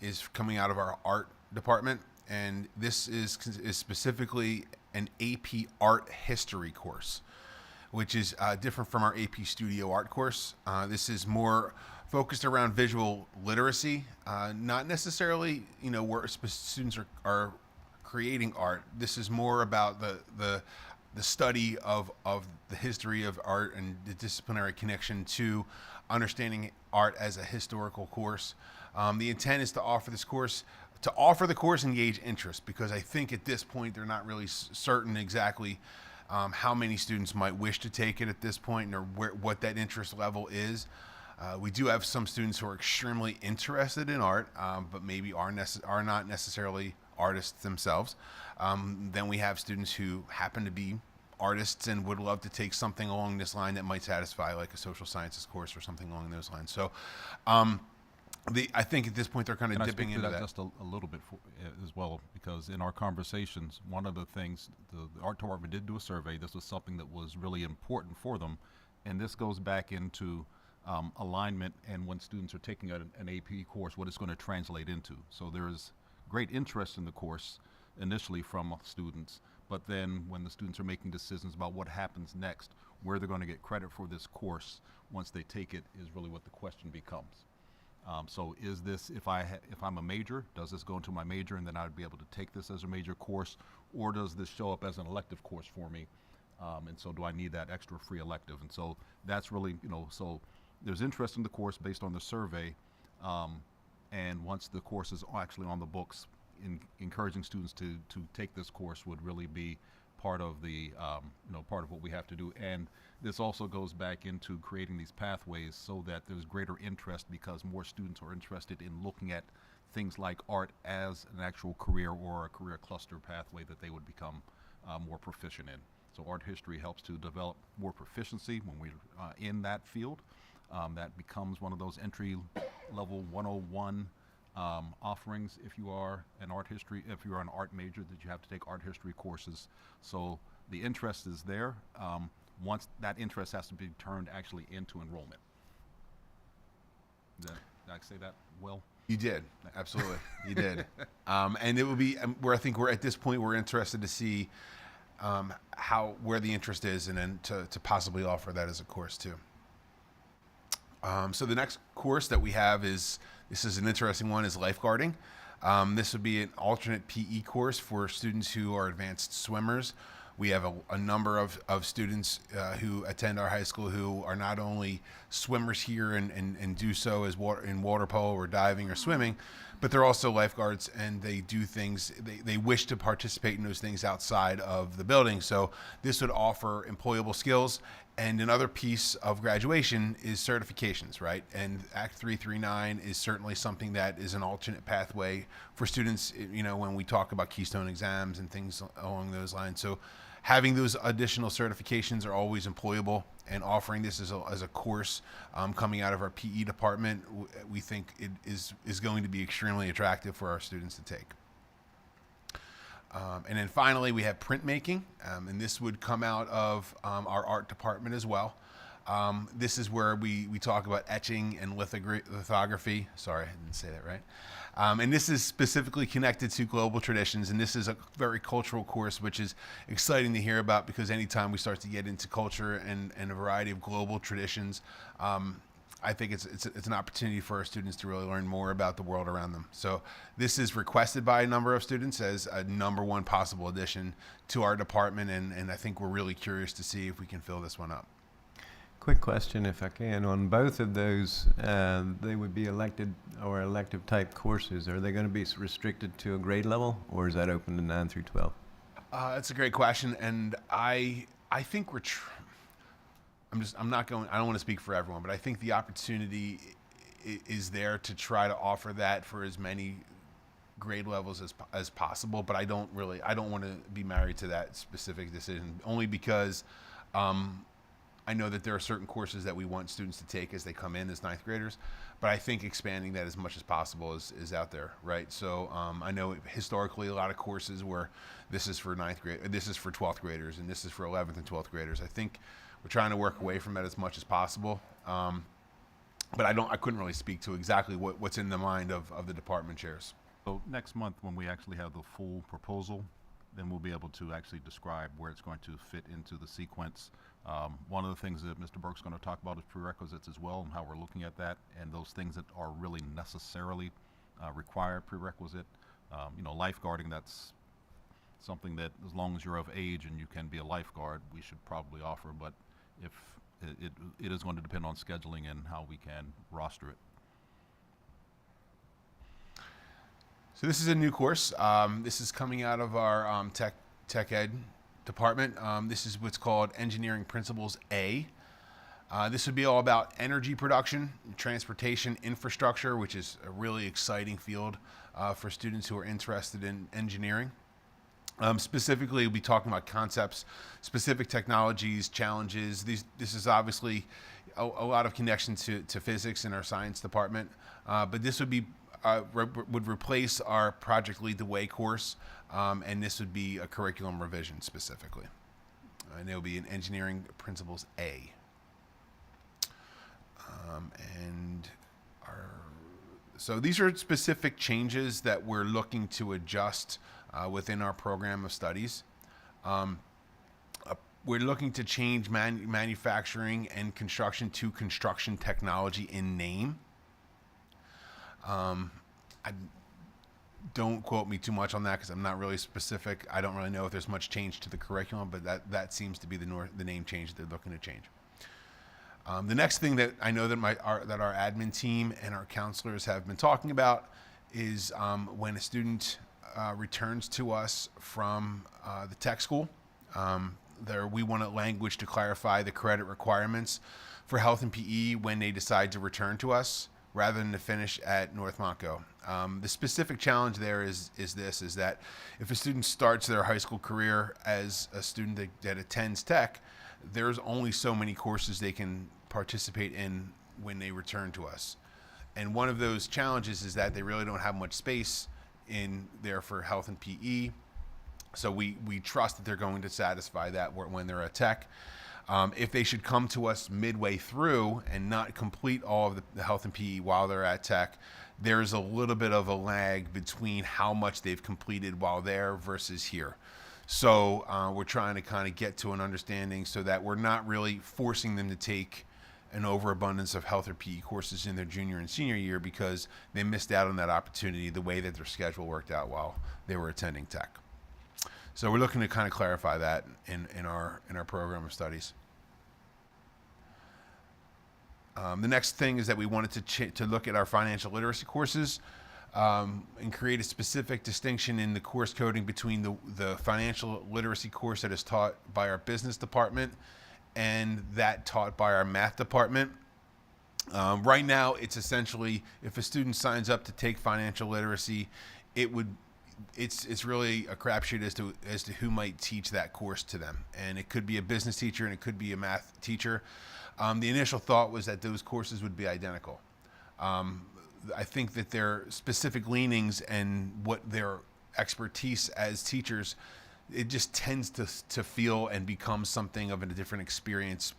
is coming out of our art department, and this is specifically an AP art history course, which is different from our AP Studio Art course. This is more focused around visual literacy, not necessarily where students are creating art. This is more about the study of the history of art and the disciplinary connection to understanding art as a historical course. The intent is to offer the course and gauge interest, because I think at this point they're not really certain exactly how many students might wish to take it at this point, or what that interest level is. We do have some students who are extremely interested in art, but maybe are not necessarily artists themselves. Then we have students who happen to be artists and would love to take something along this line that might satisfy, like a social sciences course or something along those lines. So I think at this point they're kind of dipping into that. Just a little bit as well, because in our conversations, one of the things, the art department did do a survey. This was something that was really important for them, and this goes back into alignment and when students are taking an AP course, what it's going to translate into. So there is great interest in the course initially from students, but then when the students are making decisions about what happens next, where they're going to get credit for this course once they take it, is really what the question becomes. So is this, if I'm a major, does this go into my major and then I would be able to take this as a major course, or does this show up as an elective course for me? And so do I need that extra free elective? And so that's really, so there's interest in the course based on the survey. And once the course is actually on the books, encouraging students to take this course would really be part of the, part of what we have to do. And this also goes back into creating these pathways so that there's greater interest, because more students are interested in looking at things like art as an actual career or a career cluster pathway that they would become more proficient in. So art history helps to develop more proficiency when we're in that field. That becomes one of those entry level 101 offerings if you are an art major, that you have to take art history courses. So the interest is there. Once that interest has to be turned actually into enrollment. Did I say that well? You did, absolutely. You did. And it will be where I think we're at this point, we're interested to see where the interest is, and then to possibly offer that as a course too. So the next course that we have this is an interesting one, is lifeguarding. This would be an alternate PE course for students who are advanced swimmers. We have a number of students who attend our high school who are not only swimmers here and do so as in water polo or diving or swimming, but they're also lifeguards, and they do things, they wish to participate in those things outside of the building. So this would offer employable skills. And another piece of graduation is certifications, right? And Act 339 is certainly something that is an alternate pathway for students, when we talk about Keystone exams and things along those lines. So having those additional certifications are always employable, and offering this as a course coming out of our PE department, we think it is going to be extremely attractive for our students to take. And then finally, we have printmaking, and this would come out of our art department as well. This is where we talk about etching and lithography. Sorry, I didn't say that right. And this is specifically connected to global traditions, and this is a very cultural course, which is exciting to hear about, because anytime we start to get into culture and a variety of global traditions, I think it's an opportunity for our students to really learn more about the world around them. So this is requested by a number of students as a number one possible addition to our department, and I think we're really curious to see if we can fill this one up. Quick question, if I can. On both of those, they would be elected or elective type courses. Are they going to be restricted to a grade level, or is that open to 9 through 12? That's a great question, and I think we're I don't want to speak for everyone, but I think the opportunity is there to try to offer that for as many grade levels as possible. But I don't want to be married to that specific decision, only because I know that there are certain courses that we want students to take as they come in as ninth graders, but I think expanding that as much as possible is out there, right? So I know historically a lot of courses where this is for ninth grade, this is for 12th graders, and this is for 11th and 12th graders. I think we're trying to work away from that as much as possible. But I couldn't really speak to exactly what's in the mind of the department chairs. So next month, when we actually have the full proposal, then we'll be able to actually describe where it's going to fit into the sequence. One of the things that Mr. Burke's going to talk about is prerequisites as well, and how we're looking at that, and those things that are really necessarily required prerequisite. Lifeguarding, that's something that as long as you're of age and you can be a lifeguard, we should probably offer, but if it is going to depend on scheduling and how we can roster it. So this is a new course. This is coming out of our tech ed department. This is what's called Engineering Principles A. This would be all about energy production, transportation infrastructure, which is a really exciting field for students who are interested in engineering. Specifically, we'll be talking about concepts, specific technologies, challenges. This is obviously a lot of connection to physics in our science department, but this would be would replace our Project Lead the Way course, and this would be a curriculum revision specifically. And it will be in Engineering Principles A. So these are specific changes that we're looking to adjust within our program of studies. We're looking to change manufacturing and construction to construction technology in name. Don't quote me too much on that because I'm not really specific. I don't really know if there's much change to the curriculum, but that seems to be the name change that they're looking to change. The next thing that I know that our admin team and our counselors have been talking about is when a student returns to us from the tech school, We wanted language to clarify the credit requirements for health and PE when they decide to return to us, rather than to finish at North Monco. The specific challenge there is that if a student starts their high school career as a student that attends tech, there's only so many courses they can participate in when they return to us. And one of those challenges is that they really don't have much space in there for health and PE. So we trust that they're going to satisfy that when they're at tech. If they should come to us midway through and not complete all of the health and PE while they're at tech, there's a little bit of a lag between how much they've completed while there versus here. So we're trying to kind of get to an understanding so that we're not really forcing them to take an overabundance of health or PE courses in their junior and senior year because they missed out on that opportunity the way that their schedule worked out while they were attending tech. So we're looking to kind of clarify that in our program of studies. The next thing is that we wanted to look at our financial literacy courses and create a specific distinction in the course coding between the financial literacy course that is taught by our business department and that taught by our math department. Right now, it's essentially if a student signs up to take financial literacy, it's really a crapshoot as to who might teach that course to them, and it could be a business teacher and it could be a math teacher. The initial thought was that those courses would be identical. I think that their specific leanings and what their expertise as teachers, it just tends to feel and become something of a different experience,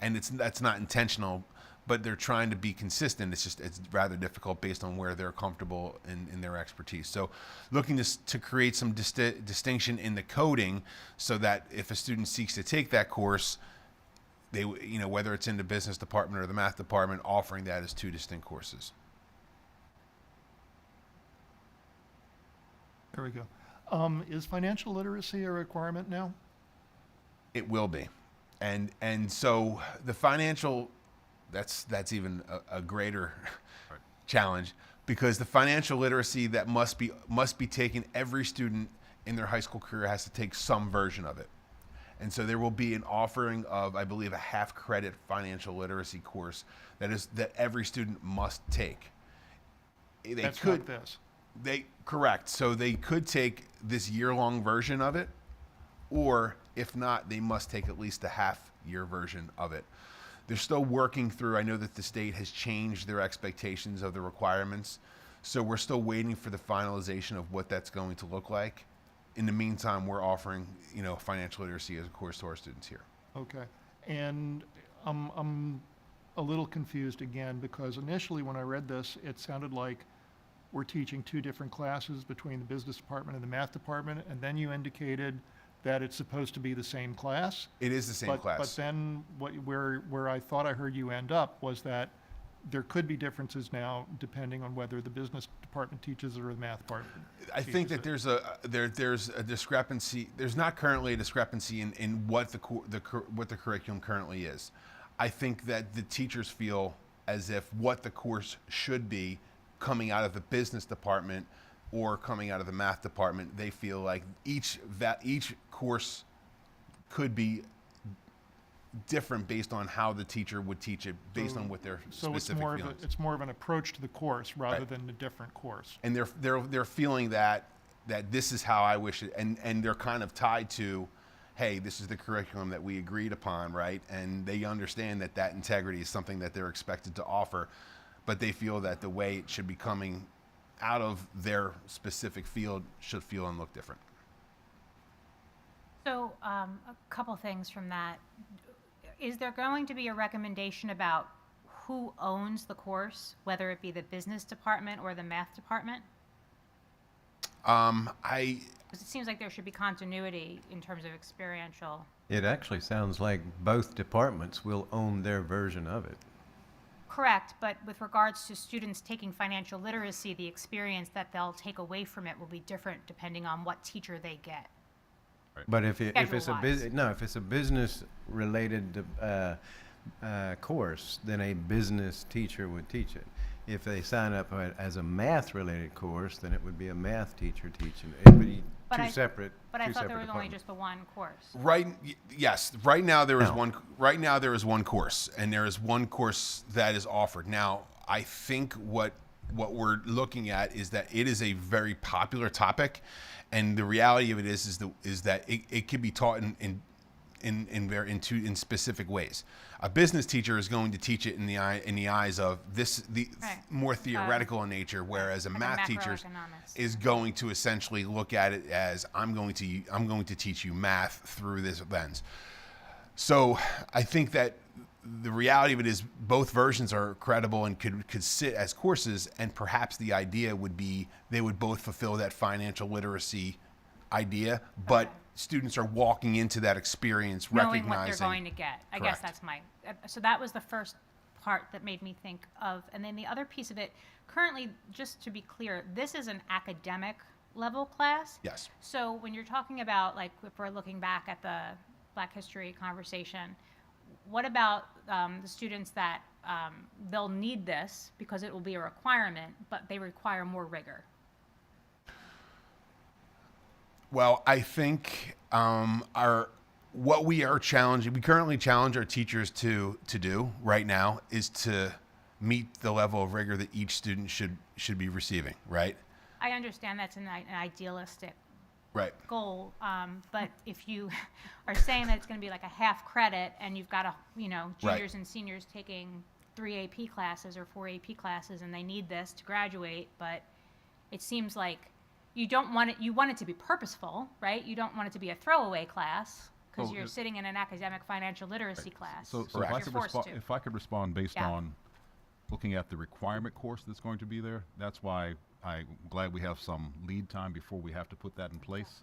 and that's not intentional, but they're trying to be consistent. It's rather difficult based on where they're comfortable in their expertise. So looking to create some distinction in the coding so that if a student seeks to take that course, they, whether it's in the business department or the math department, offering that as two distinct courses. There we go. Is financial literacy a requirement now? It will be. And so the financial, that's even a greater challenge, because the financial literacy that must be taken, every student in their high school career has to take some version of it. And so there will be an offering of, I believe, a half-credit financial literacy course that every student must take. Not this. Correct. So they could take this year-long version of it, or if not, they must take at least a half-year version of it. They're still working through, I know that the state has changed their expectations of the requirements, so we're still waiting for the finalization of what that's going to look like. In the meantime, we're offering, financial literacy as a course to our students here. Okay. And I'm a little confused again, because initially when I read this, it sounded like we're teaching two different classes between the business department and the math department, and then you indicated that it's supposed to be the same class. It is the same class. But then where I thought I heard you end up was that there could be differences now depending on whether the business department teaches it or the math department. I think that there's a discrepancy. There's not currently a discrepancy in what the curriculum currently is. I think that the teachers feel as if what the course should be coming out of the business department or coming out of the math department, they feel like each course could be different based on how the teacher would teach it, based on what their specific feelings. It's more of an approach to the course rather Right. than a different course. And they're feeling that this is how I wish it, and they're kind of tied to, hey, this is the curriculum that we agreed upon, right? And they understand that integrity is something that they're expected to offer, but they feel that the way it should be coming out of their specific field should feel and look different. So a couple things from that. Is there going to be a recommendation about who owns the course, whether it be the business department or the math department? Because it seems like there should be continuity in terms of experiential. It actually sounds like both departments will own their version of it. Correct, but with regards to students taking financial literacy, the experience that they'll take away from it will be different depending on what teacher they get. But if it's a business related course, then a business teacher would teach it. if they sign up as a math-related course, then it would be a math teacher teaching. It would be But two I- separate But I two thought there separate was only departments. just the one course. Yes. Right now there is No. one. Right now there is one course, and there is one course that is offered. Now, I think what we're looking at is that it is a very popular topic, and the reality of it is that it can be taught in specific ways. A business teacher is going to teach it in the eyes of the Right. more theoretical in nature, whereas a Like a math teacher macroeconomics. is going to essentially look at it as I'm going to teach you math through this lens. So I think that the reality of it is both versions are credible and could sit as courses, and perhaps the idea would be they would both fulfill that financial literacy idea, but students are walking into that experience Knowing recognizing what they're going to get. I guess Correct. that's my, so that was the first part that made me think of, and then the other piece of it, currently, just to be clear, this is an academic level class. Yes. So when you're talking about, like, if we're looking back at the Black History conversation, what about the students that they'll need this because it will be a requirement, but they require more rigor? Well, I think what we currently challenge our teachers to do right now is to meet the level of rigor that each student should be receiving, right? I understand that's an idealistic Right. goal, but if you are saying that it's going to be like a half credit and you've got juniors and seniors taking 3 AP classes or 4 AP classes and they need this to graduate, but it seems like you want it to be purposeful, right? You don't want it to be a throwaway class because So you're it- sitting in an academic financial literacy class. So if Correct. I You're could forced respond, to. if I could respond based Yeah. on looking at the requirement course that's going to be there, that's why I'm glad we have some lead time before we have to put that in place.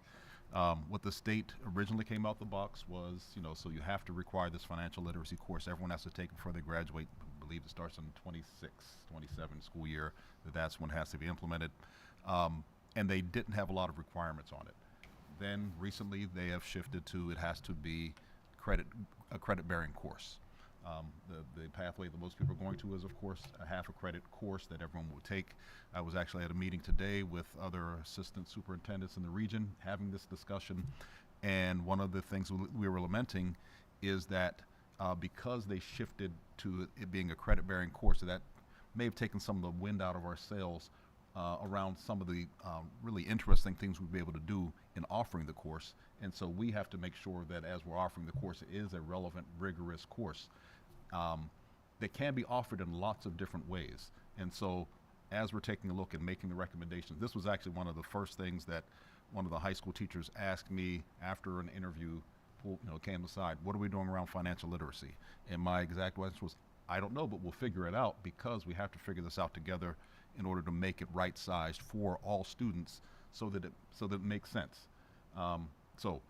What the state originally came out the box was, so you have to require this financial literacy course. Everyone has to take it before they graduate. I believe it starts in 26, 27 school year. That's when it has to be implemented. And they didn't have a lot of requirements on it. Then recently they have shifted to it has to be a credit-bearing course. The pathway that most people are going to is, of course, a half a credit course that everyone will take. I was actually at a meeting today with other assistant superintendents in the region having this discussion, and one of the things we were lamenting is that because they shifted to it being a credit-bearing course, that may have taken some of the wind out of our sails around some of the really interesting things we'd be able to do in offering the course. And so we have to make sure that as we're offering the course, it is a relevant, rigorous course that can be offered in lots of different ways. And so as we're taking a look and making the recommendations, this was actually one of the first things that one of the high school teachers asked me after an interview, came aside, what are we doing around financial literacy? And my exact answer was, I don't know, but we'll figure it out because we have to figure this out together in order to make it right-sized for all students so that it makes sense. So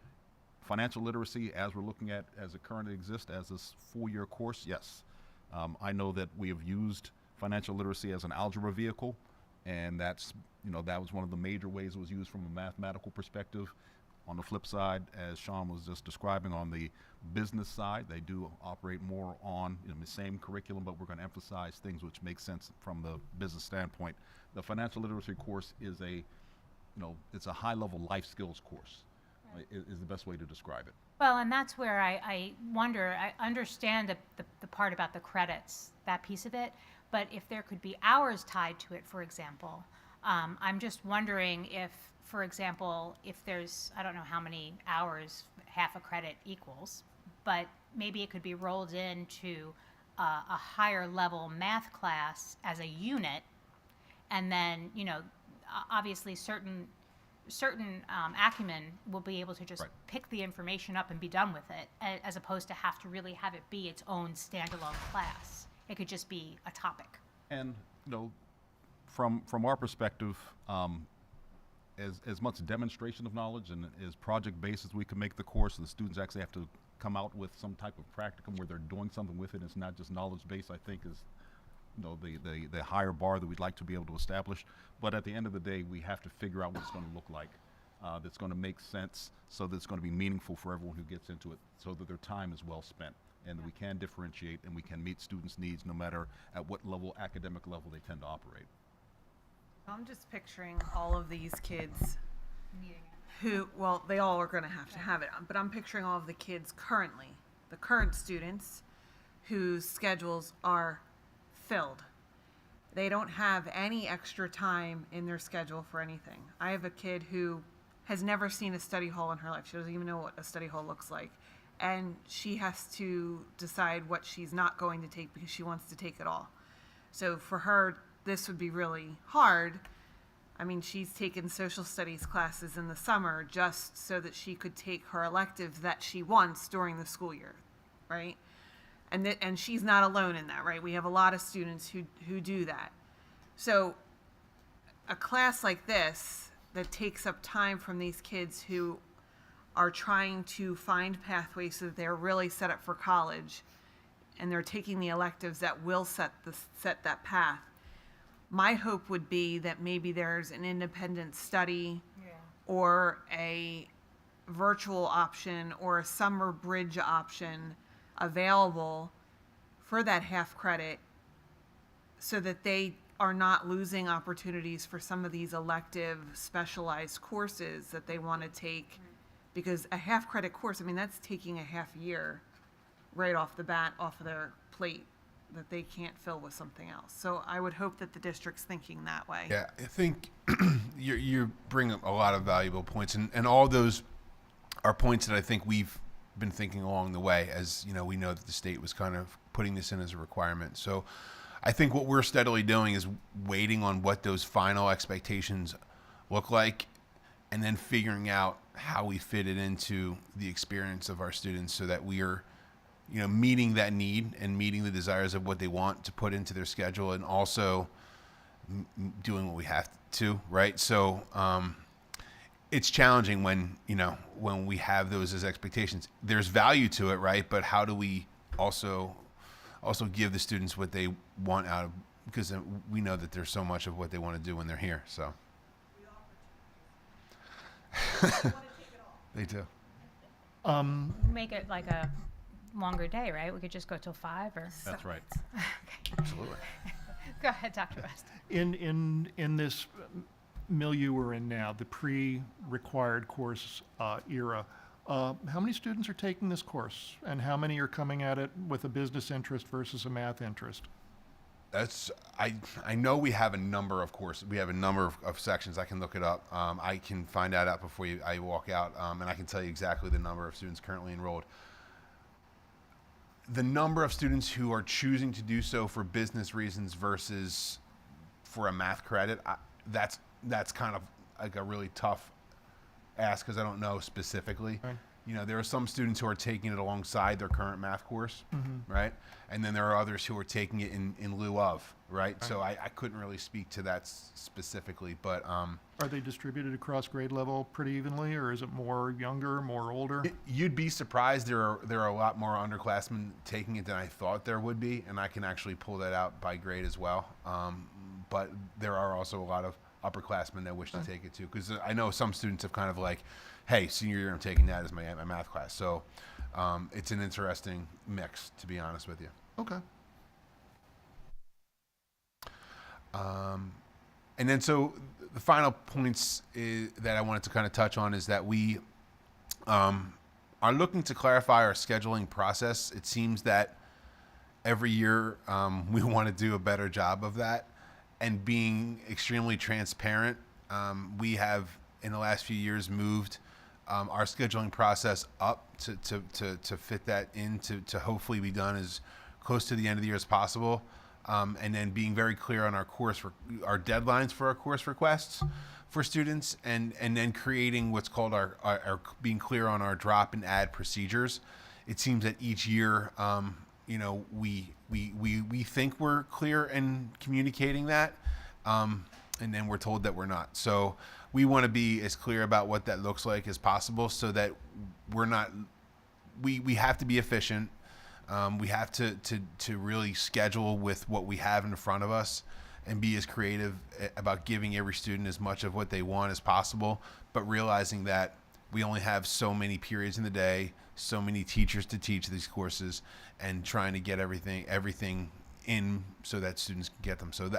financial literacy, as we're looking at as it currently exists as this full-year course, yes. I know that we have used financial literacy as an algebra vehicle, and that was one of the major ways it was used from a mathematical perspective. On the flip side, as Sean was just describing, on the business side, they do operate more on the same curriculum, but we're going to emphasize things which make sense from the business standpoint. The financial literacy course is it's a high-level life skills course, is the best way to describe it. Well, and that's where I wonder, I understand the part about the credits, that piece of it, but if there could be hours tied to it, for example, I'm just wondering if, for example, if there's, I don't know how many hours half a credit equals, but maybe it could be rolled into a higher level math class as a unit, and then, obviously certain acumen will be able to just pick the information up and be done with it, as opposed to have to really have it be its own standalone class. It could just be a topic. And from our perspective, as much demonstration of knowledge and as project-based as we can make the course, the students actually have to come out with some type of practicum where they're doing something with it. It's not just knowledge-based, I think, is the higher bar that we'd like to be able to establish. But at the end of the day, we have to figure out what it's going to look like, that's going to make sense, so that it's going to be meaningful for everyone who gets into it, so that their time is well spent. and that we can differentiate and we can meet students' needs no matter at what level, academic level they tend to operate. I'm just picturing all of these kids who, well, they all are going to have it, but I'm picturing all of the kids currently, the current students whose schedules are filled. They don't have any extra time in their schedule for anything. I have a kid who has never seen a study hall in her life. She doesn't even know what a study hall looks like. And she has to decide what she's not going to take because she wants to take it all. So for her, this would be really hard. I mean, she's taken social studies classes in the summer just so that she could take her electives that she wants during the school year, right? And she's not alone in that, right? We have a lot of students who do that. So a class like this that takes up time from these kids who are trying to find pathways so that they're really set up for college and they're taking the electives that will set that path. My hope would be that maybe there's an independent study or a virtual option or a summer bridge option available for that half credit so that they are not losing opportunities for some of these elective specialized courses that they want to take. Because a half credit course, I mean, that's taking a half year right off the bat off of their plate that they can't fill with something else. So I would hope that the district's thinking that way. Yeah, I think you bring up a lot of valuable points, and all those are points that I think we've been thinking along the way. As you know, we know that the state was kind of putting this in as a requirement. So I think what we're steadily doing is waiting on what those final expectations look like, and then figuring out how we fit it into the experience of our students so that we are, you know, meeting that need and meeting the desires of what they want to put into their schedule, and also doing what we have to, right? So it's challenging when, you know, when we have those as expectations. There's value to it, right? But how do we also give the students what they want out of, because we know that there's so much of what they want to do when they're here, so. They do. Make it like a longer day, right? We could just go till 5 or. That's right. Absolutely. Go ahead, Dr. West. In this milieu we're in now, the pre-required course era, how many students are taking this course, and how many are coming at it with a business interest versus a math interest? That's I know we have a number of courses. We have a number of sections. I can look it up. I can find that out before I walk out, and I can tell you exactly the number of students currently enrolled. The number of students who are choosing to do so for business reasons versus for a math credit, that's kind of like a really tough ask because I don't know specifically. Right. You know, there are some students who are taking it alongside their current math course, right? And then there are others who are taking it in lieu of, right? So I couldn't really speak to that specifically, but Are they distributed across grade level pretty evenly, or is it more younger, more older? You'd be surprised. There are a lot more underclassmen taking it than I thought there would be, and I can actually pull that out by grade as well. But there are also a lot of upperclassmen that wish to take it too, because I know some students have kind of like, hey, senior year I'm taking that as my math class. So it's an interesting mix, to be honest with you. Okay. And then so the final points that I wanted to kind of touch on is that we are looking to clarify our scheduling process. It seems that every year we want to do a better job of that and being extremely transparent. We have in the last few years moved our scheduling process up to fit that in to hopefully be done as close to the end of the year as possible. And then being very clear on our deadlines for our course requests for students, and then creating what's called our being clear on our drop and add procedures. It seems that each year, you know, we think we're clear in communicating that, and then we're told that we're not. So we want to be as clear about what that looks like as possible, so that we're not. We have to be efficient. We have to really schedule with what we have in front of us and be as creative about giving every student as much of what they want as possible, but realizing that we only have so many periods in the day, so many teachers to teach these courses, and trying to get everything in so that students can get them. So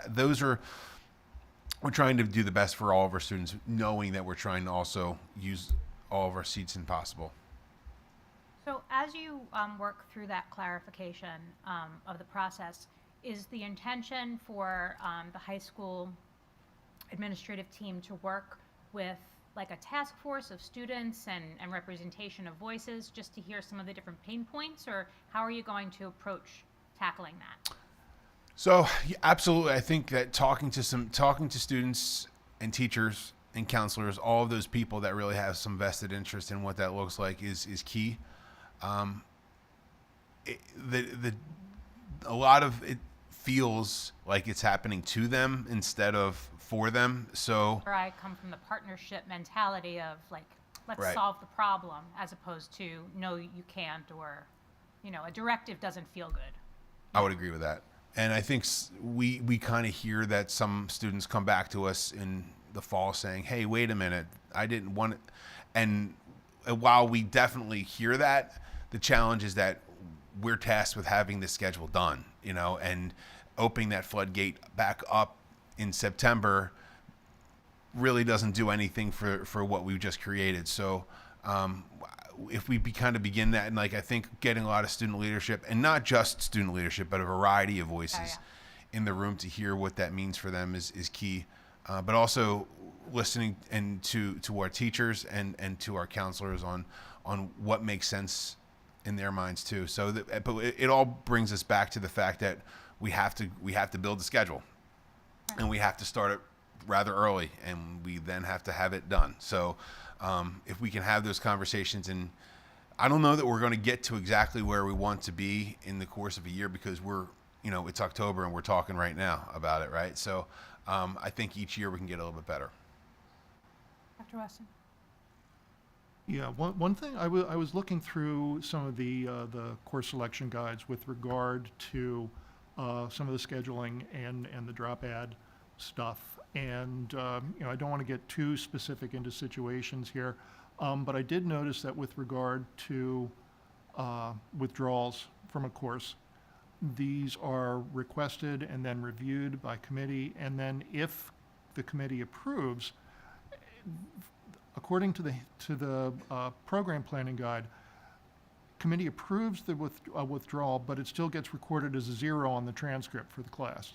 we're trying to do the best for all of our students, knowing that we're trying to also use all of our seats in possible. So as you work through that clarification of the process, is the intention for the high school administrative team to work with like a task force of students and representation of voices just to hear some of the different pain points, or how are you going to approach tackling that? So yeah, absolutely, I think that talking to students and teachers and counselors, all of those people that really have some vested interest in what that looks like is key. A lot of it feels like it's happening to them instead of for them. So Where I come from the partnership mentality of like, let's Right. solve the problem, as opposed to no, you can't, or a directive doesn't feel good. I would agree with that. And I think we kind of hear that some students come back to us in the fall saying, hey, wait a minute, I didn't want it. And while we definitely hear that, the challenge is that we're tasked with having this schedule done, and opening that floodgate back up in September really doesn't do anything for what we've just created. So if we kind of begin that, and I think getting a lot of student leadership, and not just student leadership, but a variety of voices in the room to hear what that means for them is key. But also listening and to our teachers and to our counselors on what makes sense in their minds too. So but it all brings us back to the fact that we have to build the schedule, and we have to start it rather early, and we then have to have it done. So if we can have those conversations, and I don't know that we're going to get to exactly where we want to be in the course of a year, because it's October and we're talking right now about it, right? So I think each year we can get a little bit better. Dr. Weston? Yeah, one thing, I was looking through some of the course selection guides with regard to some of the scheduling and the drop ad stuff. And, I don't want to get too specific into situations here, but I did notice that with regard to withdrawals from a course, these are requested and then reviewed by committee, and then if the committee approves, according to the program planning guide, committee approves the withdrawal, but it still gets recorded as a 0 on the transcript for the class.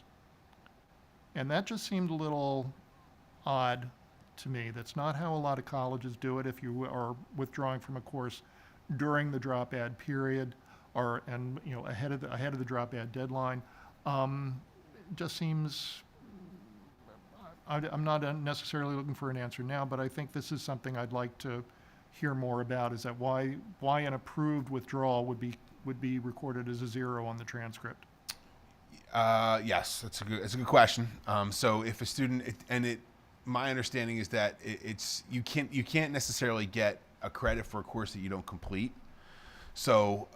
And that just seemed a little odd to me. That's not how a lot of colleges do it. If you are withdrawing from a course during the drop ad period, ahead of the drop ad deadline, it just seems. I'm not necessarily looking for an answer now, but I think this is something I'd like to hear more about. Is that why an approved withdrawal would be recorded as a 0 on the transcript? Yes, it's a good question. So if a student, my understanding is that you can't necessarily get a credit for a course that you don't complete. So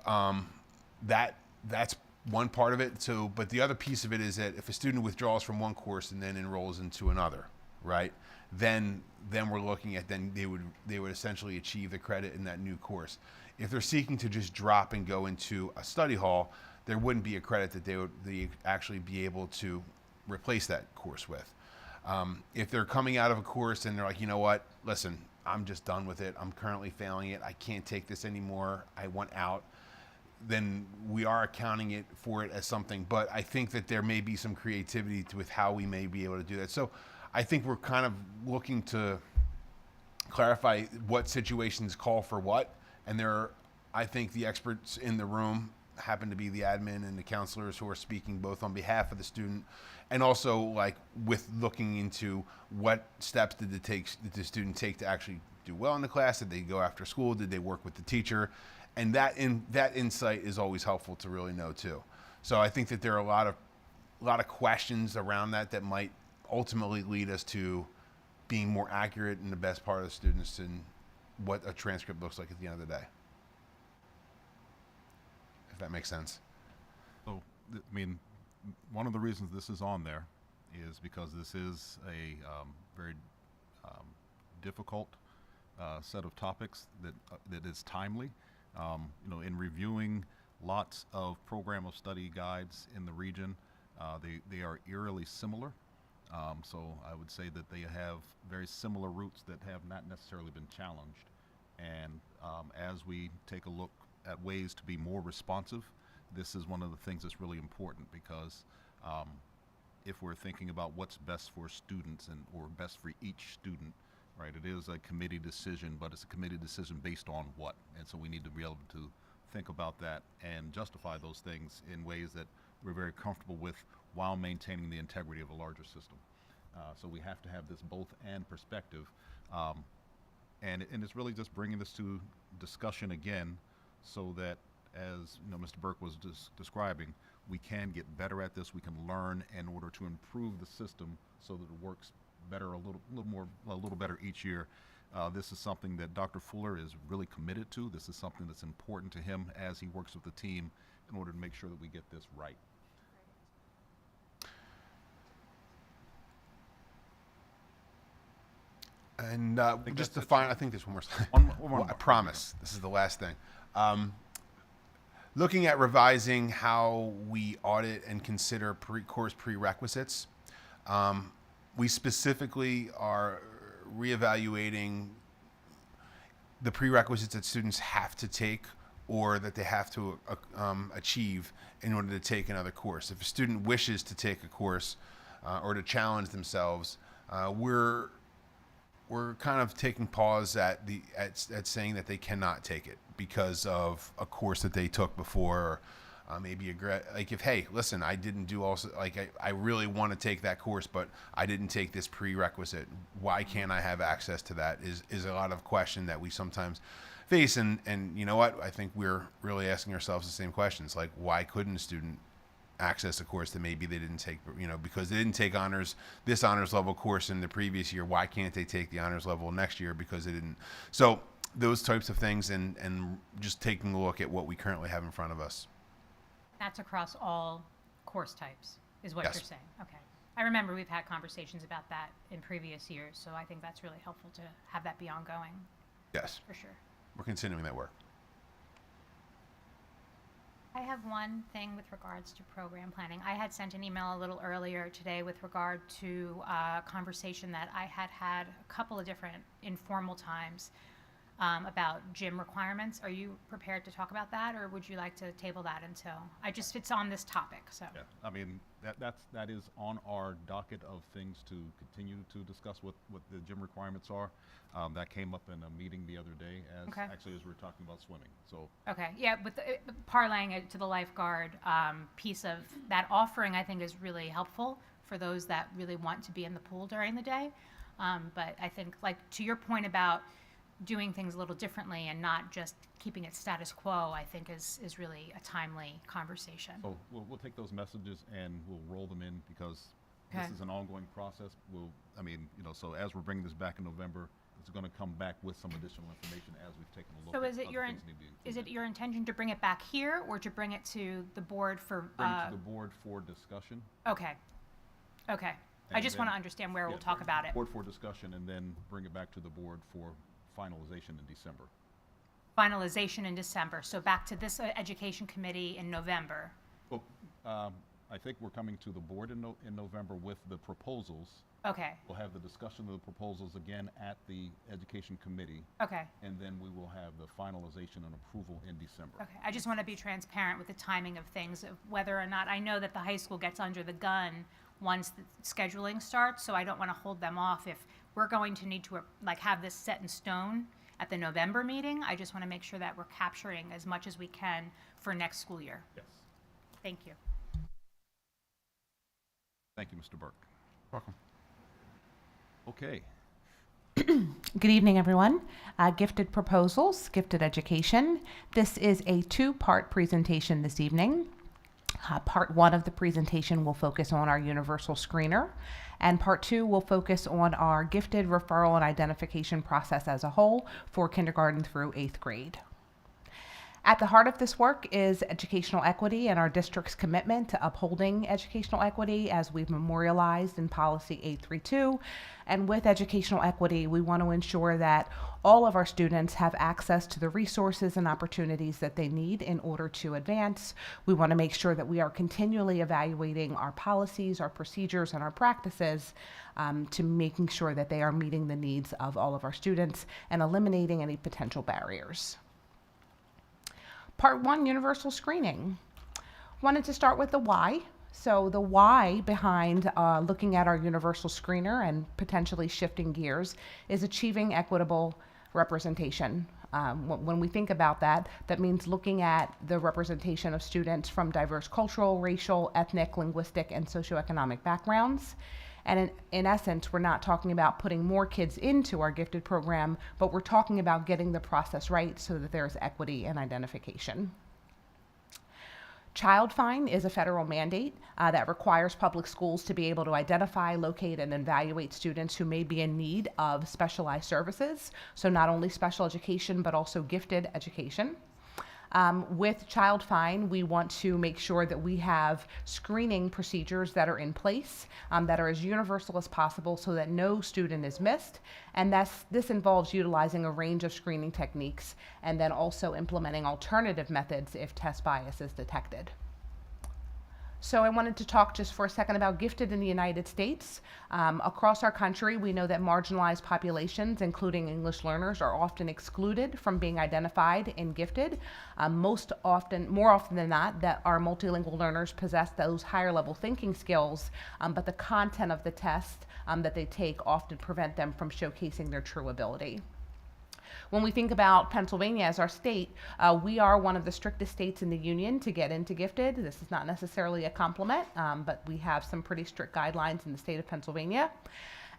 that's one part of it. So, but the other piece of it is that if a student withdraws from one course and then enrolls into another, right? Then we're looking at, then they would essentially achieve the credit in that new course. If they're seeking to just drop and go into a study hall, there wouldn't be a credit that they actually be able to replace that course with. If they're coming out of a course and they're like, you know what, listen, I'm just done with it. I'm currently failing it. I can't take this anymore. I want out. Then we are accounting it for it as something. But I think that there may be some creativity with how we may be able to do that. So I think we're kind of looking to clarify what situations call for what. And I think the experts in the room happen to be the admin and the counselors who are speaking both on behalf of the student and also with looking into what steps did the student take to actually do well in the class. Did they go after school? Did they work with the teacher? And that insight is always helpful to really know too. So I think that there are a lot of questions around that might ultimately lead us to being more accurate in the best part of the students and what a transcript looks like at the end of the day. If that makes sense. So, one of the reasons this is on there is because this is a very difficult set of topics that is timely. In reviewing lots of program of study guides in the region, they are eerily similar. So I would say that they have very similar roots that have not necessarily been challenged. And as we take a look at ways to be more responsive, this is one of the things that's really important, because if we're thinking about what's best for students or best for each student, right, it is a committee decision, but it's a committee decision based on what? And so we need to be able to think about that and justify those things in ways that we're very comfortable with while maintaining the integrity of a larger system. So we have to have this both and perspective. And it's really just bringing this to discussion again, so that, as Mr. Burke was describing, we can get better at this. We can learn in order to improve the system so that it works better, a little better each year. This is something that Dr. Fuller is really committed to. This is something that's important to him as he works with the team in order to make sure that we get this right. And just to that's it. find, I think there's one more slide. One Well, more. I promise. This is the last thing. Looking at revising how we audit and consider course prerequisites, we specifically are reevaluating the prerequisites that students have to take or that they have to achieve in order to take another course. If a student wishes to take a course or to challenge themselves, we're kind of taking pause at saying that they cannot take it because of a course that they took before, or maybe like if, hey, listen, I didn't do also, like I really want to take that course, but I didn't take this prerequisite. Why can't I have access to that? Is a lot of question that we sometimes face, and you know what? I think we're really asking ourselves the same questions, like why couldn't a student access a course that maybe they didn't take, because they didn't take this honors level course in the previous year. Why can't they take the honors level next year because they didn't? So those types of things, and just taking a look at what we currently have in front of us. That's across all course types, is what Yes. you're saying. Okay. I remember we've had conversations about that in previous years, so I think that's really helpful to have that be ongoing, Yes, for sure. we're continuing that work. I have one thing with regards to program planning. I had sent an email a little earlier today with regard to a conversation that I had had a couple of different informal times about gym requirements. Are you prepared to talk about that, or would you like to table that until? It's on this topic, so. Yeah, I mean, that is on our docket of things to continue to discuss what the gym requirements are. That came up in a meeting the other day as we were talking about swimming. So Okay, yeah, but parlaying it to the lifeguard piece of that offering, I think, is really helpful for those that really want to be in the pool during the day. But I think, like, to your point about doing things a little differently and not just keeping it status quo, I think is really a timely conversation. So we'll take those messages and we'll roll them in, because Okay. this is an ongoing process. So as we're bringing this back in November, it's going to come back with some additional information as we've taken a look So at is it other your things that need to be included. is it your intention to bring it back here or to bring it to the board for? Bring it to the board for discussion. Okay. I And just then- want to understand where Yeah, we'll talk bring it to about the it. Board for discussion, and then bring it back to the board for finalization in December. Finalization in December. So back to this education committee in November. Well, I think we're coming to the board in November with the proposals. Okay. We'll have the discussion of the proposals again at the education committee, Okay. and then we will have the finalization and approval in December. Okay. I just want to be transparent with the timing of things, of whether or not I know that the high school gets under the gun once the scheduling starts, so I don't want to hold them off. If we're going to need to have this set in stone at the November meeting, I just want to make sure that we're capturing as much as we can for next school year. Yes. Thank you. Thank you, Mr. Burke. Welcome. Okay. Good evening, everyone. Gifted Proposals, Gifted Education. This is a two-part presentation this evening. Part one of the presentation will focus on our universal screener, and part two will focus on our gifted referral and identification process as a whole for kindergarten through 8th grade. At the heart of this work is educational equity and our district's commitment to upholding educational equity as we've memorialized in Policy 832. And with educational equity, we want to ensure that all of our students have access to the resources and opportunities that they need in order to advance. We want to make sure that we are continually evaluating our policies, our procedures, and our practices to making sure that they are meeting the needs of all of our students and eliminating any potential barriers. Part 1, universal screening. Wanted to start with the why. So the why behind looking at our universal screener and potentially shifting gears is achieving equitable representation. When we think about that, that means looking at the representation of students from diverse cultural, racial, ethnic, linguistic, and socioeconomic backgrounds. And in essence, we're not talking about putting more kids into our gifted program, but we're talking about getting the process right so that there's equity and identification. Child Find is a federal mandate that requires public schools to be able to identify, locate, and evaluate students who may be in need of specialized services. So not only special education, but also gifted education. With Child Find, we want to make sure that we have screening procedures that are in place that are as universal as possible so that no student is missed. And this involves utilizing a range of screening techniques and then also implementing alternative methods if test bias is detected. So I wanted to talk just for a second about gifted in the United States. Across our country, we know that marginalized populations, including English learners, are often excluded from being identified in gifted. More often than not, that our multilingual learners possess those higher level thinking skills, but the content of the test that they take often prevent them from showcasing their true ability. When we think about Pennsylvania as our state, we are one of the strictest states in the union to get into gifted. This is not necessarily a compliment, but we have some pretty strict guidelines in the state of Pennsylvania.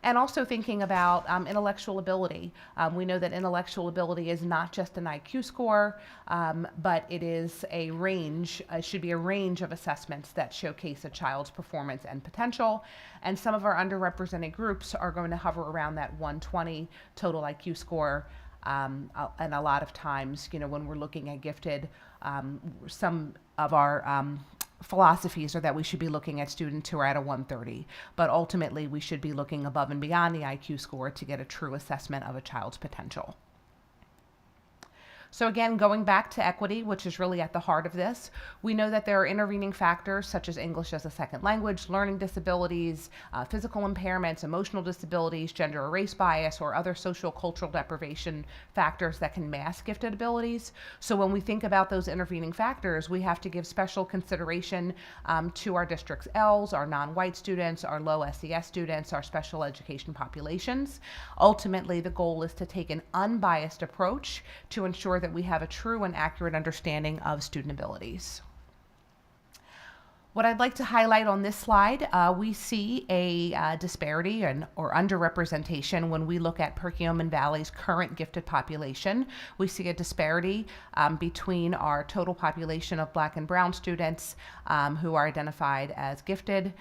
And also thinking about intellectual ability. We know that intellectual ability is not just an IQ score, but it is a range, it should be a range of assessments that showcase a child's performance and potential. And some of our underrepresented groups are going to hover around that 120 total IQ score. And a lot of times, when we're looking at gifted, some of our philosophies are that we should be looking at students who are at a 130, but ultimately we should be looking above and beyond the IQ score to get a true assessment of a child's potential. So again, going back to equity, which is really at the heart of this, we know that there are intervening factors such as English as a second language, learning disabilities, physical impairments, emotional disabilities, gender or race bias, or other social cultural deprivation factors that can mask gifted abilities. So when we think about those intervening factors, we have to give special consideration to our district's Ls, our non-white students, our low SES students, our special education populations. Ultimately, the goal is to take an unbiased approach to ensure that we have a true and accurate understanding of student abilities. What I'd like to highlight on this slide, we see a disparity or underrepresentation when we look at Perkiomen Valley's current gifted population. We see a disparity between our total population of Black and Brown students who are identified as gifted.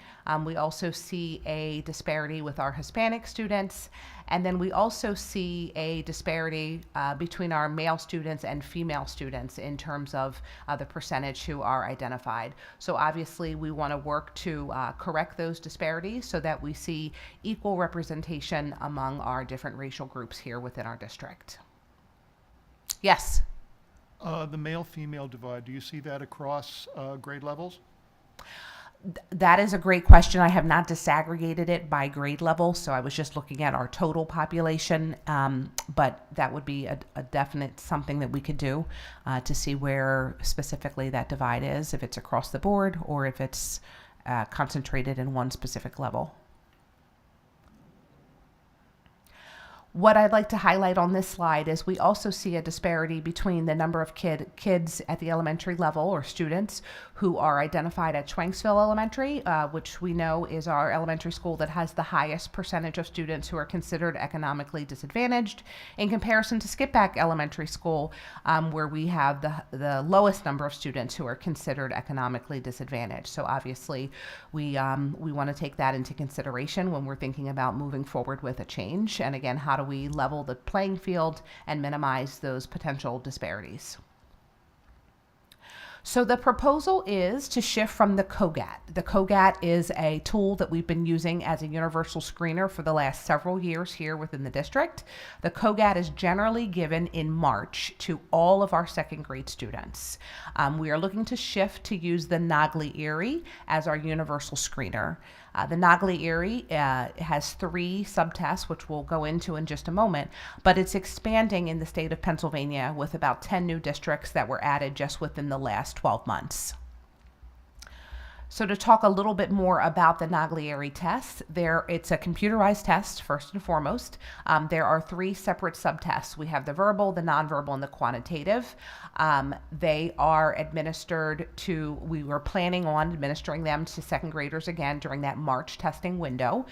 We also see a disparity with our Hispanic students. And then we also see a disparity between our male students and female students in terms of the percentage who are identified. So obviously we want to work to correct those disparities so that we see equal representation among our different racial groups here within our district. Yes? The male-female divide, do you see that across grade levels? That is a great question. I have not disaggregated it by grade level, so I was just looking at our total population, but that would be a definite something that we could do to see where specifically that divide is, if it's across the board or if it's concentrated in one specific level. What I'd like to highlight on this slide is we also see a disparity between the number of kids at the elementary level or students who are identified at Schwenksville Elementary, which we know is our elementary school that has the highest percentage of students who are considered economically disadvantaged, in comparison to Skipback Elementary School, where we have the lowest number of students who are considered economically disadvantaged. So obviously we want to take that into consideration when we're thinking about moving forward with a change. And again, how do we level the playing field and minimize those potential disparities? So the proposal is to shift from the COGAT. The COGAT is a tool that we've been using as a universal screener for the last several years here within the district. The COGAT is generally given in March to all of our second grade students. We are looking to shift to use the Nagley-Erie as our universal screener. The Nagley-Erie has 3 subtests, which we'll go into in just a moment, but it's expanding in the state of Pennsylvania with about 10 new districts that were added just within the last 12 months. So to talk a little bit more about the Nagley-Erie test, it's a computerized test, first and foremost. There are 3 separate subtests. We have the verbal, the nonverbal, and the quantitative. They are administered we were planning on administering them to second graders again during that March testing window.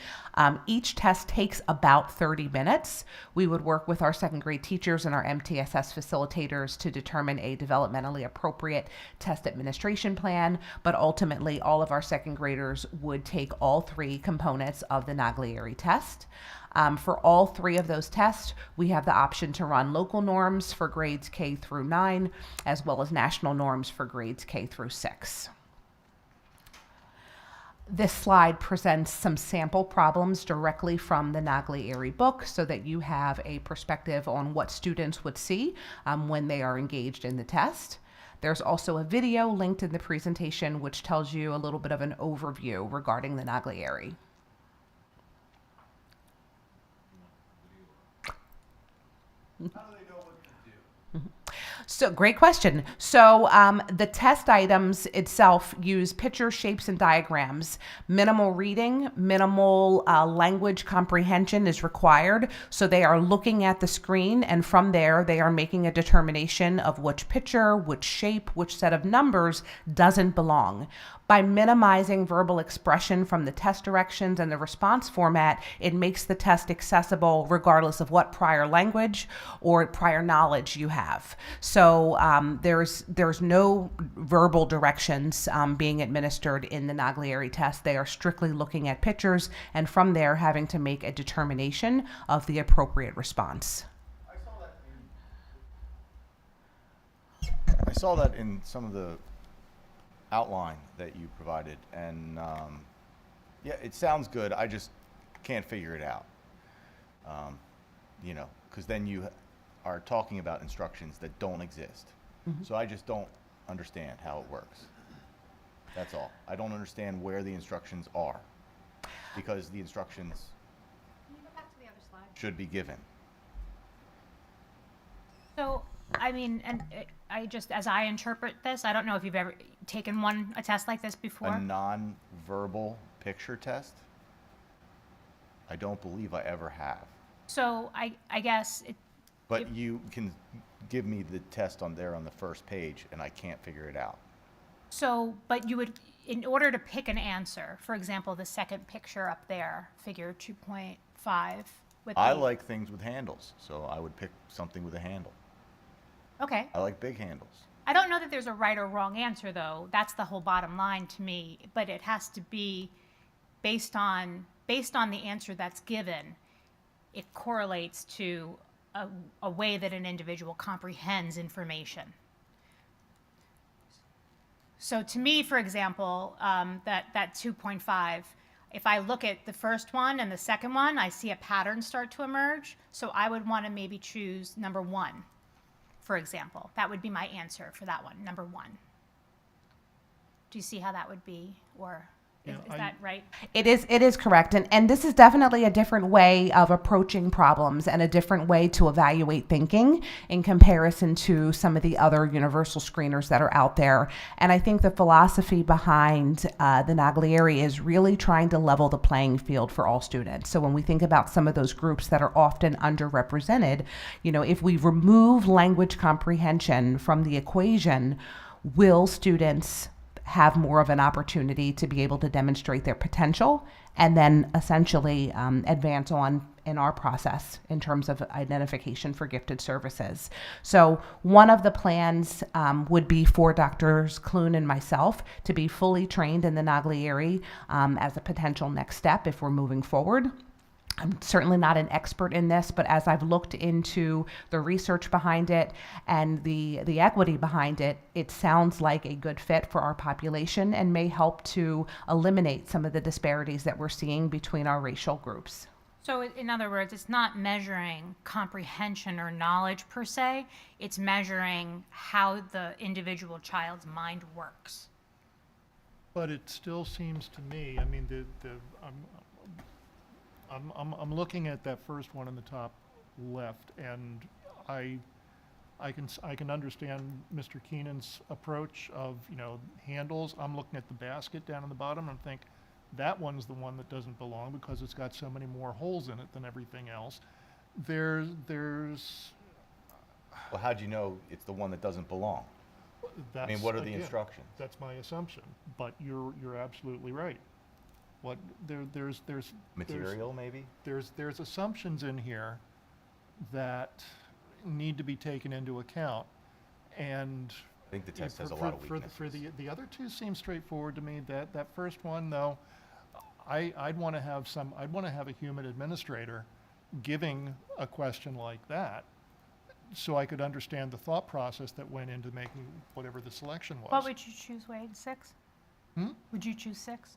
Each test takes about 30 minutes. We would work with our second grade teachers and our MTSS facilitators to determine a developmentally appropriate test administration plan, but ultimately all of our second graders would take all 3 components of the Nagley-Erie test. For all 3 of those tests, we have the option to run local norms for grades K through 9, as well as national norms for grades K through 6. This slide presents some sample problems directly from the Nagley-Erie book so that you have a perspective on what students would see when they are engaged in the test. There's also a video linked in the presentation which tells you a little bit of an overview regarding the Nagley-Erie. So great question. So the test items itself use pictures, shapes, and diagrams. Minimal reading, minimal language comprehension is required. So they are looking at the screen, and from there they are making a determination of which picture, which shape, which set of numbers doesn't belong. By minimizing verbal expression from the test directions and the response format, it makes the test accessible regardless of what prior language or prior knowledge you have. So there's no verbal directions being administered in the Nagley-Erie test. They are strictly looking at pictures and from there having to make a determination of the appropriate response. I saw that in some of the outline that you provided, and yeah, it sounds good. I just can't figure it out. Because then you are talking about instructions that don't exist. Mm-hmm. So I just don't understand how it works. That's all. I don't understand where the instructions are, because the instructions should be given. So, I mean, and I just, as I interpret this, I don't know if you've ever taken a test like this before. A non-verbal picture test? I don't believe I ever have. So I guess But you can give me the test on the first page, and I can't figure it out. So, but you would, in order to pick an answer, for example, the second picture up there, figure 2.5. I like things with handles, so I would pick something with a handle. Okay. I like big handles. I don't know that there's a right or wrong answer, though. That's the whole bottom line to me. But it has to be based on the answer that's given. It correlates to a way that an individual comprehends information. So to me, for example, that 2.5, if I look at the first one and the second one, I see a pattern start to emerge. So I would want to maybe choose number 1. For example, that would be my answer for that one, number 1. Do you see how that would be, or is that right? It is correct, and this is definitely a different way of approaching problems and a different way to evaluate thinking in comparison to some of the other universal screeners that are out there. And I think the philosophy behind the Nagley-Erie is really trying to level the playing field for all students. So when we think about some of those groups that are often underrepresented, if we remove language comprehension from the equation, will students have more of an opportunity to be able to demonstrate their potential and then essentially advance on in our process in terms of identification for gifted services. So one of the plans would be for Drs. Clune and myself to be fully trained in the Nagley-Erie as a potential next step if we're moving forward. I'm certainly not an expert in this, but as I've looked into the research behind it and the equity behind it, it sounds like a good fit for our population and may help to eliminate some of the disparities that we're seeing between our racial groups. So in other words, it's not measuring comprehension or knowledge per se, it's measuring how the individual child's mind works. But it still seems to me, I mean, I'm looking at that first one in the top left, and I can understand Mr. Keenan's approach of, you know, handles. I'm looking at the basket down in the bottom and think that one's the one that doesn't belong because it's got so many more holes in it than everything else. There's Well, how do you know it's the one that doesn't belong? I mean, what are the again, instructions? That's my assumption, but you're absolutely right. What there's Material, maybe? there's assumptions in here that need to be taken into account, and I think the test for- has a for- lot of for weaknesses. For the other two seem straightforward to me. That first one, though, I'd want to have a human administrator giving a question like that, so I could understand the thought process that went into making whatever the selection was. What would you choose, Wade? 6? Hmm? Would you choose 6?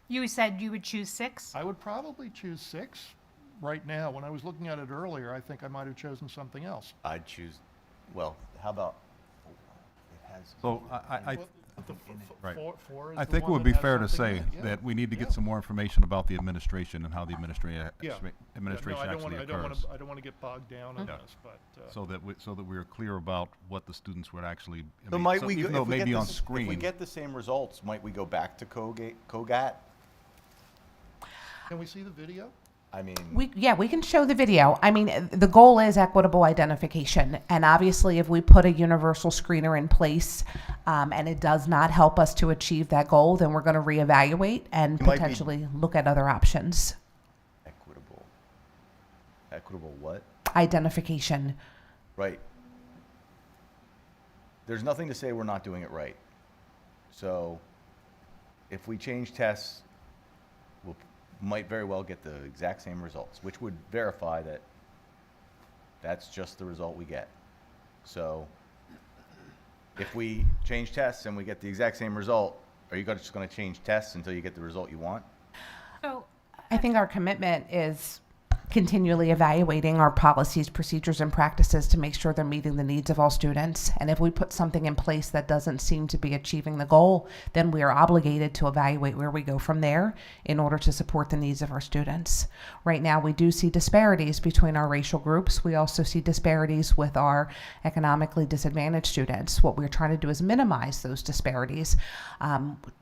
You said you would choose 6? I would probably choose 6 right now. When I was looking at it earlier, I think I might have chosen something else. I'd choose, well, how about, it has. So I right. Four is I the think it one would that be has fair to something say in it. Yeah. that we need to get Yeah. some more information about the administration and how the administration Yeah. administration No, actually I don't occurs. want to get bogged down on Yeah. this, but So that we're clear about what the students would actually. I So mean, might we, even go, though if we it may get be the on s- if we screen. get the same results, might we go back to COGAT? can we see the video? I mean, We can show the video. I mean, the goal is equitable identification, and obviously, if we put a universal screener in place, and it does not help us to achieve that goal, then we're going to reevaluate and You might be- potentially look at other options. equitable what? Identification. Right. There's nothing to say we're not doing it right. So if we change tests, we might very well get the exact same results, which would verify that that's just the result we get. So if we change tests and we get the exact same result, are you just going to change tests until you get the result you want? So I think our commitment is continually evaluating our policies, procedures, and practices to make sure they're meeting the needs of all students. And if we put something in place that doesn't seem to be achieving the goal, then we are obligated to evaluate where we go from there in order to support the needs of our students. Right now, we do see disparities between our racial groups. We also see disparities with our economically disadvantaged students. What we're trying to do is minimize those disparities.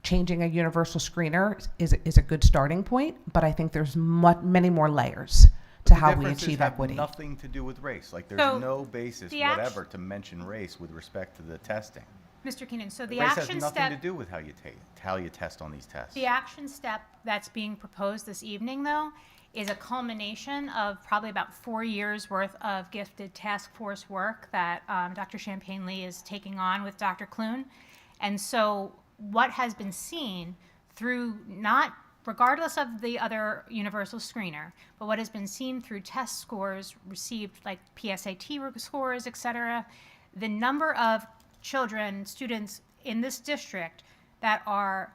Changing a universal screener is a good starting point, but I think there's many more layers to The how we differences achieve have equity. nothing to do with race. Like, there's So, no basis the act- whatever to mention race with respect to the testing. Mr. Keenan, so the Race has action nothing step to do with how you test on these tests. The action step that's being proposed this evening, though, is a culmination of probably about 4 years' worth of gifted task force work that Dr. Champagne-Lee is taking on with Dr. Clune. And so what has been seen through regardless of the other universal screener, but what has been seen through test scores received, like PSAT scores, et cetera, the number of students in this district that are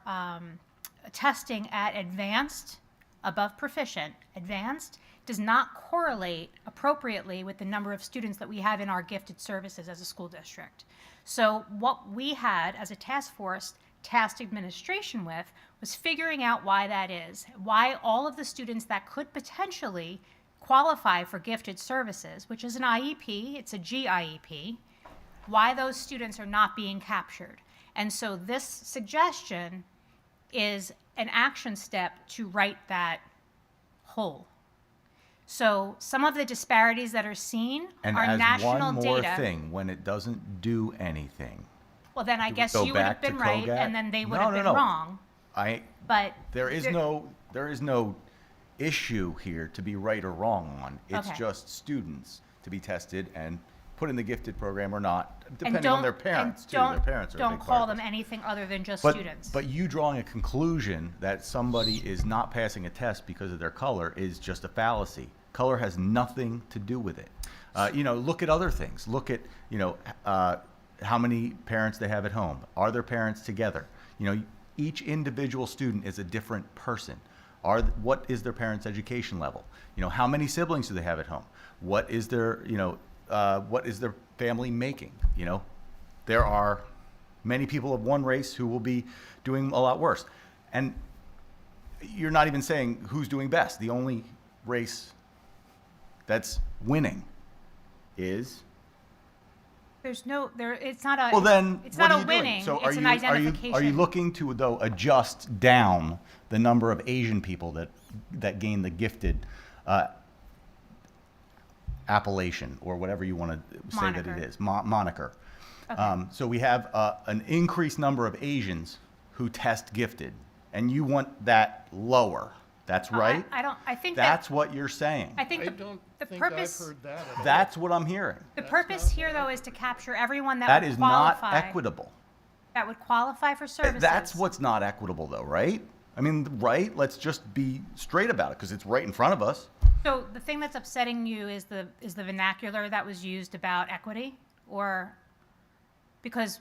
testing at advanced, above proficient, advanced, does not correlate appropriately with the number of students that we have in our gifted services as a school district. So what we had as a task force tasked administration with was figuring out why that is, why all of the students that could potentially qualify for gifted services, which is an IEP, it's a GIEP, why those students are not being captured. And so this suggestion is an action step to right that hole. So some of the disparities that are seen And are as national one more data. thing, when it doesn't do anything, Well, then I Do we guess go you would have back to been right, COGAT? and then they would No, have no, been no. wrong. But there is no issue here to be right or wrong on. It's Okay. just students to be tested and put in the gifted program or not, And depending on their don't- parents and too. don't- Their parents are a Don't big part call of them this. anything other than just But, students. but you drawing a conclusion that somebody is not passing a test because of their color is just a fallacy. Color has nothing to do with it. Look at other things. Look at, how many parents they have at home. Are their parents together? Each individual student is a different person. What is their parents' education level? How many siblings do they have at home? What is their family making? There are many people of one race who will be doing a lot worse. And you're not even saying who's doing best. The only race that's winning is. It's not a. Well, then it's what not are a you winning. doing? So It's an identification. are you looking to though adjust down the number of Asian people that gain the gifted appellation or whatever you want to say that it is moniker? Okay. So we have an increased number of Asians who test gifted, and you want that lower. That's right. I think that's what you're saying. I think I the, don't the think purpose. I've heard that at all. That's what I'm hearing. The purpose here, though, is to capture everyone that That would is not qualify. equitable. That would qualify for services. That's what's not equitable, though, right? I mean, right? Let's just be straight about it because it's right in front of us. So the thing that's upsetting you is the vernacular that was used about equity, or because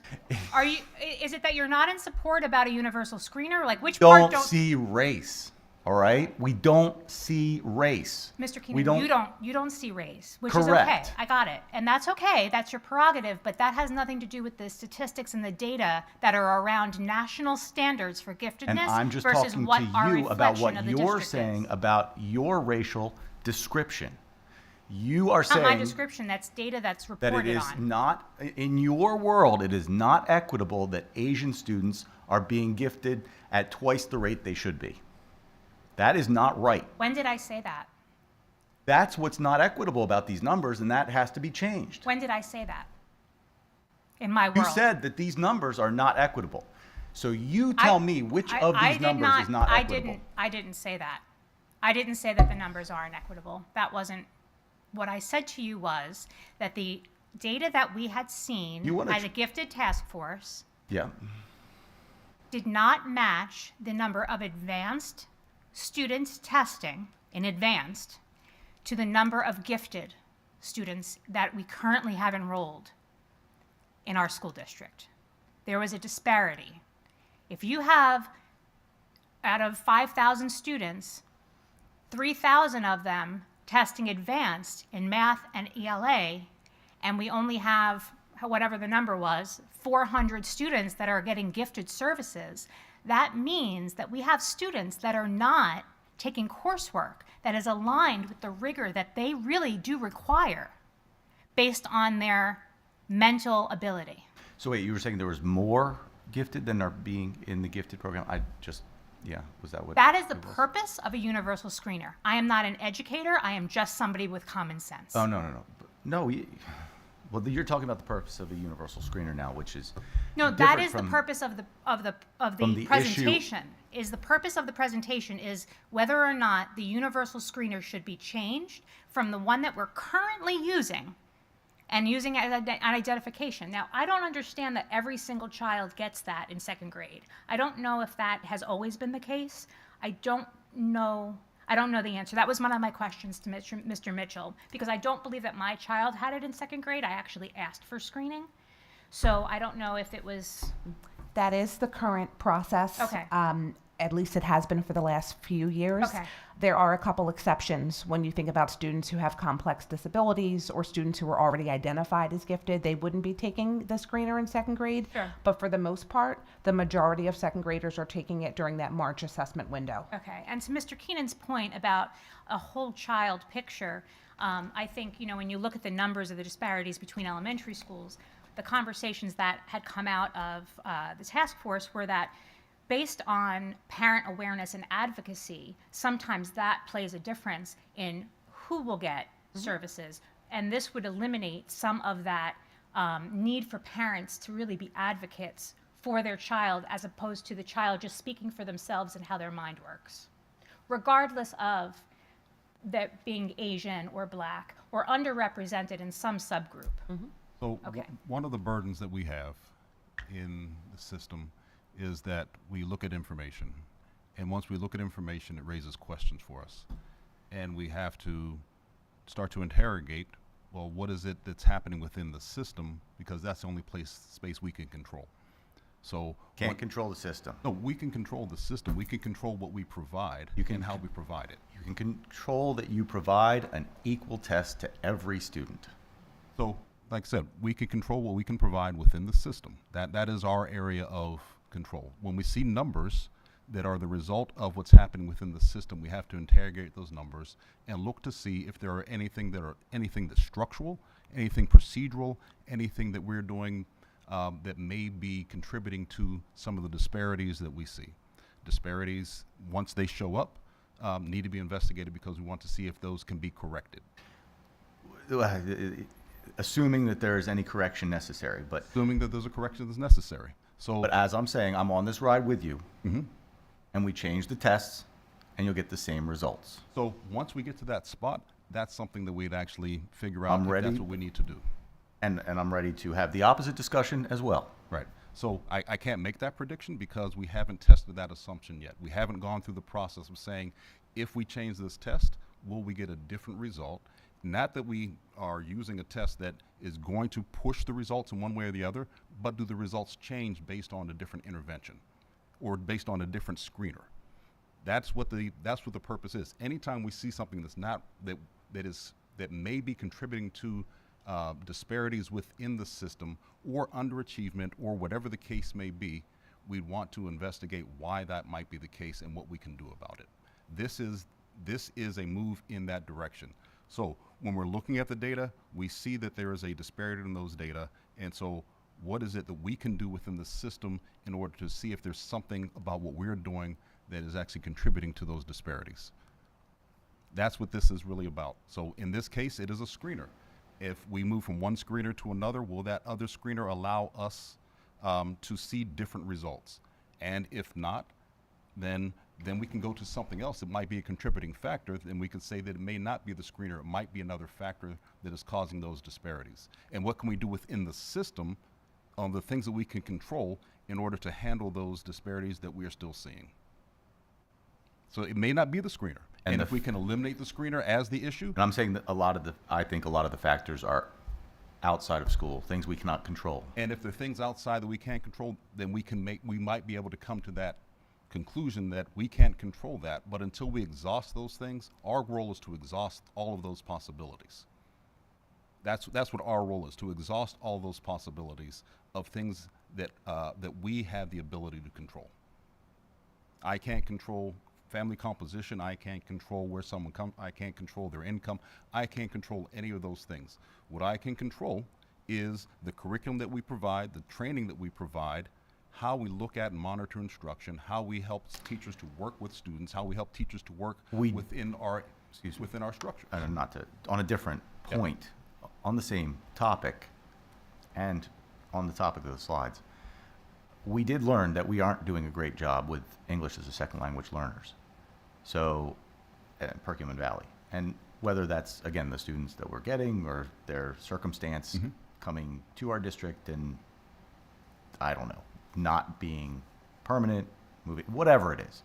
is it that you're not in support about a universal screener? Like which part Don't see race. All right, we don't see race. Mr. We Keenan, you don't see race, which is okay. Correct. I got it, and that's okay. That's your prerogative, but that has nothing to do with the statistics and the data that are around national standards for giftedness And I'm just versus talking what to our you about reflection what of the you're district saying is. about your racial description. You are Not my saying description. That's data that's that reported it is on. not, in your world, it is not equitable that Asian students are being gifted at twice the rate they should be. That is not right. When did I say that? That's what's not equitable about these numbers, and that has to be changed. When did I say that? In my You world. said that these numbers are not equitable. So you tell me which of these numbers is not equitable. I didn't say that. I didn't say that the numbers aren't equitable. That wasn't what I said to you. Was that the data that we had seen as a gifted task force Yeah. did not match the number of advanced students testing in advanced to the number of gifted students that we currently have enrolled in our school district. There was a disparity. If you have, out of 5,000 students, 3,000 of them testing advanced in math and ELA, and we only have, whatever the number was, 400 students that are getting gifted services, that means that we have students that are not taking coursework that is aligned with the rigor that they really do require based on their mental ability. So wait, you were saying there was more gifted than are being in the gifted program? Was that what? That is the purpose of a universal screener. I am not an educator. I am just somebody with common sense. Oh, no. Well, you're talking about the purpose of a universal screener now, which is No, that is the purpose of the the presentation. Is the purpose of the presentation is whether or not the universal screener should be changed from the one that we're currently using and using as an identification. Now, I don't understand that every single child gets that in second grade. I don't know if that has always been the case. I don't know the answer. That was one of my questions to Mr. Mitchell, because I don't believe that my child had it in second grade. I actually asked for screening. So I don't know if it was... That is the current process. Okay. At least it has been for the last few years. Okay. There are a couple exceptions when you think about students who have complex disabilities or students who are already identified as gifted. They wouldn't be taking the screener in second grade. Sure. But for the most part, the majority of second graders are taking it during that March assessment window. Okay, and to Mr. Keenan's point about a whole child picture, I think, when you look at the numbers of the disparities between elementary schools, the conversations that had come out of the task force were that based on parent awareness and advocacy, sometimes that plays a difference in who will get services. And this would eliminate some of that need for parents to really be advocates for their child as opposed to the child just speaking for themselves and how their mind works. Regardless of that being Asian or Black or underrepresented in some subgroup. So Okay. one of the burdens that we have in the system is that we look at information. And once we look at information, it raises questions for us. And we have to start to interrogate, well, what is it that's happening within the system? Because that's the only space we can control. So Can't control the system. no, we can control the system. We can control what we provide and how we provide it. You can control that you provide an equal test to every student. So, like I said, we can control what we can provide within the system. That is our area of control. When we see numbers that are the result of what's happening within the system, we have to interrogate those numbers and look to see if there are anything that's structural, anything procedural, anything that we're doing that may be contributing to some of the disparities that we see. Disparities, once they show up, need to be investigated because we want to see if those can be corrected. Assuming that there is any correction necessary, but Assuming that there's a correction that's necessary. So, but as I'm saying, I'm on this ride with you, and we change the tests, and you'll get the same results. so once we get to that spot, that's something that we'd actually figure out I'm if ready. that's what we need to do. And I'm ready to have the opposite discussion as well. Right. So I can't make that prediction because we haven't tested that assumption yet. We haven't gone through the process of saying, if we change this test, will we get a different result? Not that we are using a test that is going to push the results in one way or the other, but do the results change based on a different intervention or based on a different screener? That's what the purpose is. Anytime we see something that's not that may be contributing to disparities within the system or underachievement or whatever the case may be, we'd want to investigate why that might be the case and what we can do about it. This is a move in that direction. So when we're looking at the data, we see that there is a disparity in those data, and so what is it that we can do within the system in order to see if there's something about what we're doing that is actually contributing to those disparities? That's what this is really about. So in this case, it is a screener. If we move from one screener to another, will that other screener allow us to see different results? And if not, then we can go to something else that might be a contributing factor, and we can say that it may not be the screener, it might be another factor that is causing those disparities. And what can we do within the system on the things that we can control in order to handle those disparities that we are still seeing? So it may not be the screener. And if we can eliminate the screener as the issue. And I'm saying that I think a lot of the factors are outside of school, things we cannot control. And if there are things outside that we can't control, then we might be able to come to that conclusion that we can't control that. But until we exhaust those things, our role is to exhaust all of those possibilities. That's what our role is, to exhaust all those possibilities of things that we have the ability to control. I can't control family composition. I can't control where someone comes. I can't control their income. I can't control any of those things. What I can control is the curriculum that we provide, the training that we provide, how we look at and monitor instruction, how we help teachers to work with students, how we help teachers to work within our structure. On a different point, on the same topic, and on the topic of the slides, we did learn that we aren't doing a great job with English as a second language learners. So, at Perkiomen Valley. And whether that's, again, the students that we're getting or their circumstance coming to our district and, I don't know, not being permanent, moving, whatever it is,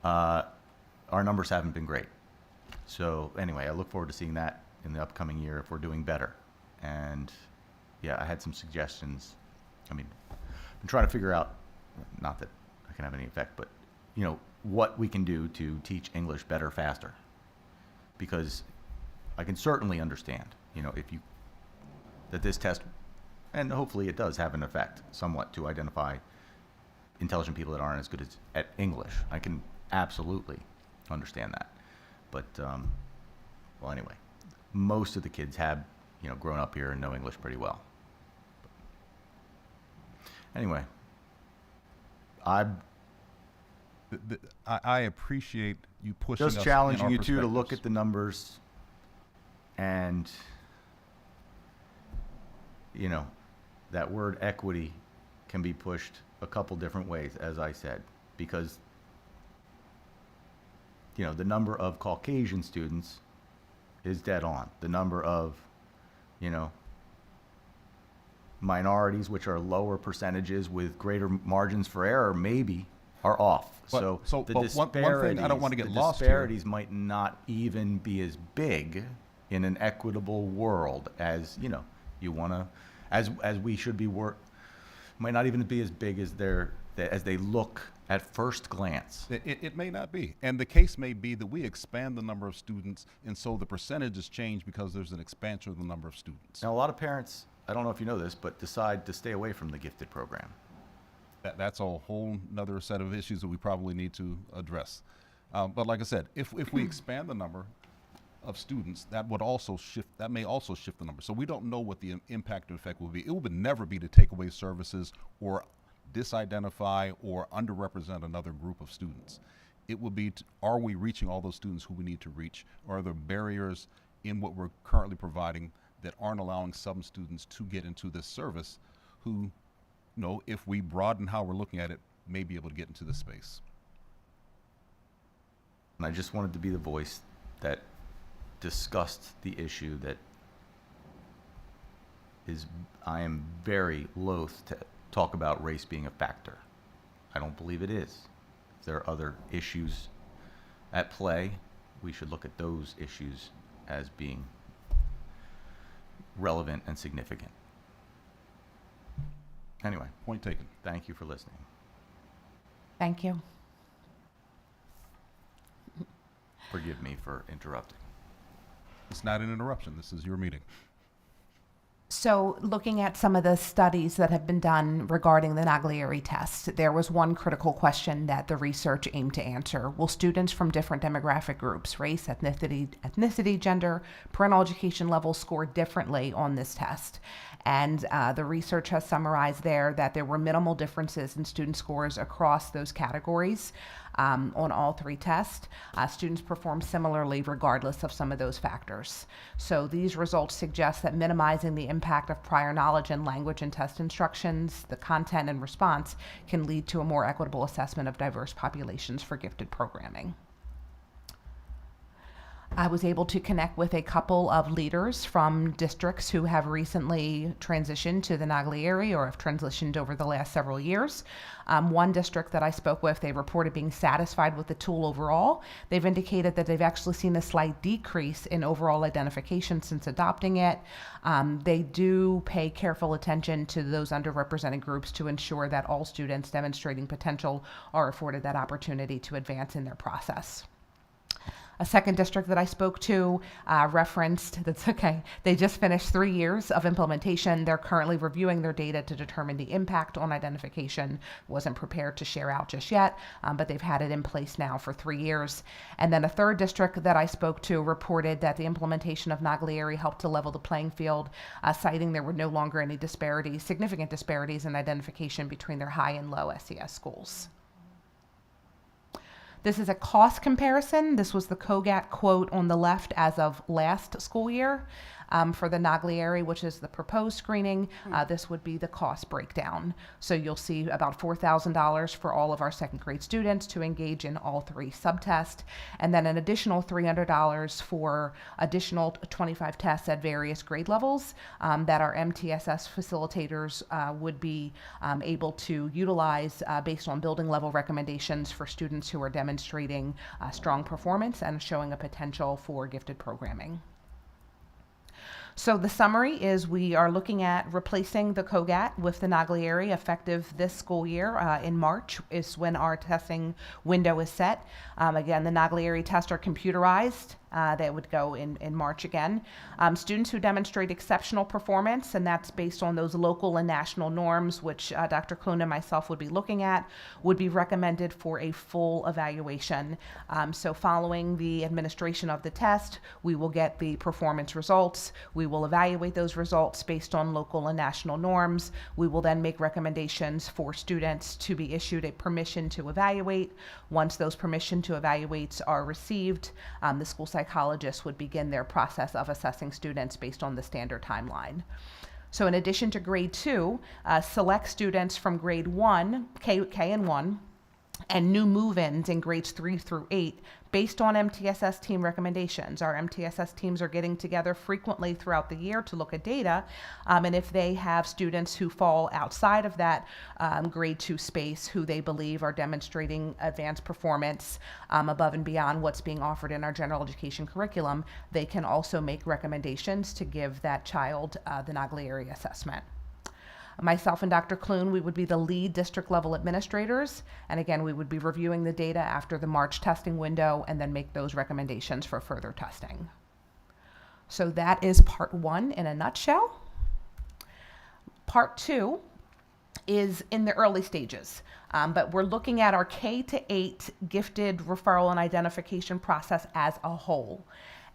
our numbers haven't been great. So anyway, I look forward to seeing that in the upcoming year if we're doing better. And yeah, I had some suggestions. I mean, I'm trying to figure out, not that I can have any effect, but what we can do to teach English better, faster. Because I can certainly understand, that this test, and hopefully it does have an effect somewhat to identify intelligent people that aren't as good at English. I can absolutely understand that. But, well, anyway, most of the kids have, grown up here and know English pretty well. Anyway, I appreciate you pushing us just in our challenging you two to look perspectives. at the numbers and, that word equity can be pushed a couple different ways, as I said, because you know, the number of Caucasian students is dead on. The number of, you know, minorities, which are lower percentages with greater margins for error, maybe are off. But- So the but one thing I don't want to get lost here. disparities might not even be as big in an equitable world as, you know, you want to, as we should be might not even be as big as they look at first glance. It may not be. And the case may be that we expand the number of students, and so the percentages change because there's an expansion of the number of students. Now, a lot of parents, I don't know if you know this, but decide to stay away from the gifted program. That's a whole nother set of issues that we probably need to address. But like I said, if we expand the number of students, that may also shift the number. So we don't know what the impact and effect will be. It would never be to take away services or disidentify or underrepresent another group of students. It would be, are we reaching all those students who we need to reach? Or are there barriers in what we're currently providing that aren't allowing some students to get into this service who, you know, if we broaden how we're looking at it, may be able to get into this space? And I just wanted to be the voice that discussed the issue that I am very loath to talk about race being a factor. I don't believe it is. If there are other issues at play, we should look at those issues as being relevant and significant. Anyway, Point taken. thank you for listening. Thank you. Forgive me for interrupting. It's not an interruption. This is your meeting. So looking at some of the studies that have been done regarding the Naglieri test, there was one critical question that the research aimed to answer. Will students from different demographic groups, race, ethnicity, gender, parental education level score differently on this test? And the research has summarized there that there were minimal differences in student scores across those categories on all three tests. Students performed similarly regardless of some of those factors. So these results suggest that minimizing the impact of prior knowledge in language and test instructions, the content and response, can lead to a more equitable assessment of diverse populations for gifted programming. I was able to connect with a couple of leaders from districts who have recently transitioned to the Naglieri or have transitioned over the last several years. One district that I spoke with, they reported being satisfied with the tool overall. They've indicated that they've actually seen a slight decrease in overall identification since adopting it. They do pay careful attention to those underrepresented groups to ensure that all students demonstrating potential are afforded that opportunity to advance in their process. A second district that I spoke to referenced, that's okay, they just finished 3 years of implementation. They're currently reviewing their data to determine the impact on identification. Wasn't prepared to share out just yet, but they've had it in place now for 3 years. And then a third district that I spoke to reported that the implementation of Naglieri helped to level the playing field, citing there were no longer any significant disparities in identification between their high and low SES schools. This is a cost comparison. This was the COGAT quote on the left as of last school year. For the Naglieri, which is the proposed screening, this would be the cost breakdown. So you'll see about $4,000 for all of our second grade students to engage in all three subtests, and then an additional $300 for additional 25 tests at various grade levels that our MTSS facilitators would be able to utilize based on building level recommendations for students who are demonstrating strong performance and showing a potential for gifted programming. So the summary is we are looking at replacing the COGAT with the Naglieri effective this school year. In March is when our testing window is set. Again, the Naglieri tests are computerized. They would go in March again. Students who demonstrate exceptional performance, and that's based on those local and national norms, which Dr. Kloon and myself would be looking at, would be recommended for a full evaluation. So following the administration of the test, we will get the performance results. We will evaluate those results based on local and national norms. We will then make recommendations for students to be issued a permission to evaluate. Once those permission to evaluate are received, the school psychologists would begin their process of assessing students based on the standard timeline. So in addition to grade 2, select students from grade 1, K and 1, and new move-ins in grades 3 through 8 based on MTSS team recommendations. Our MTSS teams are getting together frequently throughout the year to look at data, and if they have students who fall outside of that grade 2 space who they believe are demonstrating advanced performance above and beyond what's being offered in our general education curriculum, they can also make recommendations to give that child the Naglieri assessment. Myself and Dr. Clune, we would be the lead district level administrators. And again, we would be reviewing the data after the March testing window and then make those recommendations for further testing. So that is part 1 in a nutshell. Part 2 is in the early stages, but we're looking at our K-8 gifted referral and identification process as a whole.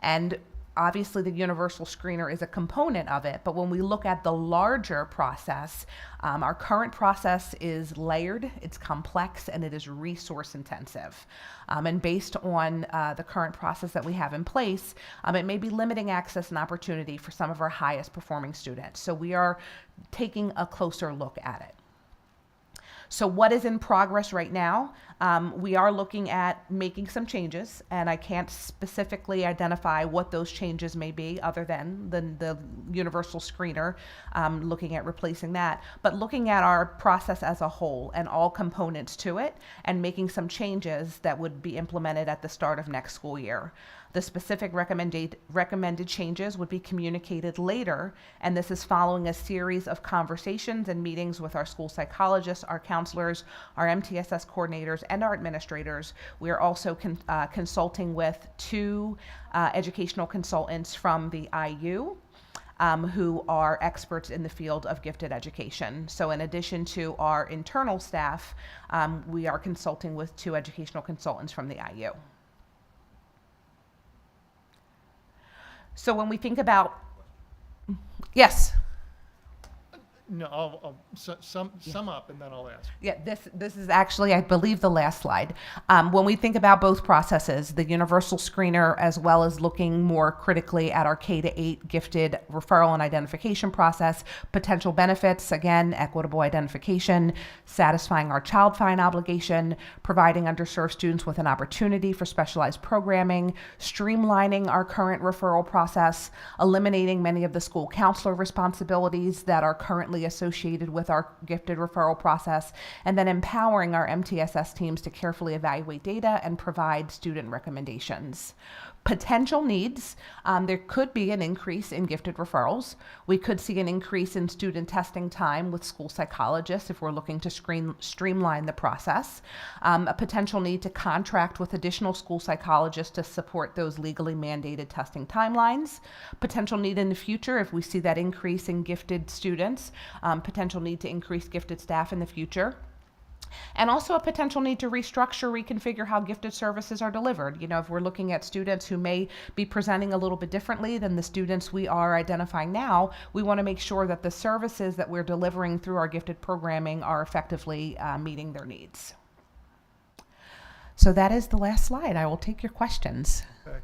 And obviously, the universal screener is a component of it, but when we look at the larger process, our current process is layered, it's complex, and it is resource intensive. And based on the current process that we have in place, it may be limiting access and opportunity for some of our highest performing students. So we are taking a closer look at it. So what is in progress right now? We are looking at making some changes, and I can't specifically identify what those changes may be other than the universal screener, looking at replacing that, but looking at our process as a whole and all components to it and making some changes that would be implemented at the start of next school year. The specific recommended changes would be communicated later, and this is following a series of conversations and meetings with our school psychologists, our counselors, our MTSS coordinators, and our administrators. We are also consulting with 2 educational consultants from the IU, who are experts in the field of gifted education. So in addition to our internal staff, we are consulting with 2 educational consultants from the IU. So when we think about, yes. No, I'll sum up and then I'll ask. Yeah, this is actually, I believe, the last slide. When we think about both processes, the universal screener, as well as looking more critically at our K-8 gifted referral and identification process, potential benefits, again, equitable identification, satisfying our child find obligation, providing underserved students with an opportunity for specialized programming, streamlining our current referral process, eliminating many of the school counselor responsibilities that are currently associated with our gifted referral process, and then empowering our MTSS teams to carefully evaluate data and provide student recommendations. Potential needs, there could be an increase in gifted referrals. We could see an increase in student testing time with school psychologists if we're looking to streamline the process. A potential need to contract with additional school psychologists to support those legally mandated testing timelines. Potential need in the future if we see that increase in gifted students. Potential need to increase gifted staff in the future. And also a potential need to restructure, reconfigure how gifted services are delivered. You know, if we're looking at students who may be presenting a little bit differently than the students we are identifying now, we want to make sure that the services that we're delivering through our gifted programming are effectively meeting their needs. So that is the last slide. I will take your questions. Okay.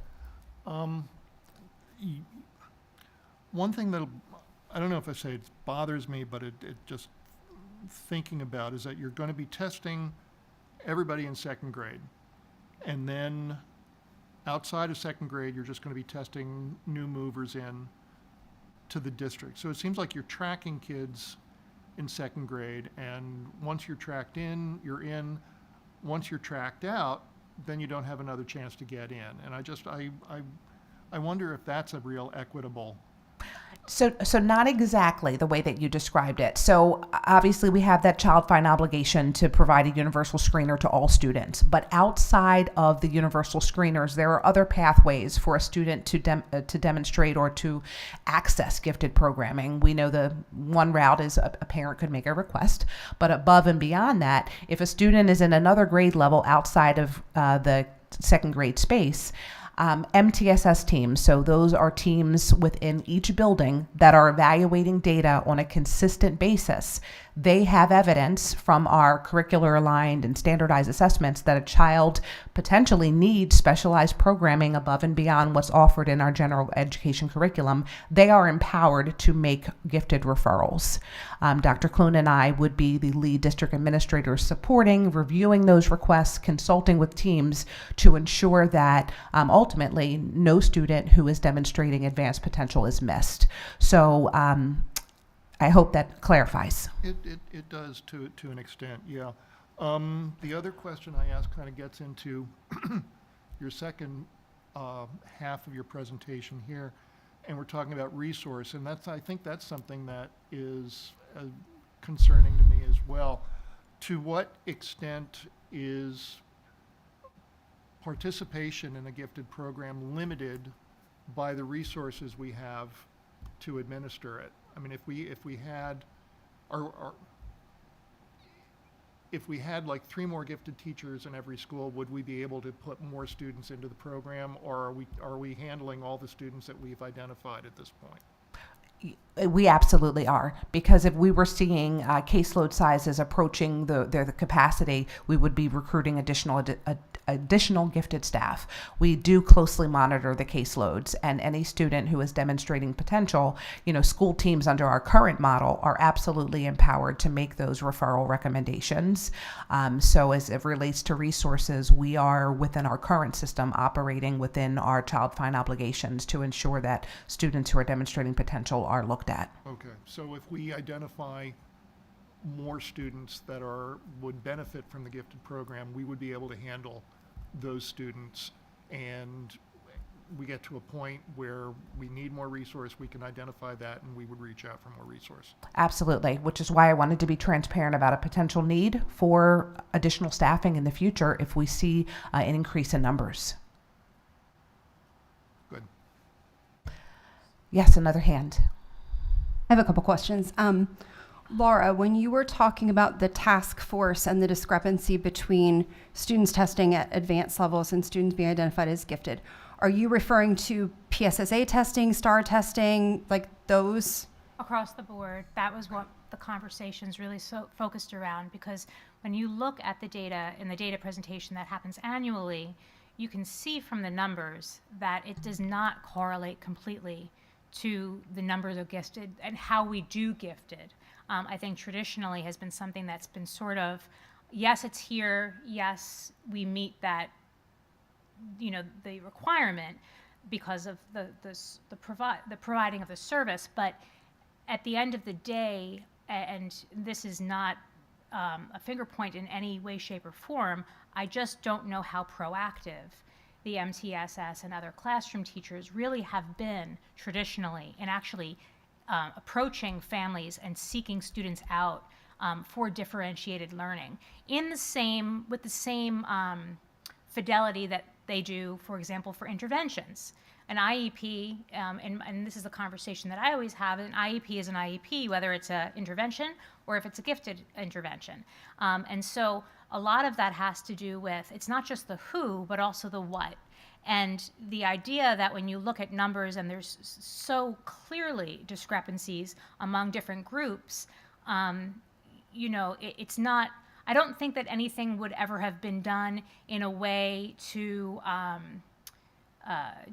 One thing that, I don't know if I say it bothers me, but it just thinking about is that you're going to be testing everybody in 2nd grade. And then outside of 2nd grade, you're just going to be testing new movers in to the district. So it seems like you're tracking kids in 2nd grade, and once you're tracked in, you're in. Once you're tracked out, then you don't have another chance to get in. And I wonder if that's a real equitable. So not exactly the way that you described it. So obviously we have that child find obligation to provide a universal screener to all students, but outside of the universal screeners, there are other pathways for a student to demonstrate or to access gifted programming. We know the one route is a parent could make a request, but above and beyond that, if a student is in another grade level outside of the 2nd grade space, MTSS teams, so those are teams within each building that are evaluating data on a consistent basis. They have evidence from our curricular aligned and standardized assessments that a child potentially needs specialized programming above and beyond what's offered in our general education curriculum. They are empowered to make gifted referrals. Dr. Clune and I would be the lead district administrators supporting, reviewing those requests, consulting with teams to ensure that ultimately no student who is demonstrating advanced potential is missed. So I hope that clarifies. It does to an extent, yeah. The other question I asked kind of gets into your second half of your presentation here, and we're talking about resource, and I think that's something that is concerning to me as well. To what extent is participation in a gifted program limited by the resources we have to administer it? I mean, if we had like 3 more gifted teachers in every school, would we be able to put more students into the program, or are we handling all the students that we've identified at this point? We absolutely are, because if we were seeing caseload sizes approaching the capacity, we would be recruiting additional gifted staff. We do closely monitor the caseloads, and any student who is demonstrating potential, school teams under our current model are absolutely empowered to make those referral recommendations. So as it relates to resources, we are within our current system operating within our child fine obligations to ensure that students who are demonstrating potential are looked at. Okay, so if we identify more students that would benefit from the gifted program, we would be able to handle those students, and we get to a point where we need more resource, we can identify that, and we would reach out for more resource. Absolutely, which is why I wanted to be transparent about a potential need for additional staffing in the future if we see an increase in numbers. Good. Yes, another hand. I have a couple questions. Laura, when you were talking about the task force and the discrepancy between students testing at advanced levels and students being identified as gifted, are you referring to PSSA testing, STAR testing, like those? Across the board, that was what the conversation's really focused around, because when you look at the data in the data presentation that happens annually, you can see from the numbers that it does not correlate completely to the numbers of gifted and how we do gifted. I think traditionally has been something that's been sort of, yes, it's here, yes, we meet that, the requirement because of the providing of the service, but at the end of the day, and this is not a finger point in any way, shape, or form, I just don't know how proactive the MTSS and other classroom teachers really have been traditionally in actually approaching families and seeking students out for differentiated learning with the same fidelity that they do, for example, for interventions. An IEP, and this is the conversation that I always have, an IEP is an IEP, whether it's an intervention or if it's a gifted intervention. And so a lot of that has to do with, it's not just the who, but also the what. And the idea that when you look at numbers and there's so clearly discrepancies among different groups, it's not, I don't think that anything would ever have been done in a way to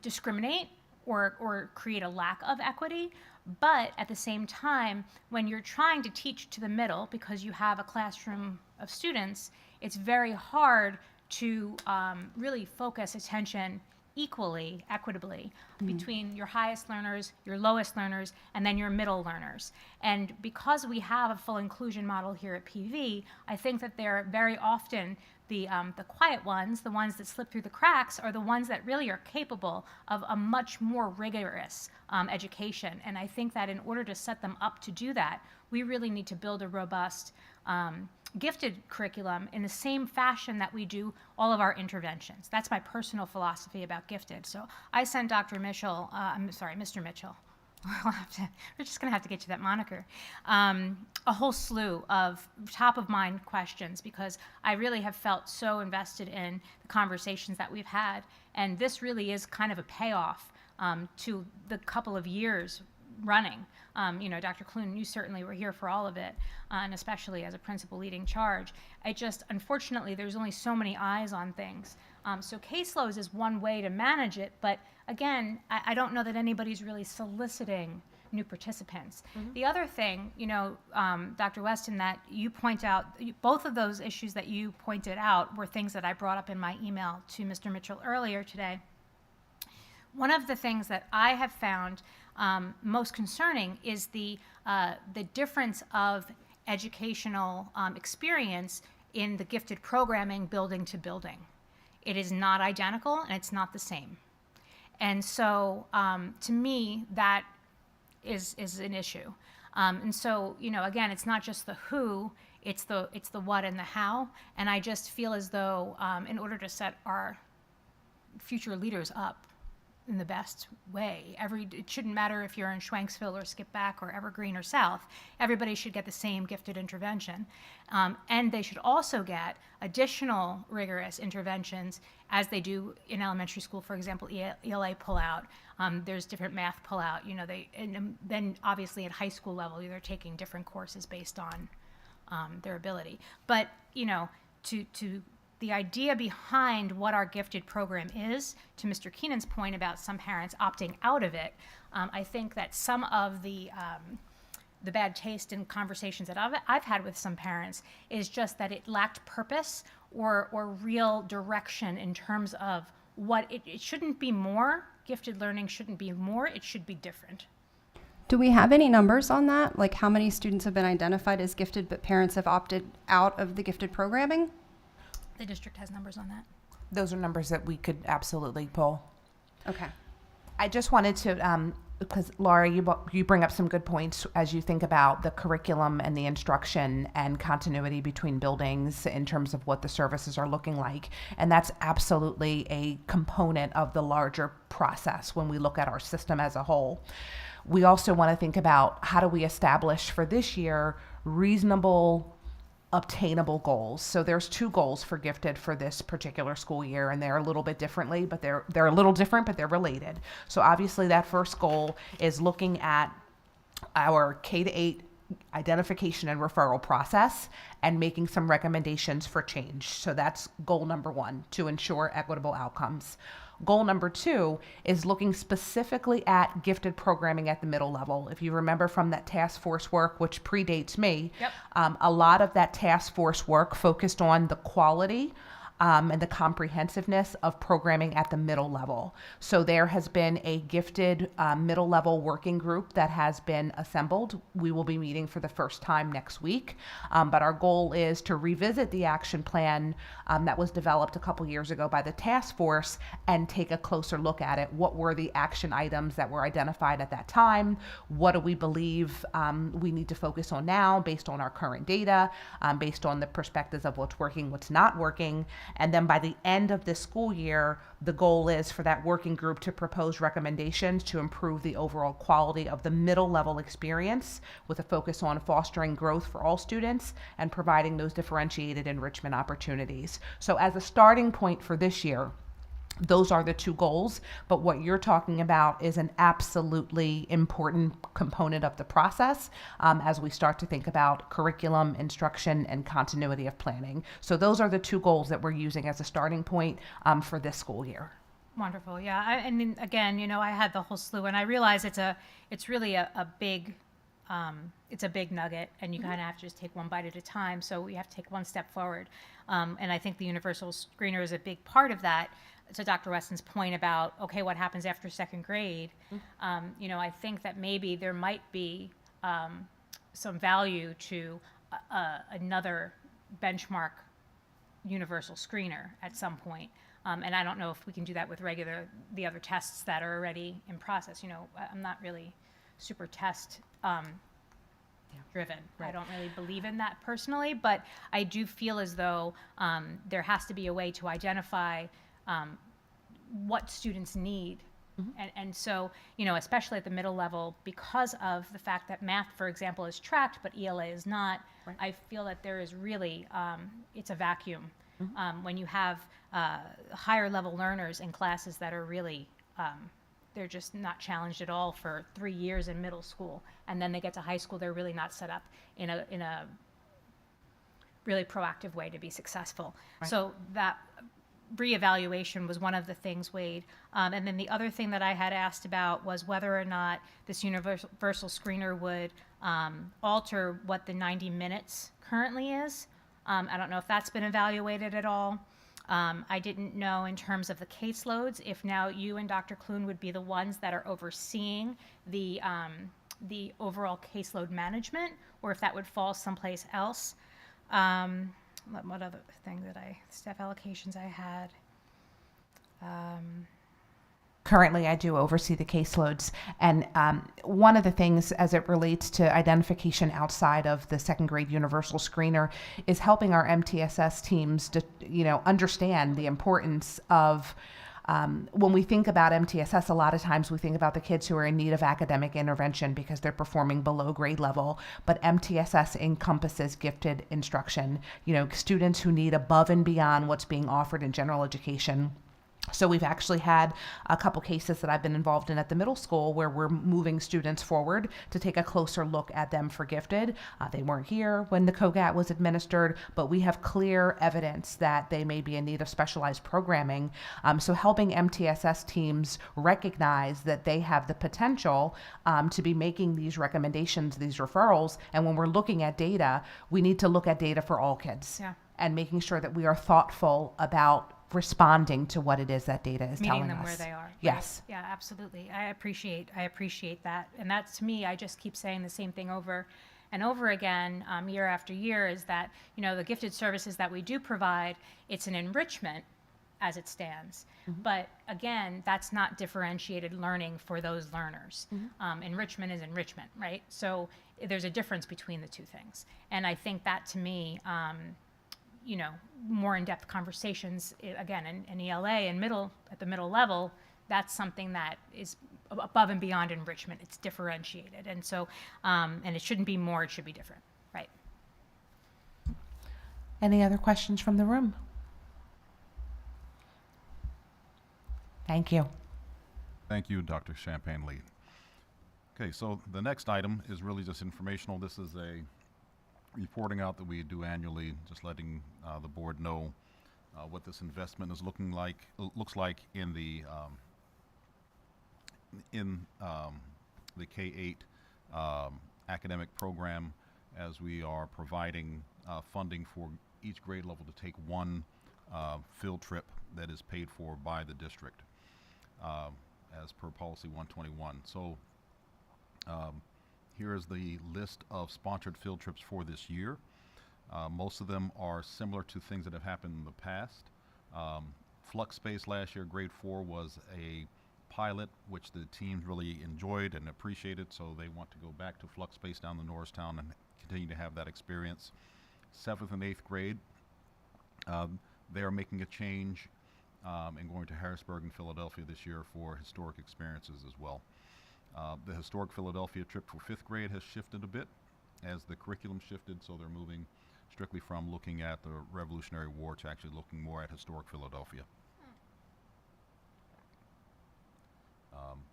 discriminate or create a lack of equity. But at the same time, when you're trying to teach to the middle because you have a classroom of students, it's very hard to really focus attention equitably between your highest learners, your lowest learners, and then your middle learners. And because we have a full inclusion model here at PV, I think that they're very often the quiet ones, the ones that slip through the cracks, are the ones that really are capable of a much more rigorous education. And I think that in order to set them up to do that, we really need to build a robust gifted curriculum in the same fashion that we do all of our interventions. That's my personal philosophy about gifted. So I sent Mr. Mitchell, we're just gonna have to get you that moniker, a whole slew of top of mind questions, because I really have felt so invested in the conversations that we've had. And this really is kind of a payoff to the couple of years running. Dr. Clune, you certainly were here for all of it, and especially as a principal leading charge. Unfortunately, there's only so many eyes on things. So caseloads is one way to manage it, but again, I don't know that anybody's really soliciting new participants. The other thing, Dr. Weston, that you point out, both of those issues that you pointed out were things that I brought up in my email to Mr. Mitchell earlier today. One of the things that I have found most concerning is the difference of educational experience in the gifted programming building to building. It is not identical and it's not the same. And so to me, that is an issue. And so, again, it's not just the who, it's the what and the how. And I just feel as though in order to set our future leaders up in the best way, it shouldn't matter if you're in Schwanksville or Skipback or Evergreen or South. Everybody should get the same gifted intervention. And they should also get additional rigorous interventions as they do in elementary school, for example, ELA pullout. There's different math pullout, and then obviously at high school level, they're taking different courses based on their ability. But, to the idea behind what our gifted program is, to Mr. Keenan's point about some parents opting out of it, I think that some of the bad taste in conversations that I've had with some parents is just that it lacked purpose or real direction in terms of what it shouldn't be more. Gifted learning shouldn't be more, it should be different. Do we have any numbers on that? Like how many students have been identified as gifted but parents have opted out of the gifted programming? The district has numbers on that. Those are numbers that we could absolutely pull. Okay. I just wanted to, because Laura, you bring up some good points as you think about the curriculum and the instruction and continuity between buildings in terms of what the services are looking like. And that's absolutely a component of the larger process when we look at our system as a whole. We also want to think about how do we establish for this year reasonable, obtainable goals. So there's 2 goals for gifted for this particular school year, and they're a little bit differently, but they're a little different, but they're related. So obviously that first goal is looking at our K-8 identification and referral process and making some recommendations for change. So that's goal number 1, to ensure equitable outcomes. Goal number 2 is looking specifically at gifted programming at the middle level. If you remember from that task force work, which predates me, a lot of that task force work focused on the quality and the comprehensiveness of programming at the middle level. So there has been a gifted middle level working group that has been assembled. We will be meeting for the first time next week, but our goal is to revisit the action plan that was developed a couple years ago by the task force and take a closer look at it. What were the action items that were identified at that time? What do we believe we need to focus on now based on our current data, based on the perspectives of what's working, what's not working? And then by the end of this school year, the goal is for that working group to propose recommendations to improve the overall quality of the middle level experience with a focus on fostering growth for all students and providing those differentiated enrichment opportunities. So as a starting point for this year, those are the 2 goals, but what you're talking about is an absolutely important component of the process as we start to think about curriculum, instruction, and continuity of planning. So those are the 2 goals that we're using as a starting point for this school year. Wonderful, yeah. I mean, again, I had the whole slew, and I realize it's really a big nugget, and you kind of have to just take one bite at a time. So we have to take one step forward, and I think the universal screener is a big part of that. To Dr. Weston's point about, okay, what happens after 2nd grade? I think that maybe there might be some value to another benchmark universal screener at some point. And I don't know if we can do that with the other tests that are already in process. I'm not really super test driven. Right. I don't really believe in that personally, but I do feel as though there has to be a way to identify what students need. And so, especially at the middle level, because of the fact that math, for example, is tracked, but ELA is not, right. I feel that there is really, it's a vacuum when you have higher level learners in classes that are really they're just not challenged at all for 3 years in middle school, and then they get to high school, they're really not set up in a really proactive way to be successful. Right. So that reevaluation was one of the things weighed. And then the other thing that I had asked about was whether or not this universal screener would alter what the 90 minutes currently is. I don't know if that's been evaluated at all. I didn't know in terms of the caseloads if now you and Dr. Clune would be the ones that are overseeing the overall caseload management, or if that would fall someplace else. What other thing staff allocations I had? Currently, I do oversee the caseloads, and one of the things as it relates to identification outside of the second grade universal screener is helping our MTSS teams to, understand the importance of when we think about MTSS, a lot of times we think about the kids who are in need of academic intervention because they're performing below grade level, but MTSS encompasses gifted instruction, students who need above and beyond what's being offered in general education. So we've actually had a couple cases that I've been involved in at the middle school where we're moving students forward to take a closer look at them for gifted. They weren't here when the COGAT was administered, but we have clear evidence that they may be in need of specialized programming. So helping MTSS teams recognize that they have the potential to be making these recommendations, these referrals. And when we're looking at data, we need to look at data for all kids. Yeah. And making sure that we are thoughtful about responding to what it is that data is telling us. Meeting them where they are. Right? Yes. Yeah, absolutely. I appreciate that. And that's, to me, I just keep saying the same thing over and over again, year after year, is that, the gifted services that we do provide, it's an enrichment as it stands. Mm-hmm. But again, that's not differentiated learning for those learners. Mm-hmm. Enrichment is enrichment, right? So there's a difference between the two things. And I think that, to me, more in-depth conversations, again, in ELA and at the middle level, that's something that is above and beyond enrichment. It's differentiated. And so, and it shouldn't be more, it should be different, right? Any other questions from the room? Thank you. Thank you, Dr. Champagne-Lee. Okay, so the next item is really just informational. This is a reporting out that we do annually, just letting the board know what this investment is looks like in the K-8 academic program, as we are providing funding for each grade level to take one field trip that is paid for by the district as per policy 121. So here is the list of sponsored field trips for this year. Most of them are similar to things that have happened in the past. Flux Space last year, grade 4, was a pilot which the teams really enjoyed and appreciated, so they want to go back to Flux Space down in Norristown and continue to have that experience. 7th and 8th grade, they are making a change and going to Harrisburg and Philadelphia this year for historic experiences as well. The historic Philadelphia trip for 5th grade has shifted a bit as the curriculum shifted, so they're moving strictly from looking at the Revolutionary War to actually looking more at historic Philadelphia.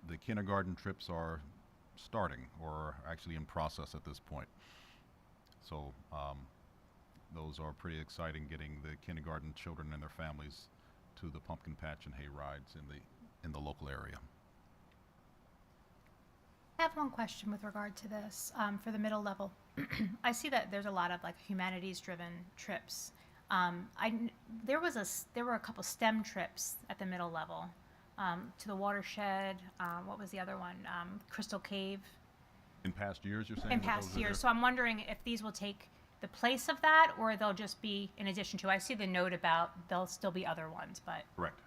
The kindergarten trips are starting or actually in process at this point. So those are pretty exciting, getting the kindergarten children and their families to the pumpkin patch and hay rides in the local area. I have one question with regard to this for the middle level. I see that there's a lot of humanities-driven trips. There were a couple STEM trips at the middle level to the watershed. What was the other one? Crystal Cave. In past years, you're saying? In past years. So I'm wondering if these will take the place of that, or they'll just be in addition to. I see the note about there'll still be other ones, but. Correct.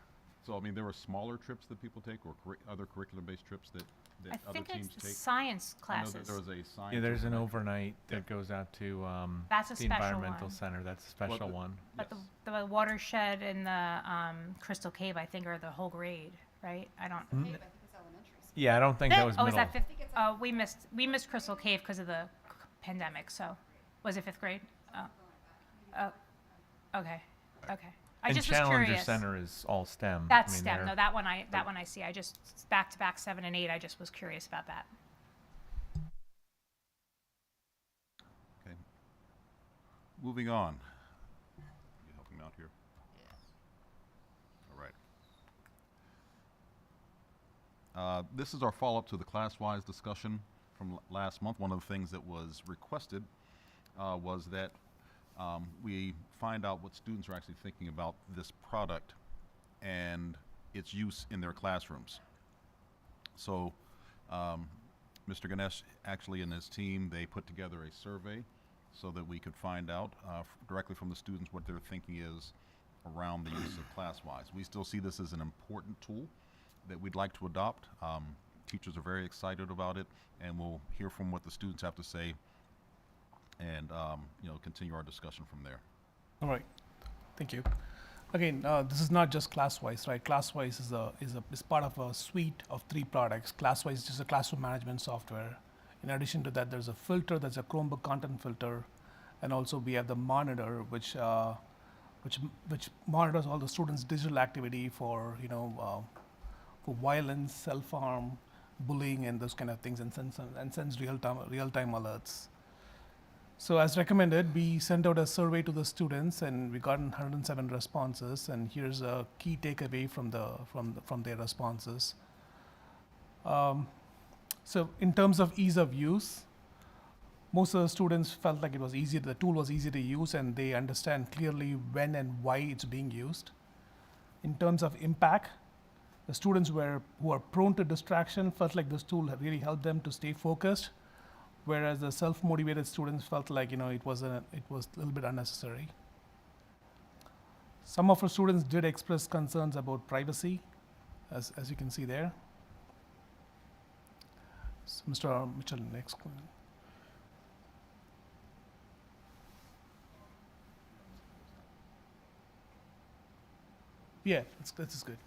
So, I mean, there are smaller trips that people take, or other curriculum-based trips that other teams take? I think it's science classes. I know that there was a science. Yeah, there's an overnight that goes out to That's a the special environmental one. center. That's a special one. But the watershed and the Crystal Cave, I think, are the whole grade, right? I don't. Yeah, I don't think that was Oh, middle. is that fifth? Oh, we missed Crystal Cave because of the pandemic. So, was it 5th grade? Oh, okay. I And just was Challenger curious. Center is all STEM. That's I mean, STEM. they're- No, that one I see. I just back to back 7 and 8. I just was curious about that. Okay. Moving on. You helping me out here? All right. This is our follow-up to the class-wise discussion from last month. One of the things that was requested was that we find out what students are actually thinking about this product and its use in their classrooms. So Mr. Ganesh actually and his team, they put together a survey so that we could find out directly from the students what their thinking is around the use of ClassWise. We still see this as an important tool that we'd like to adopt. Teachers are very excited about it, and we'll hear from what the students have to say and continue our discussion from there. All right, thank you. Again, this is not just ClassWise, right? ClassWise is part of a suite of 3 products. ClassWise is just a classroom management software. In addition to that, there's a filter that's a Chromebook content filter, and also we have the monitor, which monitors all the students' digital activity for for violence, self-harm, bullying, and those kind of things, and sends real-time alerts. So as recommended, we sent out a survey to the students, and we got 107 responses. And here's a key takeaway from their responses. So in terms of ease of use, most of the students felt like the tool was easy to use, and they understand clearly when and why it's being used. In terms of impact, the students who are prone to distraction felt like this tool really helped them to stay focused, whereas the self-motivated students felt like it was a little bit unnecessary. Some of our students did express concerns about privacy, as you can see there. So Mr. Mitchell, next one. Yeah, that's good.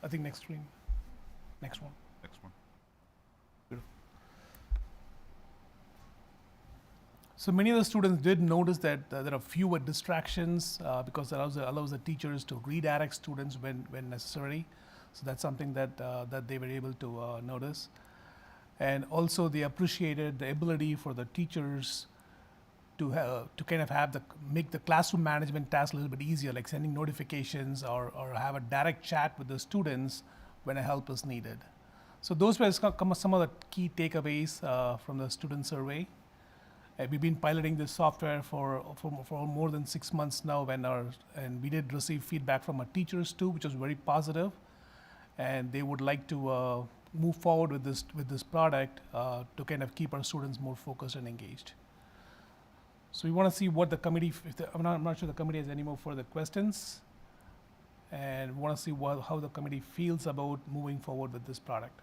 I think next screen. Next one. Next one. Beautiful. So many of the students did notice that there are fewer distractions because it allows the teachers to redirect students when necessary. So that's something that they were able to notice. And also they appreciated the ability for the teachers to kind of make the classroom management task a little bit easier, like sending notifications or have a direct chat with the students when a help is needed. So those were some of the key takeaways from the student survey. We've been piloting this software for more than 6 months now, and we did receive feedback from our teachers too, which was very positive. And they would like to move forward with this product to kind of keep our students more focused and engaged. So we want to see what the committee, I'm not sure the committee has any more further questions. And we want to see how the committee feels about moving forward with this product.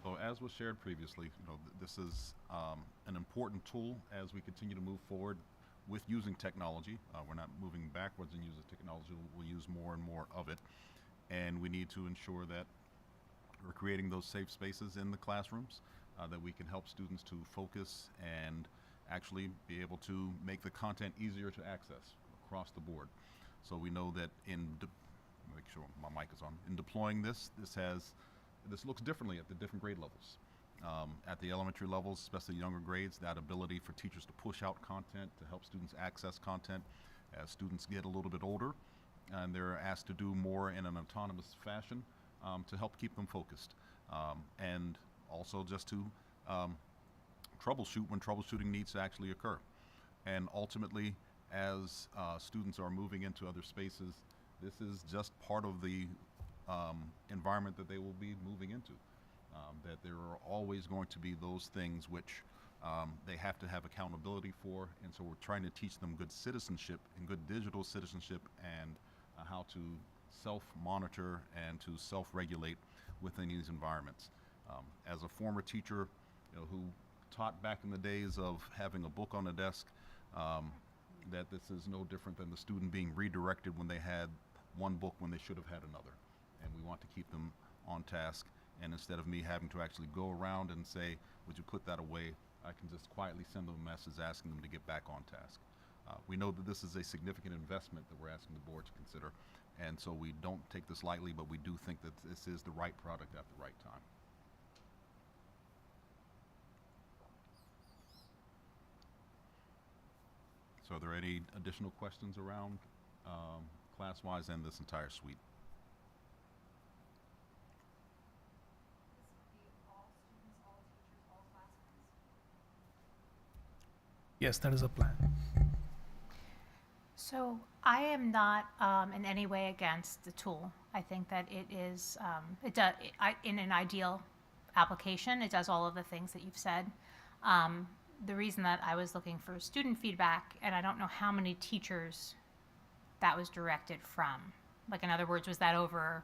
So as was shared previously, this is an important tool as we continue to move forward with using technology. We're not moving backwards in using technology. We'll use more and more of it. And we need to ensure that we're creating those safe spaces in the classrooms that we can help students to focus and actually be able to make the content easier to access across the board. So we know that make sure my mic is on. In deploying this looks differently at the different grade levels. At the elementary levels, especially younger grades, that ability for teachers to push out content, to help students access content. As students get a little bit older and they're asked to do more in an autonomous fashion to help keep them focused. And also just to troubleshoot when troubleshooting needs to actually occur. And ultimately, as students are moving into other spaces, this is just part of the environment that they will be moving into. That there are always going to be those things which they have to have accountability for, and so we're trying to teach them good citizenship and good digital citizenship and how to self-monitor and to self-regulate within these environments. As a former teacher who taught back in the days of having a book on the desk, that this is no different than the student being redirected when they had one book when they should have had another. And we want to keep them on task, and instead of me having to actually go around and say, would you put that away, I can just quietly send them a message asking them to get back on task. We know that this is a significant investment that we're asking the board to consider, and so we don't take this lightly, but we do think that this is the right product at the right time. So are there any additional questions around class-wise and this entire suite? Yes, that is a plan. So I am not in any way against the tool. I think that it is, in an ideal application, it does all of the things that you've said. The reason that I was looking for student feedback, and I don't know how many teachers that was directed from. Like, in other words, was that over?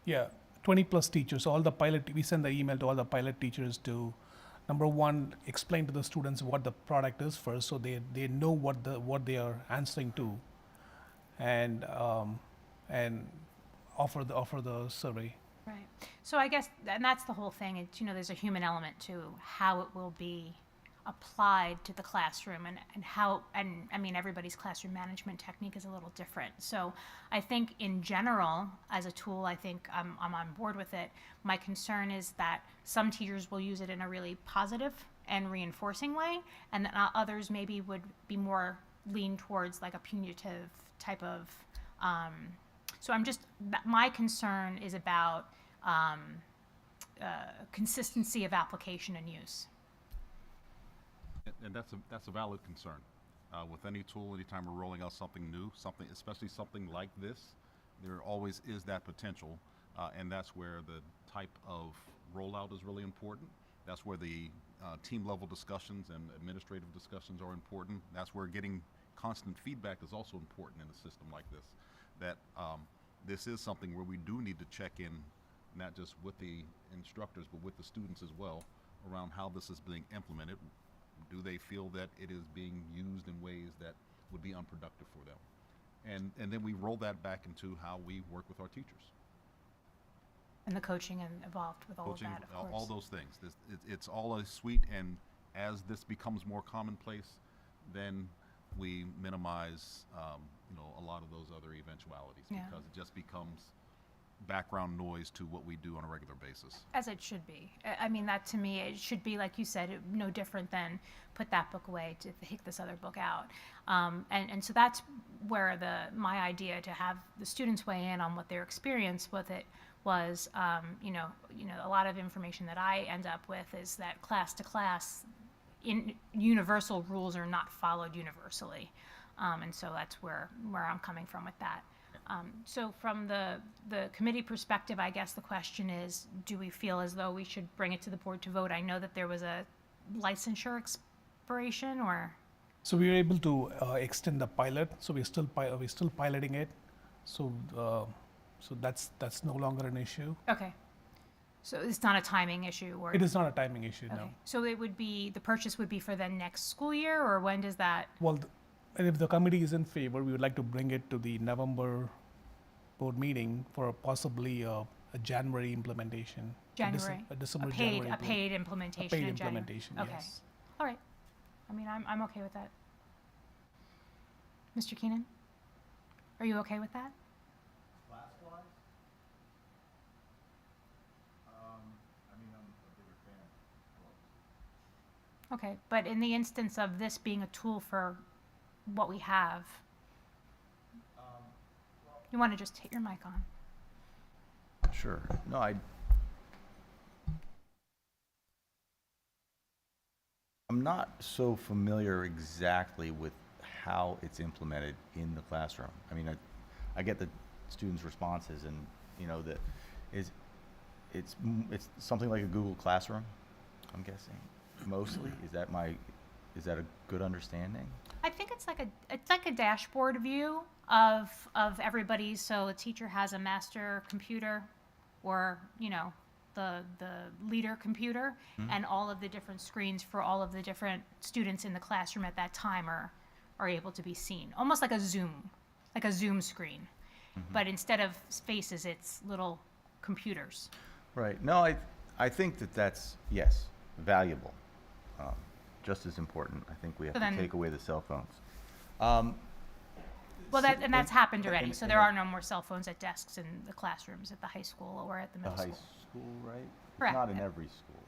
Yeah, 20 plus teachers. All the we send the email to all the pilot teachers to, number one, explain to the students what the product is first, so they know what they are answering to, and offer the survey. Right. So I guess, and that's the whole thing. It's, there's a human element to how it will be applied to the classroom, and I mean, everybody's classroom management technique is a little different. So I think in general, as a tool, I think I'm on board with it. My concern is that some teachers will use it in a really positive and reinforcing way, and that others maybe would be more lean towards like a punitive type of, so my concern is about consistency of application and use. And that's a valid concern. With any tool, anytime we're rolling out something new, especially something like this, there always is that potential, and that's where the type of rollout is really important. That's where the team level discussions and administrative discussions are important. That's where getting constant feedback is also important in a system like this. That this is something where we do need to check in, not just with the instructors, but with the students as well, around how this is being implemented. Do they feel that it is being used in ways that would be unproductive for them? And then we roll that back into how we work with our teachers. And the coaching involved with all Coaching, of that, of course. all those things. It's all a suite, and as this becomes more commonplace, then we minimize a lot of those other eventualities, because it just becomes background noise to what we do on a regular basis. As it should be. I mean, that to me, it should be, like you said, no different than put that book away to take this other book out. And so that's where my idea to have the students weigh in on what their experience with it was. A lot of information that I end up with is that class to class, universal rules are not followed universally. And so that's where I'm coming from with that. So from the committee perspective, I guess the question is, do we feel as though we should bring it to the board to vote? I know that there was a licensure expiration, or? So we were able to extend the pilot, so we're still piloting it. So that's no longer an issue. Okay. So it's not a timing issue, or? It is not a timing issue, Okay. no. So the purchase would be for the next school year, or when does that? Well, and if the committee is in favor, we would like to bring it to the November board meeting for possibly a January implementation. January. A December, a January. paid implementation. A paid in January. implementation, Okay. yes. All right. I mean, I'm okay with that. Mr. Keenan, are you okay with that? Class-wise? I mean, I'm a bigger fan. Okay, but in the instance of this being a tool for what we have, you want to just hit your mic on. Sure. No, I'm not so familiar exactly with how it's implemented in the classroom. I mean, I get the students' responses, and that it's something like a Google Classroom, I'm guessing, mostly. Is that a good understanding? I think it's like a dashboard view of everybody. So a teacher has a master computer, or the leader computer, and all of the different screens for all of the different students in the classroom at that time are able to be seen, almost like a Zoom screen. But instead of faces, it's little computers. Right. No, I think that's, yes, valuable. Just as important. I think we have to take away the cell phones. Well, that's happened already. and- So and there it- are no more cell phones at desks in the classrooms at the high school or at the The middle high school. school, right? Correct. Not in every school,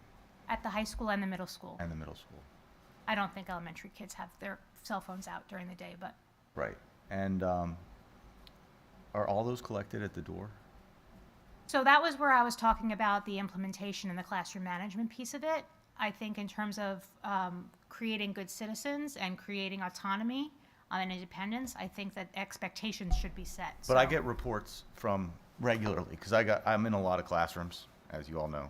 At the high school and the middle school. and the middle school. I don't think elementary kids have their cell phones out during the day, but Right. And are all those collected at the door? so that was where I was talking about the implementation and the classroom management piece of it. I think in terms of creating good citizens and creating autonomy and independence, I think that expectations should be set. But I So- get reports from regularly, because I'm in a lot of classrooms, as you all know.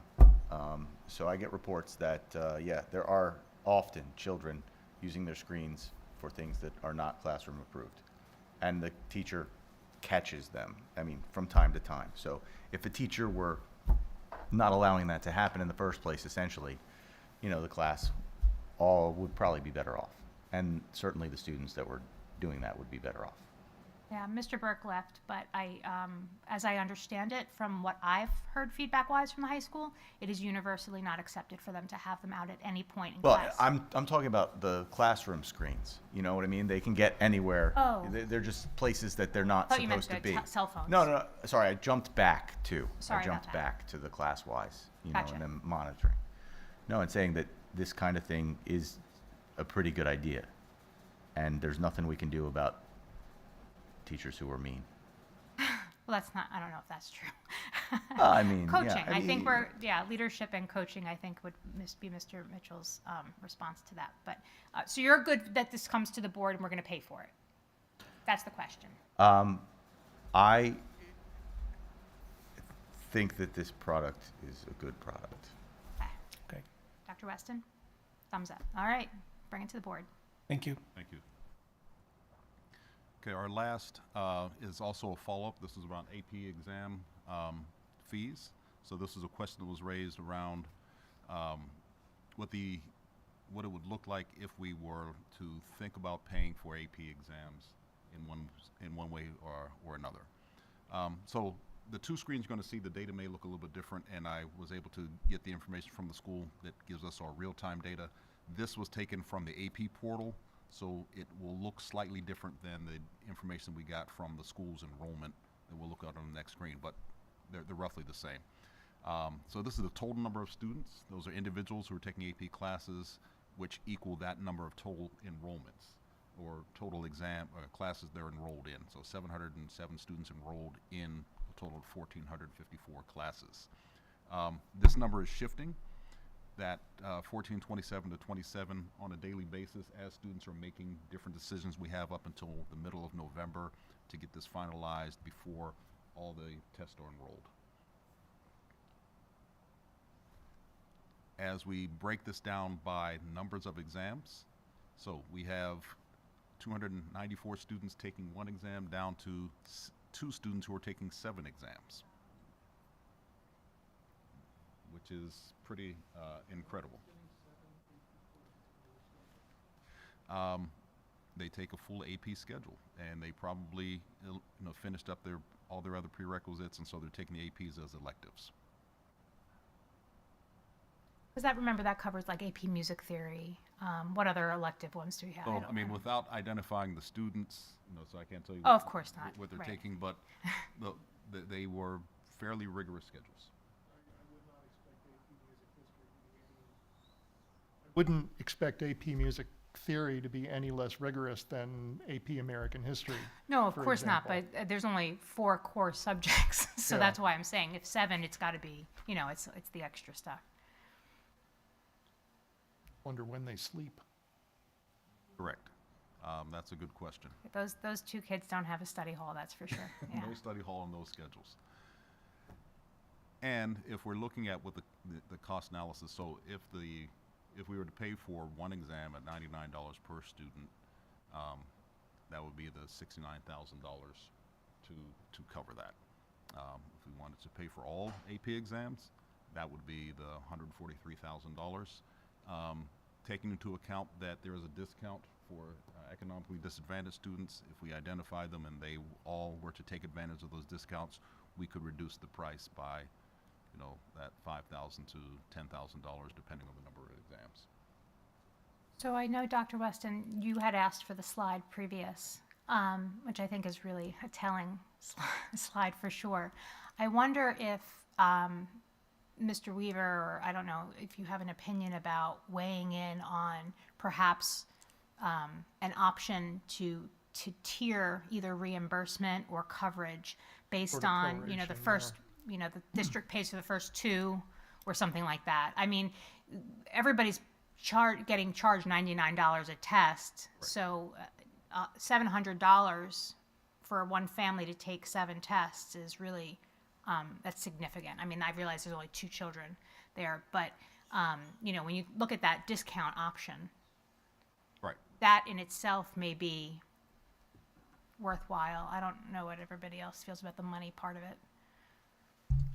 So I get reports that, yeah, there are often children using their screens for things that are not classroom approved. And the teacher catches them, I mean, from time to time. So if a teacher were not allowing that to happen in the first place, essentially, you know, the class all would probably be better off. And certainly the students that were doing that would be better off. Yeah, Mr. Burke left, but as I understand it, from what I've heard feedback-wise from the high school, it is universally not accepted for them to have them out at any point in Well, class. I'm talking about the classroom screens. You know what I mean? They can get anywhere. Oh. They're just places that they're not Thought you meant supposed to the be. cell phones. No. Sorry, I jumped back to. Sorry I about jumped that. back to the class-wise, you know, Gotcha. and then monitoring. No, and saying that this kind of thing is a pretty good idea, and there's nothing we can do about teachers who are mean. Well, that's not, I don't know if that's true. I mean, yeah, Coaching, I I think mean- leadership and coaching, I think would be Mr. Mitchell's response to that. But, so you're good that this comes to the board and we're going to pay for it? That's the question. I think that this product is a good product. Okay. Dr. Weston? Thumbs up. All right, bring it to the board. Thank you. Thank you. Okay, our last is also a follow-up. This is around AP exam fees. So this is a question that was raised around what it would look like if we were to think about paying for AP exams in one way or another. So the two screens you're going to see, the data may look a little bit different, and I was able to get the information from the school that gives us our real-time data. This was taken from the AP portal, so it will look slightly different than the information we got from the school's enrollment that we'll look at on the next screen, but they're roughly the same. So this is the total number of students. Those are individuals who are taking AP classes, which equal that number of total enrollments or total exam classes they're enrolled in. So 707 students enrolled in a total of 1,454 classes. This number is shifting. That 1427 to 27 on a daily basis as students are making different decisions. We have up until the middle of November to get this finalized before all the tests are enrolled. As we break this down by numbers of exams, so we have 294 students taking one exam down to 2 students who are taking 7 exams, which is pretty incredible. They take a full AP schedule, and they probably finished up all their other prerequisites, and so they're taking the APs as electives. Because remember, that covers like AP music theory. What other elective ones do we have? So, don't I mean, know. without identifying the students, so I can't tell you Oh, of course not. what they're Right. taking, but they were fairly rigorous schedules. Wouldn't expect AP music theory to be any less rigorous than AP American history. No, of for course not, example. but there's only 4 core subjects, so Yeah. that's why I'm saying if 7, it's got to be, it's the extra stuff. Wonder when they sleep. Correct. That's a good question. Those 2 kids don't have a study hall, that's for sure. Yeah. No study hall on those schedules. And if we're looking at what the cost analysis, so if we were to pay for one exam at $99 per student, that would be the $69,000 to cover that. If we wanted to pay for all AP exams, that would be the $143,000. Taking into account that there is a discount for economically disadvantaged students, if we identify them and they all were to take advantage of those discounts, we could reduce the price by, that $5,000 to $10,000 depending on the number of exams. So I know, Dr. Weston, you had asked for the slide previous, which I think is really a telling slide for sure. I wonder if Mr. Weaver, or I don't know, if you have an opinion about weighing in on perhaps an option to tier either reimbursement or coverage based Sort of on, the proration, first, the district pays for the first two or something like that. I mean, everybody's getting charged $99 a test, so $700 for one family to take 7 tests is really, that's significant. I mean, I realize there's only 2 children there, but, when you look at that discount option, Right. that in itself may be worthwhile. I don't know what everybody else feels about the money part of it.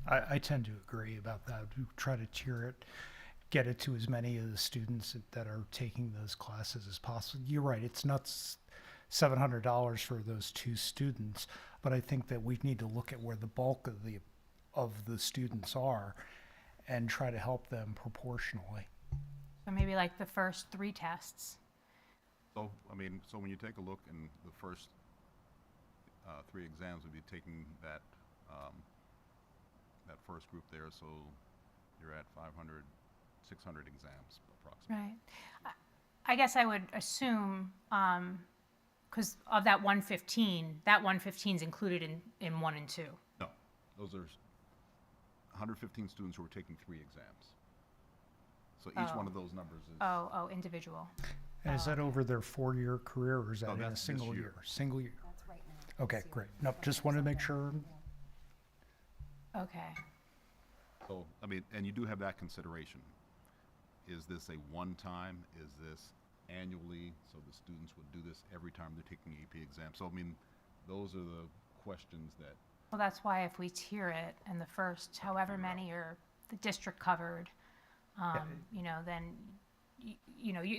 I tend to agree about that. We try to tier it, get it to as many of the students that are taking those classes as possible. You're right, it's not $700 for those 2 students, but I think that we need to look at where the bulk of the students are and try to help them proportionally. So maybe like the first 3 tests. So, so when you take a look in the first 3 exams, we'd be taking that first group there, so you're at 500, 600 exams approximately. Right. I guess I would assume, because of that 115, that 115 is included in 1 and 2. No, those are 115 students who are taking 3 exams. So each one of those numbers is. Oh, individual. And is that over their 4-year career, or is that No, in a that's this single year. year? Single year? That's right now. Okay, great. Nope, just wanted to make sure. Okay. So, and you do have that consideration. Is this a one-time? Is this annually? So the students would do this every time they're taking AP exams. So, those are the questions that. Well, that's why if we tier it and the first however many are the district covered, then,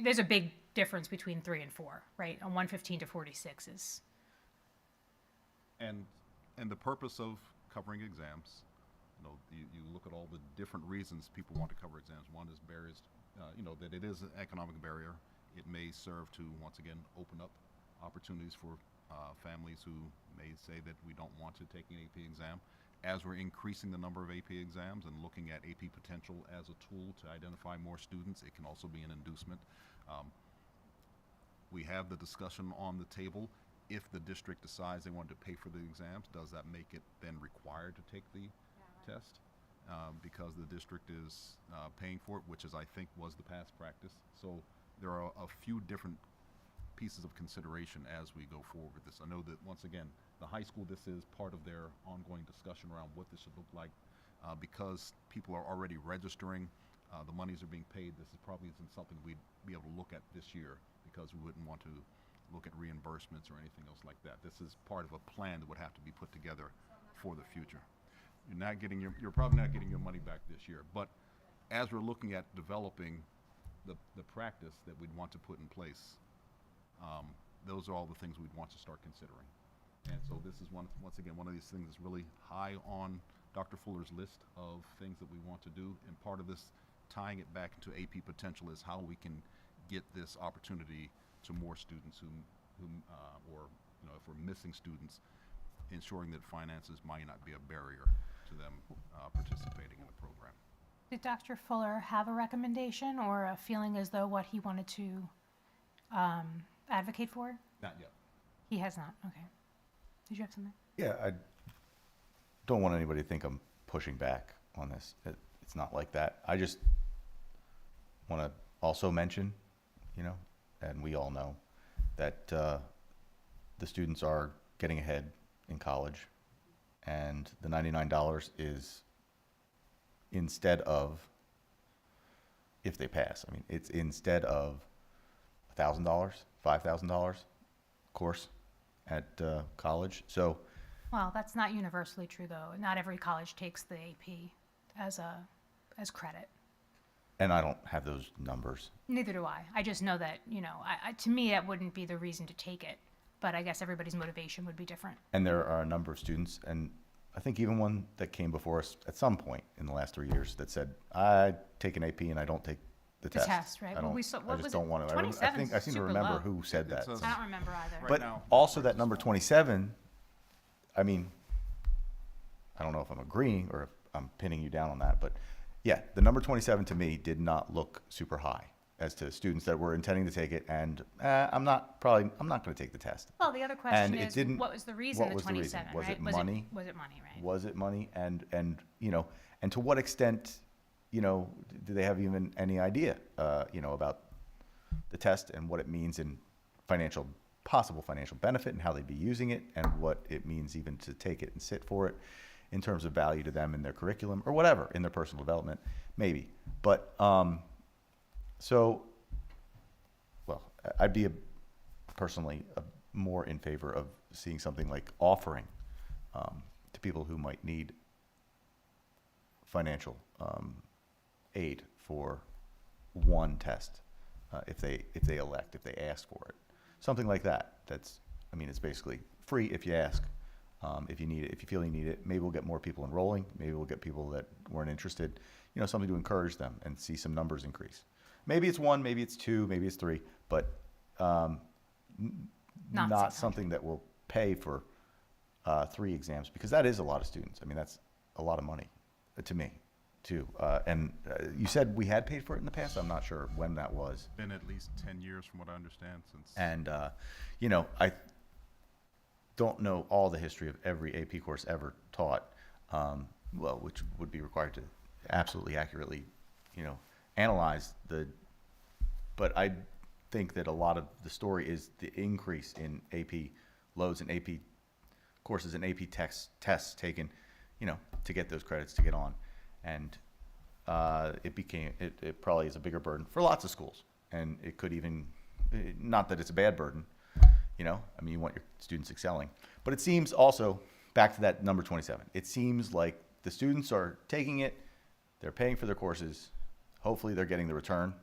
there's a big difference between 3 and 4, right? On 115 to 46 is. And the purpose of covering exams, you look at all the different reasons people want to cover exams. One is barriers, that it is an economic barrier. It may serve to, once again, open up opportunities for families who may say that we don't want to take an AP exam. As we're increasing the number of AP exams and looking at AP potential as a tool to identify more students, it can also be an inducement. We have the discussion on the table. If the district decides they want to pay for the exams, does that make it then required to take the test? Because the district is paying for it, which is, I think, was the past practice. So there are a few different pieces of consideration as we go forward with this. I know that, once again, the high school, this is part of their ongoing discussion around what this should look like. Because people are already registering, the monies are being paid, this is probably isn't something we'd be able to look at this year, because we wouldn't want to look at reimbursements or anything else like that. This is part of a plan that would have to be put together for the future. You're probably not getting your money back this year, but as we're looking at developing the practice that we'd want to put in place, those are all the things we'd want to start considering. And so this is once again, one of these things that's really high on Dr. Fuller's list of things that we want to do. And part of this, tying it back into AP potential, is how we can get this opportunity to more students or if we're missing students, ensuring that finances might not be a barrier to them participating in the program. Did Dr. Fuller have a recommendation or a feeling as though what he wanted to advocate for? Not yet. He has not. Okay. Did you have something? Yeah, I don't want anybody to think I'm pushing back on this. It's not like that. I just want to also mention, and we all know that the students are getting ahead in college, and the $99 is instead of, if they pass, it's instead of $1,000, $5,000 course at college. So, Well, that's not universally true, though. Not every college takes the AP as credit. and I don't have those numbers. Neither do I. I just know that, to me, that wouldn't be the reason to take it. But I guess everybody's motivation would be different. And there are a number of students, and I think even one that came before us at some point in the last 3 years that said, I take an AP and I don't take The test. test, right. I Well, don't, we saw- I what just was don't it? want to. 27 I seem to super remember low. who said that. says- so. I don't remember either. Right But now, also that number 27, I mean, I don't know if I'm agreeing or if I'm pinning you down on that, but yeah, the number 27 to me did not look super high as to students that were intending to take it, and I'm not going to take the test. Well, the other question And it is, didn't- what was the reason what the was the reason? 27, Was right? it money? Was it money, right? Was it money? And and to what extent, do they have even any idea, about the test and what it means in possible financial benefit and how they'd be using it and what it means even to take it and sit for it in terms of value to them in their curriculum or whatever, in their personal development, maybe. But, I'd be personally more in favor of seeing something like offering to people who might need financial aid for one test if they ask for it, something like that. It's basically free if you ask. If you need it, if you feel you need it, maybe we'll get more people enrolling. Maybe we'll get people that weren't interested. Something to encourage them and see some numbers increase. Maybe it's 1, maybe it's 2, maybe it's 3, but not something that will pay for 3 exams, because that is a lot of students. That's a lot of money to me, too. You said we had paid for it in the past. I'm not sure when that was. Been at least 10 years, from what I understand, since. And I don't know all the history of every AP course ever taught, which would be required to absolutely accurately, analyze but I think that a lot of the story is the increase in AP loads and AP courses and AP tests taken, to get those credits to get on. And it probably is a bigger burden for lots of schools. And it could even, not that it's a bad burden, you want your students excelling. But it seems also, back to that number 27, it seems like the students are taking it, they're paying for their courses, hopefully they're getting the return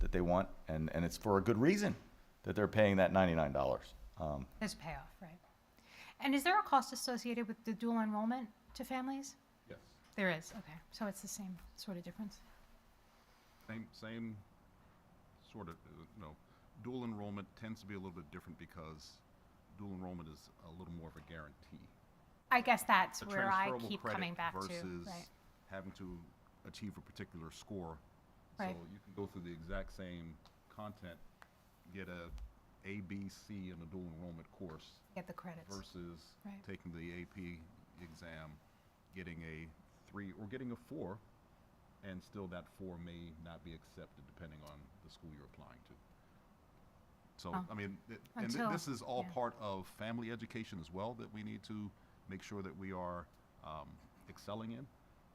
that they want, and it's for a good reason that they're paying that $99. There's a payoff, right? And is there a cost associated with the dual enrollment to families? Yes. There is, okay. So it's the same sort of difference? Same sort of, dual enrollment tends to be a little bit different because dual enrollment is a little more of a guarantee. I guess that's A where I transferable keep credit coming back to, versus right? having to achieve a particular score. Right. So you can go through the exact same content, get A, B, C in a dual enrollment course. Get the credits. Versus Right. taking the AP exam, getting a 3 or getting a 4, and still that 4 may not be accepted depending on the school you're applying to. So, this is all part of family education as well, that we need to make sure that we are excelling in.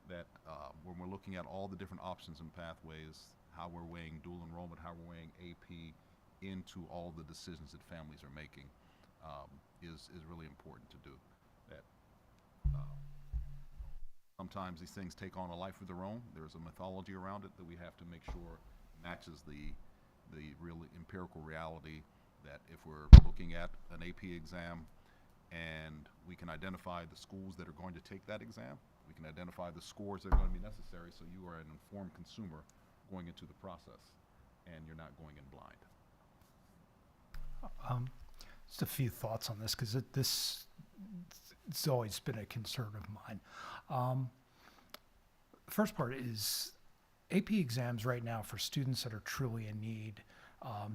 That when we're looking at all the different options and pathways, how we're weighing dual enrollment, how we're weighing AP into all the decisions that families are making is really important to do. That sometimes these things take on a life of their own. There's a mythology around it that we have to make sure matches the real empirical reality, that if we're looking at an AP exam and we can identify the schools that are going to take that exam, we can identify the scores that are going to be necessary, so you are an informed consumer going into the process and you're not going in blind. Just a few thoughts on this, because it's always been a concern of mine. First part is AP exams right now for students that are truly in need.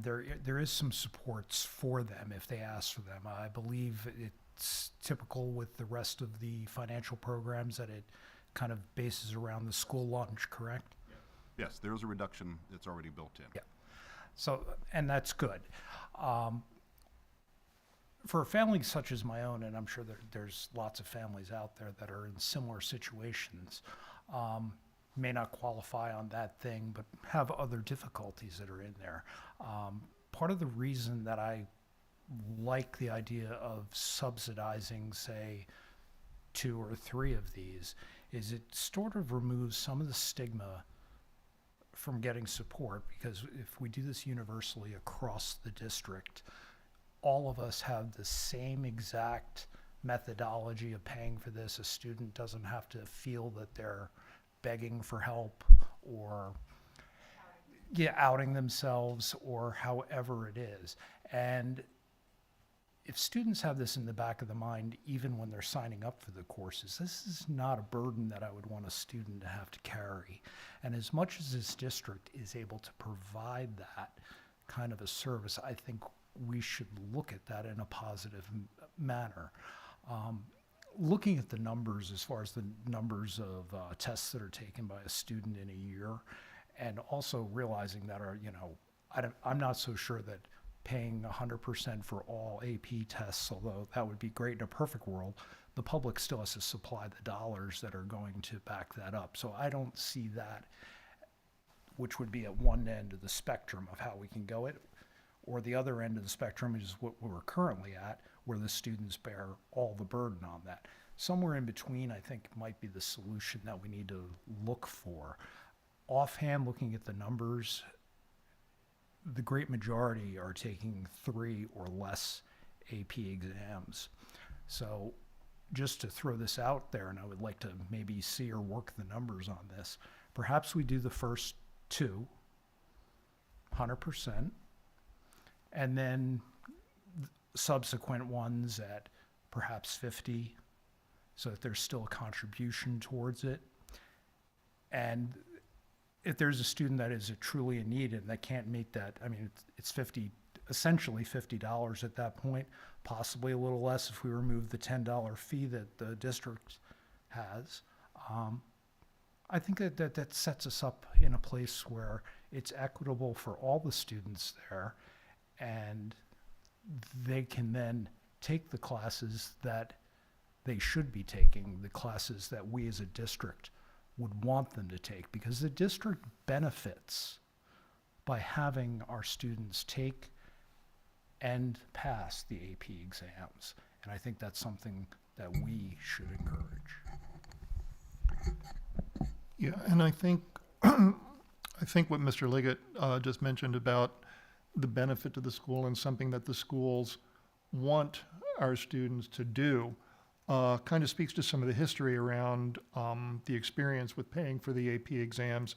There is some supports for them if they ask for them. I believe it's typical with the rest of the financial programs that it kind of bases around the school lunch, correct? Yes, there's a reduction that's already built in. Yeah. So, and that's good. For a family such as my own, and I'm sure there's lots of families out there that are in similar situations, may not qualify on that thing, but have other difficulties that are in there. Part of the reason that I like the idea of subsidizing, say, 2 or 3 of these is it sort of removes some of the stigma from getting support, because if we do this universally across the district, all of us have the same exact methodology of paying for this. A student doesn't have to feel that they're begging for help or outing themselves or however it is. And if students have this in the back of the mind, even when they're signing up for the courses, this is not a burden that I would want a student to have to carry. And as much as this district is able to provide that kind of a service, I think we should look at that in a positive manner. Looking at the numbers, as far as the numbers of tests that are taken by a student in a year, and also realizing that I'm not so sure that paying 100% for all AP tests, although that would be great in a perfect world, the public still has to supply the dollars that are going to back that up. So I don't see that, which would be at one end of the spectrum of how we can go it, or the other end of the spectrum is what we're currently at, where the students bear all the burden on that. Somewhere in between, I think, might be the solution that we need to look for. Offhand, looking at the numbers, the great majority are taking 3 or less AP exams. So just to throw this out there, and I would like to maybe see or work the numbers on this, perhaps we do the first 2, 100%, and then subsequent ones at perhaps 50, so that there's still a contribution towards it. And if there's a student that is truly in need and that can't meet that, I mean, it's essentially $50 at that point, possibly a little less if we remove the $10 fee that the district has. I think that sets us up in a place where it's equitable for all the students there, and they can then take the classes that they should be taking, the classes that we as a district would want them to take, because the district benefits by having our students take and pass the AP exams. And I think that's something that we should encourage. Yeah, and I think I think what Mr. Liggett just mentioned about the benefit to the school and something that the schools want our students to do kind of speaks to some of the history around the experience with paying for the AP exams.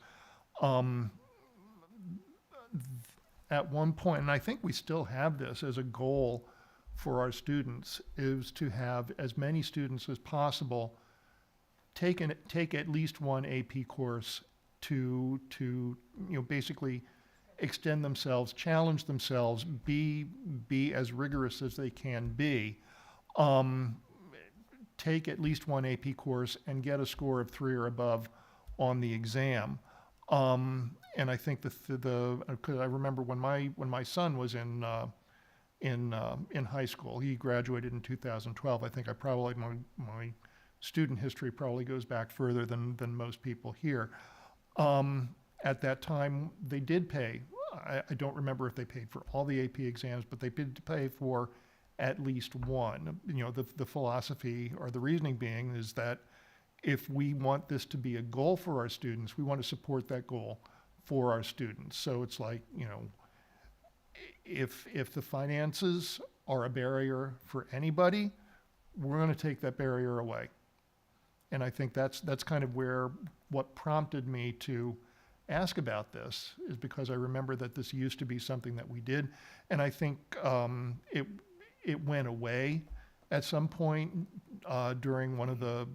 At one point, and I think we still have this as a goal for our students, is to have as many students as possible take at least one AP course to basically extend themselves, challenge themselves, be as rigorous as they can be. Take at least one AP course and get a score of 3 or above on the exam. And I think because I remember when my son was in high school, he graduated in 2012. I think my student history probably goes back further than most people here. At that time, they did pay. I don't remember if they paid for all the AP exams, but they did pay for at least one. The philosophy or the reasoning being is that if we want this to be a goal for our students, we want to support that goal for our students. So it's like, if the finances are a barrier for anybody, we're going to take that barrier away. And I think that's kind of what prompted me to ask about this, is because I remember that this used to be something that we did, and I think it went away at some point during one of the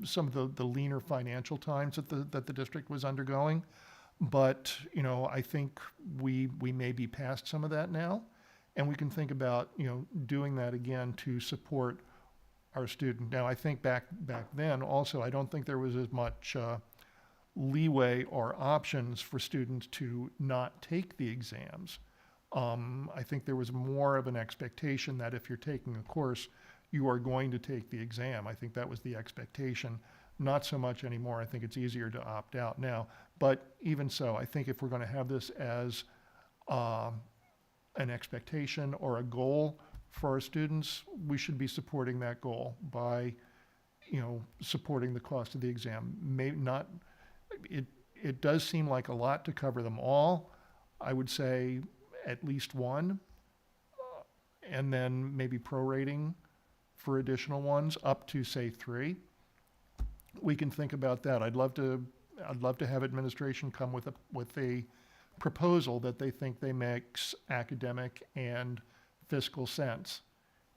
some of the leaner financial times that the district was undergoing. But I think we may be past some of that now, and we can think about doing that again to support our student. Now, I think back then also, I don't think there was as much leeway or options for students to not take the exams. I think there was more of an expectation that if you're taking a course, you are going to take the exam. I think that was the expectation. Not so much anymore. I think it's easier to opt out now. But even so, I think if we're going to have this as an expectation or a goal for our students, we should be supporting that goal by, supporting the cost of the exam. It does seem like a lot to cover them all. I would say at least one, and then maybe prorating for additional ones up to, say, 3. We can think about that. I'd love to I'd love to have administration come with a proposal that they think they makes academic and fiscal sense.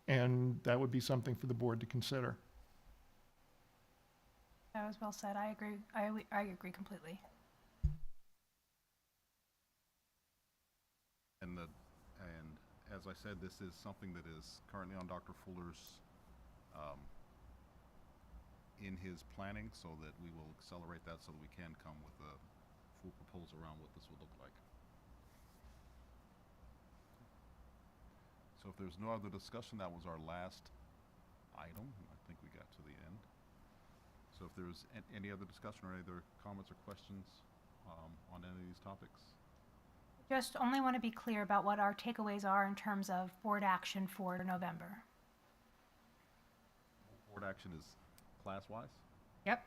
And that would be something for the board to consider. That was well said. I agree. I agree completely. And as I said, this is something that is currently on Dr. Fuller's in his planning, so that we will accelerate that so that we can come with a full proposal around what this would look like. So if there's no other discussion, that was our last item. I think we got to the end. So if there's any other discussion or any other comments or questions on any of these topics. Just only want to be clear about what our takeaways are in terms of board action for November. Board action is class-wise? Yep.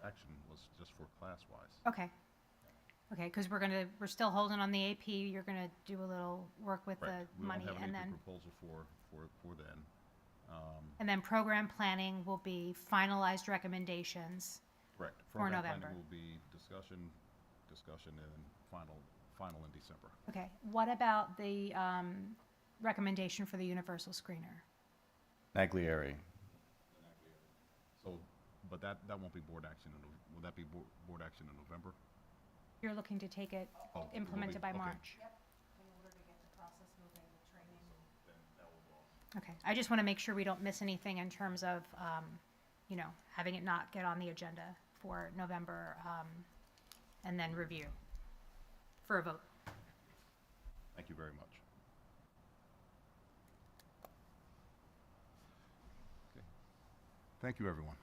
Action was just for class-wise. Okay. Okay, because we're still holding on the AP. You're gonna do a little work with Right. the money, We won't have and any then proposal for then. program planning will be finalized recommendations. Correct. For Program November. planning will be discussion, and then final in December. Okay. What about the recommendation for the universal screener? Naglieri. So, but that won't be board action. Will that be board action in November? You're looking to take it Oh, it will be- implemented by okay. March. Okay, I just want to make sure we don't miss anything in terms of, having it not get on the agenda for November, and then review for a vote. Thank you very much. Okay. Thank you, everyone.